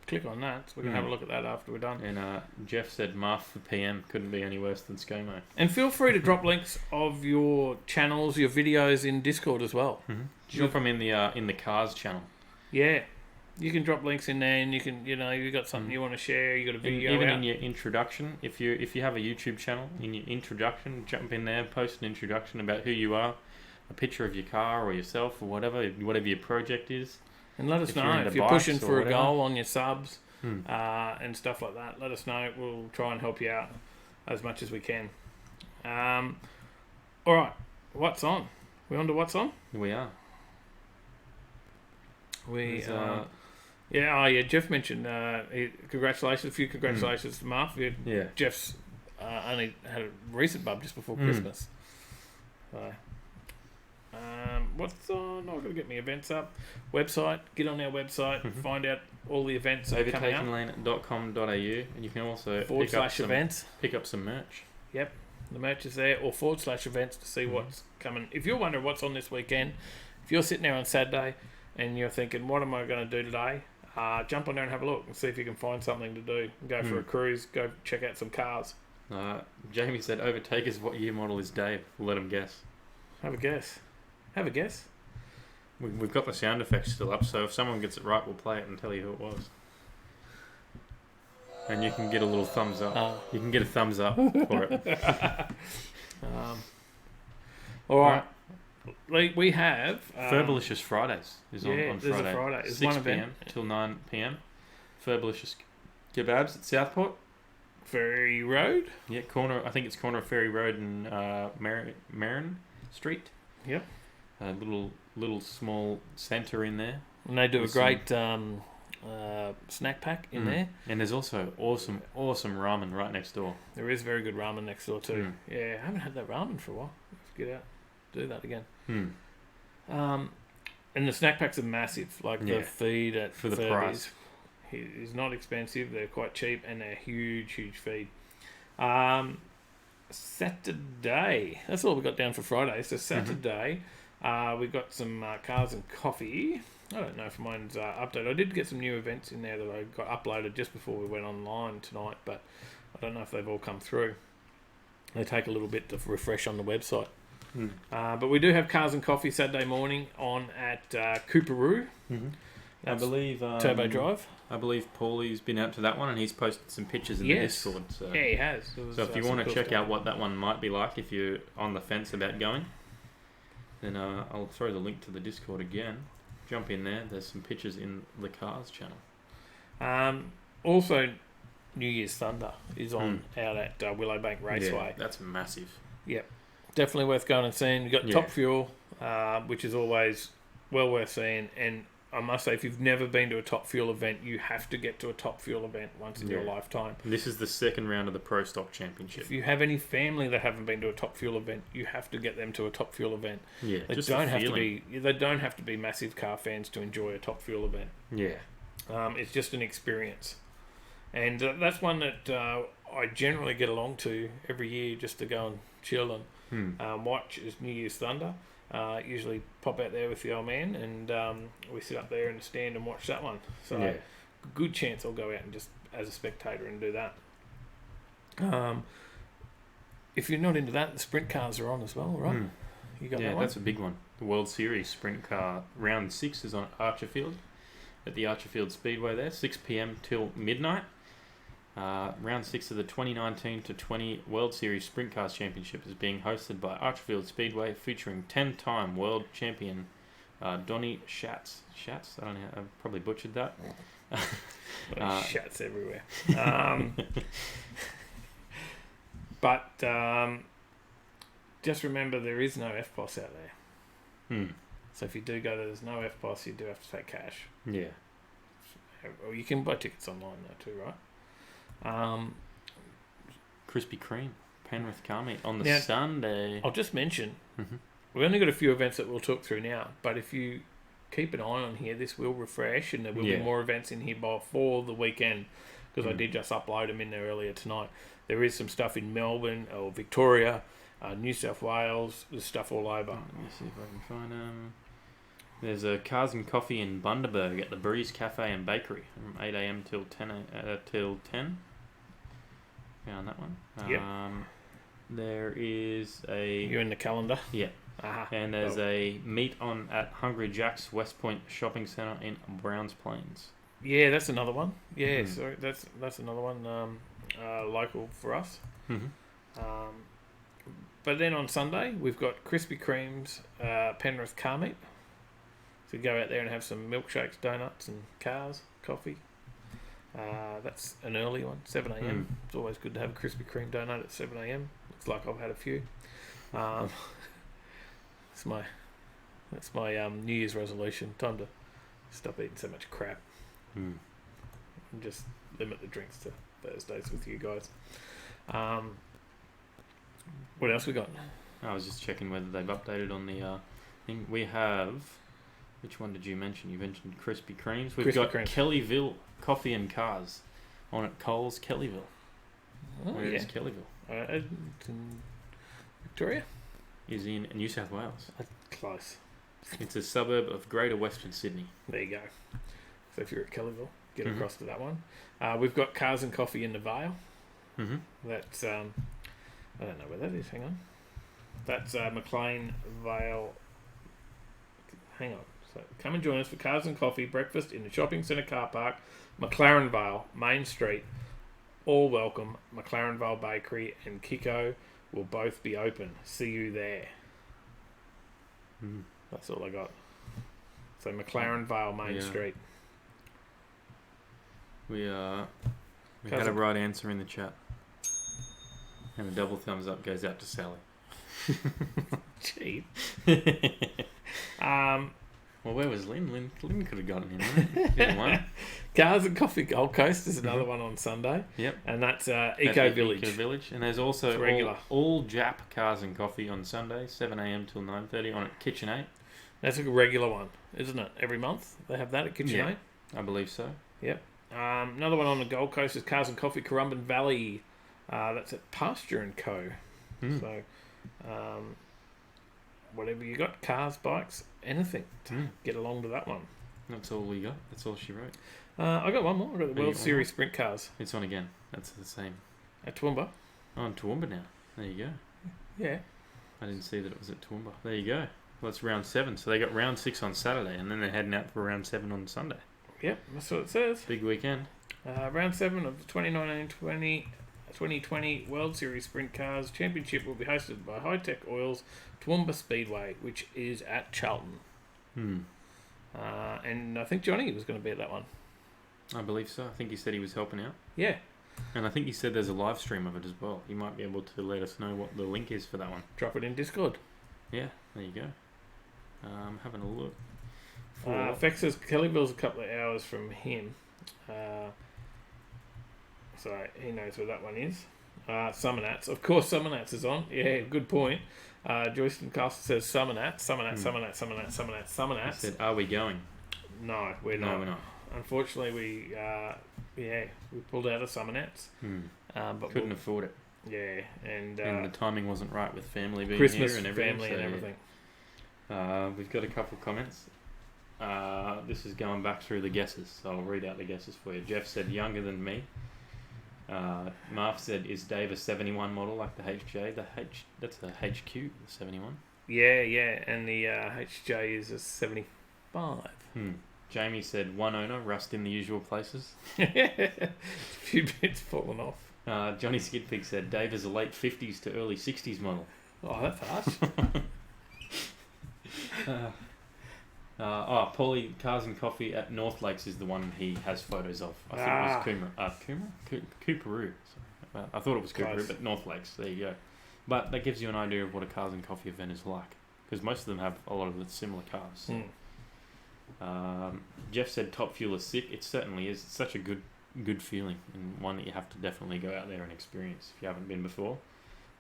Click on that so we can have a look at that after we're done. And Jeff said Marth for PM couldn't be any worse than ScoMo. And feel free to drop links of your channels, your videos in Discord as well. Drop them in the cars channel. Yeah, you can drop links in there, and you can you got something you want to share, you got a video even out. in your introduction. If you have a YouTube channel, in your introduction, jump in there, post an introduction about who you are, a picture of your car or yourself or whatever your project is. And let us know if you're pushing for a goal on your subs and stuff like that. Let us know. We'll try and help you out as much as we can. All right. What's on? We on to what's on? We are. Jeff mentioned congratulations. A few congratulations to Marv. Yeah. Jeff's only had a recent bub just before Christmas. So... what's on? I've got to get my events up. Website. Get on our website. Find out all the events that are coming up. Overtakinglane.com.au, and you can also /events. Pick up some merch. Yep, the merch is there, or /events to see what's coming. If you're wondering what's on this weekend, if you're sitting there on Saturday and you're thinking, what am I going to do today? Jump on there and have a look and see if you can find something to do. Go for a cruise. Go check out some cars. Jamie said Overtakers. What year model is Dave? We'll let him guess. Have a guess. We've got the sound effects still up, so if someone gets it right, we'll play it and tell you who it was. And you can get a little thumbs up. You can get a thumbs up for it. All right. We have... Furbalicious Fridays is on Friday. There's a Friday. It's 6 p.m. till 9 p.m. Furbalicious Kebabs at Southport. Ferry Road. Yeah, corner. I think it's corner of Ferry Road and Marin Street. Yep. A little small centre in there. And they do a With great snack pack in there. And there's also awesome ramen right next door. There is very good ramen next door too. Yeah, I haven't had that ramen for a while. Let's get out, do that again. And the snack packs are massive. Like the feed at for the Furby's price is not expensive. They're quite cheap and they're huge feed. Saturday. That's all we got down for Friday. So Saturday, we've got some cars and coffee. I don't know if mine's updated. I did get some new events in there that I got uploaded just before we went online tonight, but I don't know if they've all come through. They take a little bit to refresh on the website. But we do have cars and coffee Saturday morning on at Cooperoo. I believe Turbo Drive. I believe Paulie's been out to that one and he's posted some pictures in the Discord. So. Yeah, he has. So if you want to check out what that one might be like, if you're on the fence about going, then I'll throw the link to the Discord again. Jump in there. There's some pictures in the Cars channel. Also, New Year's Thunder is on out at Willowbank Raceway. Yeah, that's massive. Yep. Definitely worth going and seeing. You've got Top Fuel, which is always well worth seeing. And I must say, if you've never been to a Top Fuel event, you have to get to a Top Fuel event once in your lifetime. This is the second round of the Pro Stock Championship. If you have any family that haven't been to a Top Fuel event, you have to get them to a Top Fuel event. Yeah, they don't have to be massive car fans to enjoy a Top Fuel event. Yeah. It's just an experience. And that's one that I generally get along to every year just to go and chill and watch is New Year's Thunder. Usually pop out there with the old man and we sit up there in the stand and watch that one. So good chance I'll go out and just as a spectator and do that. If you're not into that, the sprint cars are on as well, right? You got that one? That's a big one. The World Series sprint car round 6 is on Archerfield at the Archerfield Speedway there, 6 p.m. till midnight. Round 6 of the 2019 to 20 World Series Sprint Cars Championship is being hosted by Archerfield Speedway, featuring 10-time world champion Donny Schatz. Schatz? I don't know. I've probably butchered that. Schatz everywhere. But just remember there is no FPOS out there. So if you do go there, there's no FPOS, you do have to pay cash. Yeah. Or you can buy tickets online though too, right? Krispy Kreme, Penrith car meet on the Sunday. I'll just mention, we've only got a few events that we'll talk through now, but if you keep an eye on here, this will refresh and there will be more events in here before the weekend, because I did just upload them in there earlier tonight. There is some stuff in Melbourne or Victoria, New South Wales, there's stuff all over. Let me see if I can find there's a Cars and Coffee in Bundaberg at the Breeze Cafe and Bakery from 8 a.m. till 10. Found that one. Yep. There is a... You're in the calendar? Yeah. And there's a meet on at Hungry Jack's West Point Shopping Centre in Browns Plains. Yeah, that's another one. Yeah, so that's another one local for us. But then on Sunday, we've got Krispy Kreme's Penrith car meet. So go out there and have some milkshakes, donuts and cars, coffee. That's an early one, 7 a.m. It's always good to have a Krispy Kreme donut at 7 a.m. Looks like I've had a few. That's my New Year's resolution. Time to stop eating so much crap. And just limit the drinks to Thursdays with you guys. What else we got? I was just checking whether they've updated on the thing. We have... Which one did you mention? You mentioned Krispy Kremes. We've got Kellyville Coffee and Cars on at Coles Kellyville. Where is Kellyville? It's in Victoria? Is in New South Wales. Close. It's a suburb of Greater Western Sydney. There you go. So if you're at Kellyville, get across to that one. We've got Cars and Coffee in the Vale. That's I don't know where that is. Hang on. That's McLean Vale. Hang on. So come and join us for Cars and Coffee breakfast in the shopping centre car park, McLaren Vale, Main Street. All welcome. McLaren Vale Bakery and Kiko will both be open. See you there. That's all I got. So McLaren Vale, Main Street. We had a right answer in the chat. And a double thumbs up goes out to Sally. Cheap. Well, where was Lynn? Lynn could have gotten in. Didn't want. Cars and Coffee Gold Coast is another one on Sunday. Yep. And that's At Eco the Village. Eco Village. And there's also It's regular. all Jap Cars and Coffee on Sunday, 7 a.m. till 9:30 on at Kitchen 8. That's a regular one, isn't it? Every month they have that at Kitchen Yeah. 8. I believe so. Yep. Another one on the Gold Coast is Cars and Coffee Currumbin Valley. That's at Pasture and Co. Mm. So, whatever you got, cars, bikes, anything, get along to that one. That's all we got. That's all she wrote. I got one more. I got the you World got Series Sprint Cars It's on again. That's the same. at Toowoomba. Oh, on Toowoomba now. There you go. Yeah. I didn't see that it was at Toowoomba. There you go. Well, it's round 7. So they got round 6 on Saturday, and then they're heading out for round 7 on Sunday. Yep, that's what it says. Big weekend. Round 7 of the 2020 World Series Sprint Cars Championship will be hosted by High Tech Oil's Toowoomba Speedway, which is at Charlton. And I think Johnny was going to be at that one. I believe so. I think he said he was helping out. Yeah. And I think he said there's a live stream of it as well. You might be able to let us know what the link is for that one. Drop it in Discord. Yeah, there you go. Having a look. Fex says Kellyville's a couple of hours from him. So he knows where that one is. Summernats. Of course, Summernats is on. Yeah, good point. Joyston Castle says Summernats. He said, are we going? No, we're No, not. we're not. Unfortunately, we pulled out of Summernats. But Couldn't afford it. Yeah, and the timing wasn't right with family being Christmas, here and everything. family, and everything. We've got a couple comments. This is going back through the guesses, so I'll read out the guesses for you. Jeff said younger than me. Marv said, is Dave a 71 model like the HJ? That's a HQ, the 71. Yeah, and the HJ is a 75. Jamie said one owner, rust in the usual places. A few bits falling off. Johnny Skidpig said Dave is a late 50s to early 60s model. Oh, that's harsh. Paulie Cars and Coffee at North Lakes is the one he has photos of. I think it was Cooperoo. Sorry. I thought it was Cooperoo, Close. but North Lakes. There you go. But that gives you an idea of what a Cars and Coffee event is like, because most of them have a lot of the similar cars. Jeff said Top Fuel is sick. It certainly is. It's such a good feeling, and one that you have to definitely go out there and experience if you haven't been before.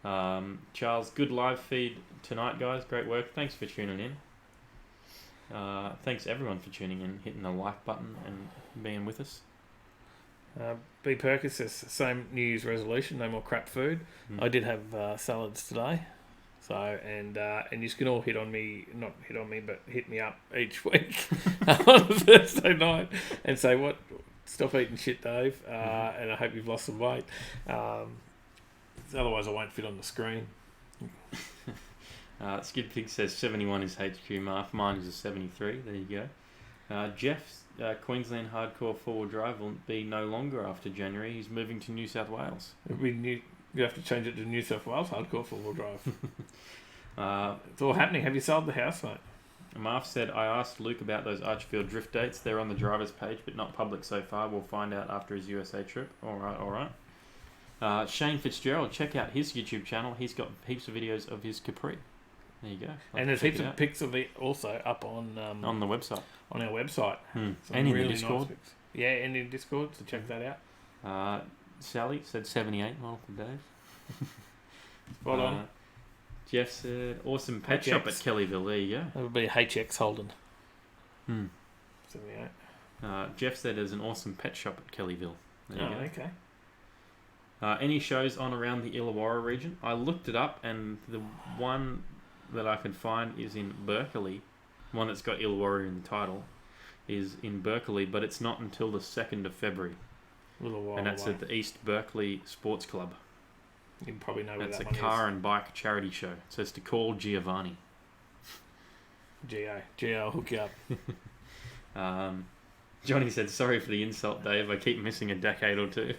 Charles, good live feed tonight, guys. Great work. Thanks for tuning in. Thanks everyone for tuning in, hitting the like button and being with us. B. Perkins says same New Year's resolution, no more crap food. I did have salads today, so and you can all hit me up each week on a Thursday night and say what, stop eating shit, Dave, and I hope you've lost some weight. Otherwise, I won't fit on the screen. Skidpig says 71 is HQ Mark. Mine is a 73. There you go. Jeff's Queensland hardcore four-wheel drive will be no longer after January. He's moving to New South Wales. You have to change it to New South Wales hardcore four-wheel drive. It's all happening. Have you sold the house, mate? Marv said, I asked Luke about those Archfield drift dates. They're on the driver's page, but not public so far. We'll find out after his USA trip. All right. Shane Fitzgerald, check out his YouTube channel. He's got heaps of videos of his Capri. There you go. And there's heaps of pics of it also up on the website. On our website. And in the Discord. Nice, yeah, and in Discord, so check that out. Sally said 78 model for Dave. Spot on. Jeff said awesome pet shop at Kellyville. There you go. That would be a HX Holden. 78. Jeff said there's an awesome pet shop at Kellyville. There you go. Okay. Any shows on around the Illawarra region? I looked it up, and the one that I could find is in Berkeley. One that's got Illawarra in the title is in Berkeley, but it's not until the 2nd of February. And that's at the East Berkeley Sports Club. You probably know where that's that a one car and bike charity show. So it's to call Giovanni. Gio, I'll hook you up. Johnny said, sorry for the insult, Dave. I keep missing a decade or two.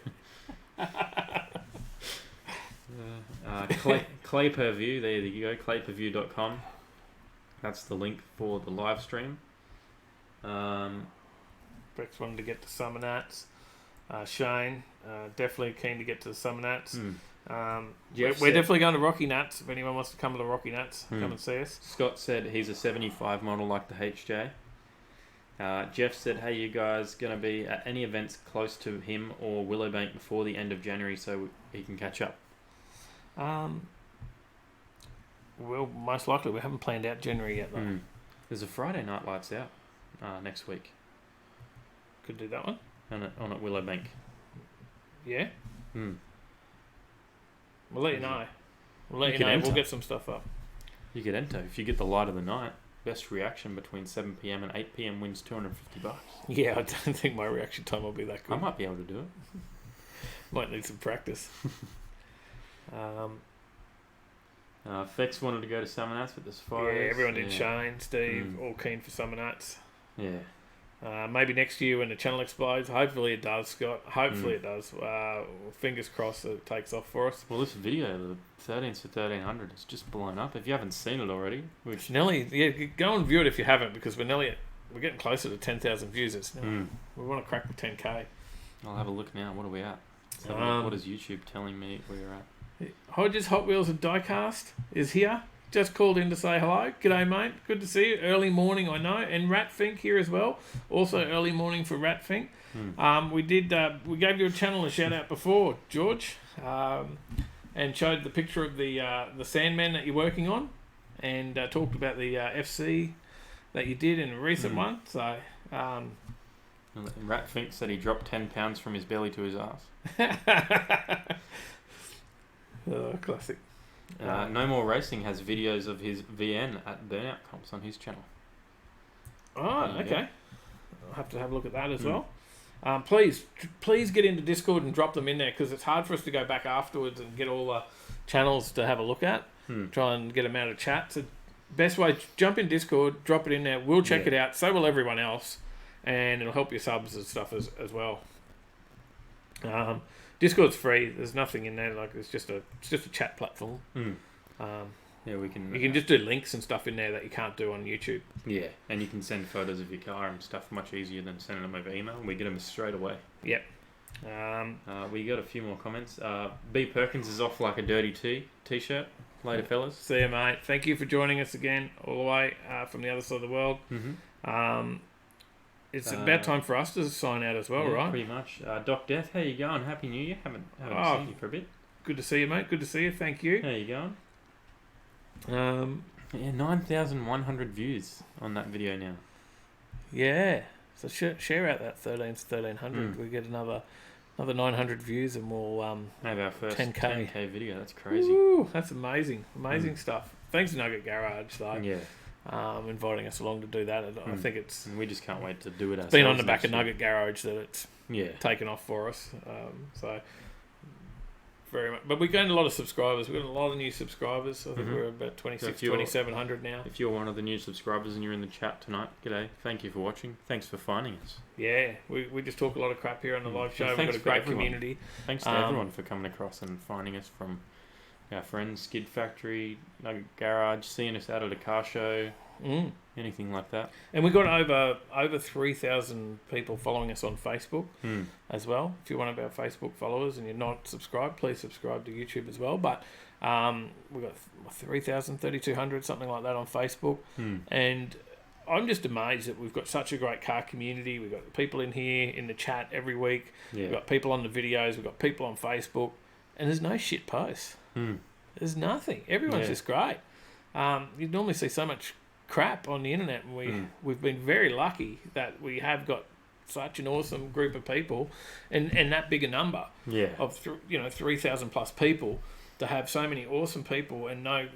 Clay per view, there you go, clayperview.com. That's the link for the live stream. Brex wanted to get to Summernats. Shane, definitely keen to get to the Summernats. We're definitely going to Rocky Nuts. If anyone wants to come to the Rocky Nuts, come and see us. Scott said he's a 75 model like the HJ. Jeff said, hey, you guys going to be at any events close to him or Willowbank before the end of January so he can catch up? Well, most likely. We haven't planned out January yet, though. There's a Friday Night Lights Out next week. Could do that one. On at Willowbank. Yeah? Hmm. We'll let you know. We'll get some stuff up. You could enter. If you get the light of the night, best reaction between 7 p.m. and 8 p.m. wins $250. Yeah, I don't think my reaction time will be that good. I might be able to do it. Might need some practice. Fex wanted to go to Summer Nights with the Safaris. Yeah, everyone did. Shane, Steve, all keen for Summer Nights. Yeah. Maybe next year when the channel explodes. Hopefully it does, Scott. Hopefully it does. Fingers crossed that it takes off for us. Well, this video, the 13s for 1300, it's just blown up. If you haven't seen it already, It's nearly, go and view it if you haven't, because we're getting closer to 10,000 views. We want to crack the 10K. I'll have a look now. What are we at? What is YouTube telling me where you're at? Hodges Hot Wheels and Diecast is here. Just called in to say hello. G'day, mate. Good to see you. Early morning, I know. And Ratfink here as well. Also early morning for Ratfink. We gave your channel a shout out before, George, and showed the picture of the Sandman that you're working on, and talked about the FC that you did in a recent one. So, Ratfink said he dropped 10 pounds from his belly to his ass. Oh, classic. No More Racing has videos of his VN at burnout comps on his channel. Oh, okay. I'll have to have a look at that as well. Please get into Discord and drop them in there, because it's hard for us to go back afterwards and get all the channels to have a look at. Try and get them out of chat. So best way, jump in Discord, drop it in there. We'll check it out. So will everyone else, and it'll help your subs and stuff as well. Discord's free. There's nothing in there. Like it's just a chat platform. We can. You can just do links and stuff in there that you can't do on YouTube. Yeah, and you can send photos of your car and stuff much easier than sending them over email. We get them straight away. Yep. We got a few more comments. B Perkins is off like a dirty t-shirt. Later, fellas. See you, mate. Thank you for joining us again, all the way from the other side of the world. It's about time for us to sign out as well, right? Pretty much. Doc Death, how you going? Happy New Year. Haven't seen you for a bit. Good to see you, mate. Good to see you. Thank you. How you going? 9,100 views on that video now. Yeah. So share out that 13s 1300. We get another 900 views, and we'll have our first 10K video. That's crazy. Woo, that's amazing. Amazing stuff. Thanks to Nugget Garage, though. Yeah. Inviting us along to do that. I think and we just can't wait to do it ourselves. It's been on the back of Nugget Garage that it's taken off for us. So very much. But we've gained a lot of subscribers. We've got a lot of new subscribers. I think we're about 2,700 now. If you're one of the new subscribers and you're in the chat tonight, g'day. Thank you for watching. Thanks for finding us. Yeah, we just talk a lot of crap here on the live show. We've got a great community. Thanks to everyone for coming across and finding us, from our friends, Skid Factory, Nugget Garage, seeing us out at a car show, anything like that. And we've got over 3,000 people following us on Facebook as well. If you're one of our Facebook followers and you're not subscribed, please subscribe to YouTube as well. But we've got 3,000, 3,200, something like that on Facebook. And I'm just amazed that we've got such a great car community. We've got people in here in the chat every week. We've got people on the videos. We've got people on Facebook. And there's no shit posts. There's nothing. Everyone's just great. You normally see so much crap on the internet, and we've been very lucky that we have got such an awesome group of people, and that big a number of 3,000 plus people, to have so many awesome people and no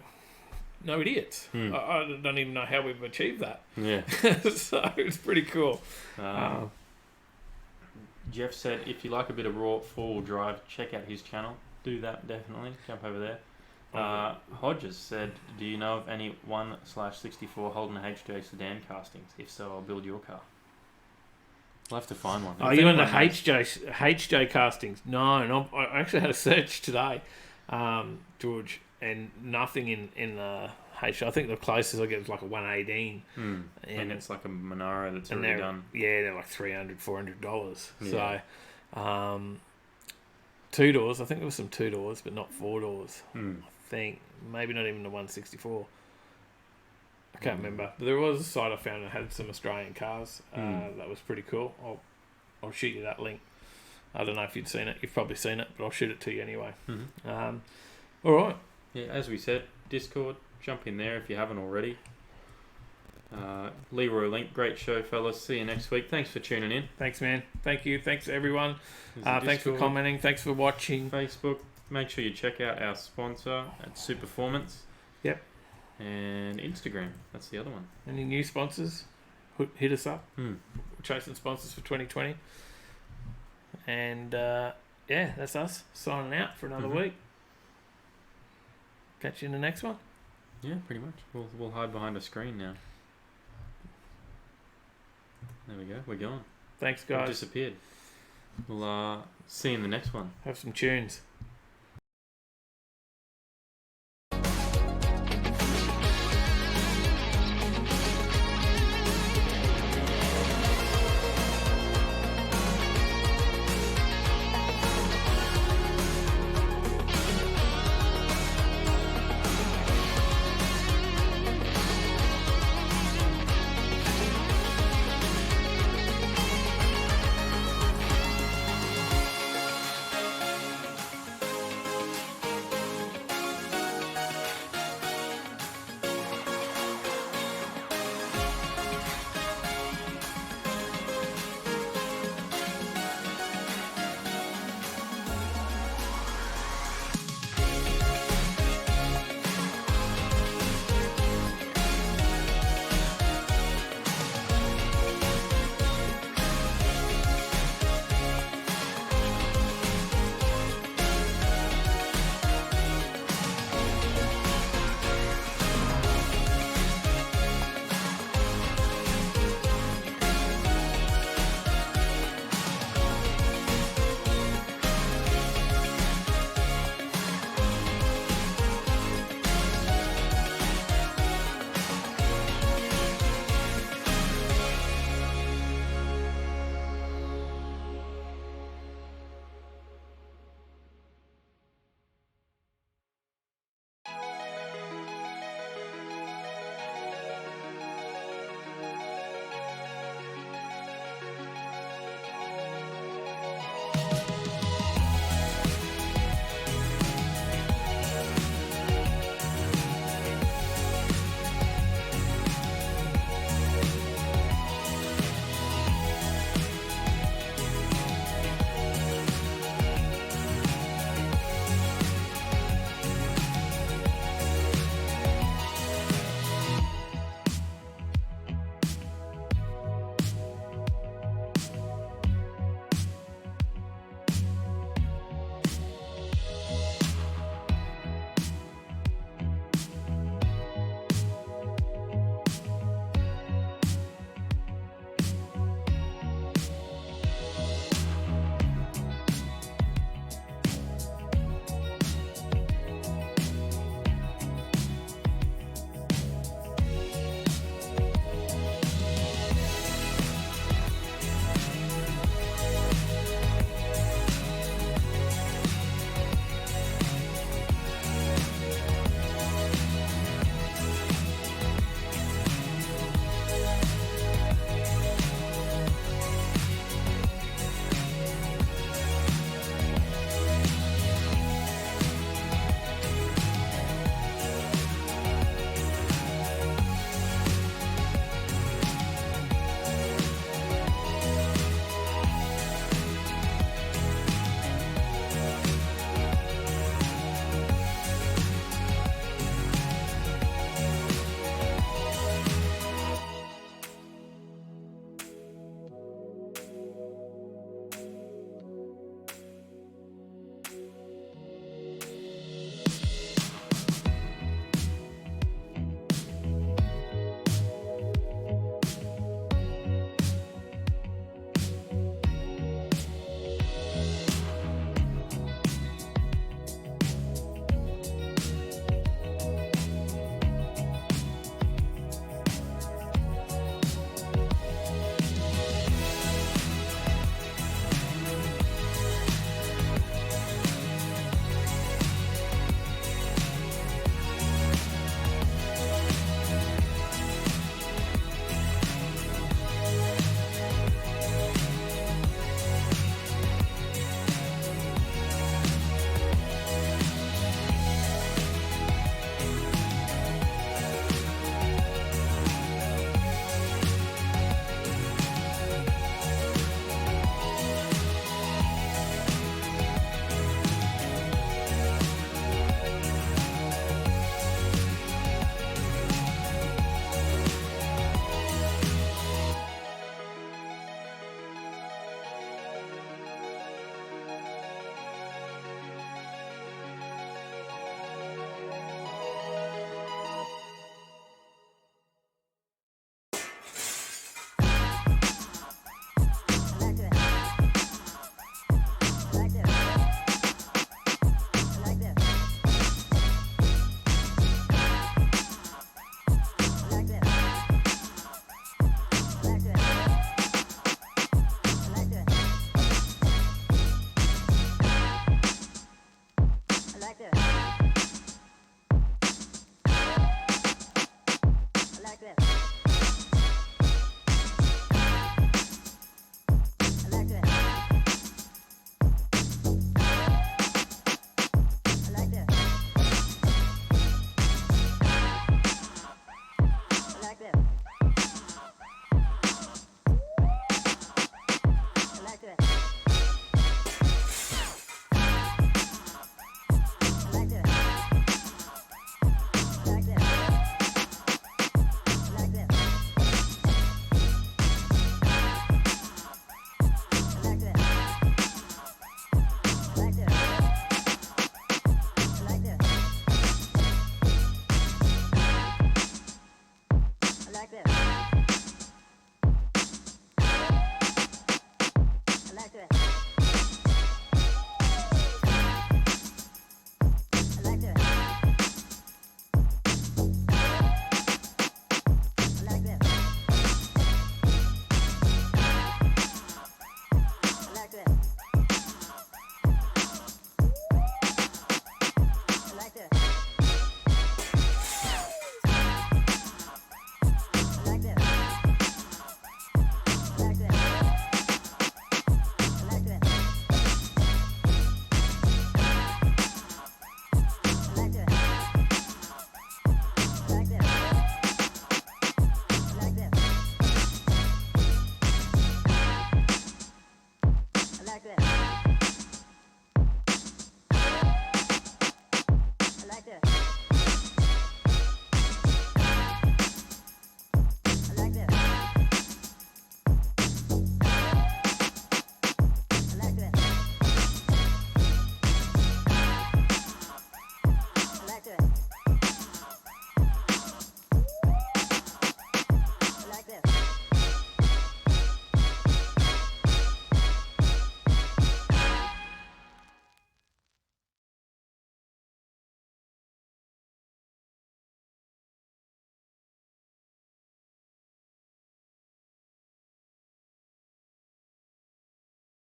idiots. I don't even know how we've achieved that. So it's pretty cool. Jeff said, if you like a bit of raw four-wheel drive, check out his channel. Do that, definitely. Jump over there. Hodges said, do you know of any 1/64 Holden HJ sedan castings? If so, I'll build your car. We'll have to find one. Oh, you in the HJ castings? No, I actually had a search today, George, and nothing in the HJ. I think the closest I get was like a 118. And it's like a Monaro that's already done. Yeah, they're like $300, $400. So, 2 doors. I think there was some 2 doors, but not 4 doors. Hmm. I think maybe not even the 164. I can't remember. But there was a site I found that had some Australian cars. That was pretty cool. I'll shoot you that link. I don't know if you'd seen it. You've probably seen it, but I'll shoot it to you anyway. Mm-hmm. All right. Yeah, as we said, Discord, jump in there if you haven't already. Leroy Link, great show, fellas. See you next week. Thanks for tuning in. Thanks, man. Thank you. Thanks, everyone. There's the Thanks for Discord, commenting. Thanks for watching. Facebook. Make sure you check out our sponsor at Superformance. Yep. And Instagram. That's the other one. Any new sponsors? Hit us up. Hmm. We're chasing sponsors for 2020. And yeah, that's us signing out for another week. Catch you in the next one. Yeah, pretty much. We'll hide behind a screen now. There we go. We're gone. Thanks, We've guys. disappeared. We'll see you in the next one. Have some tunes.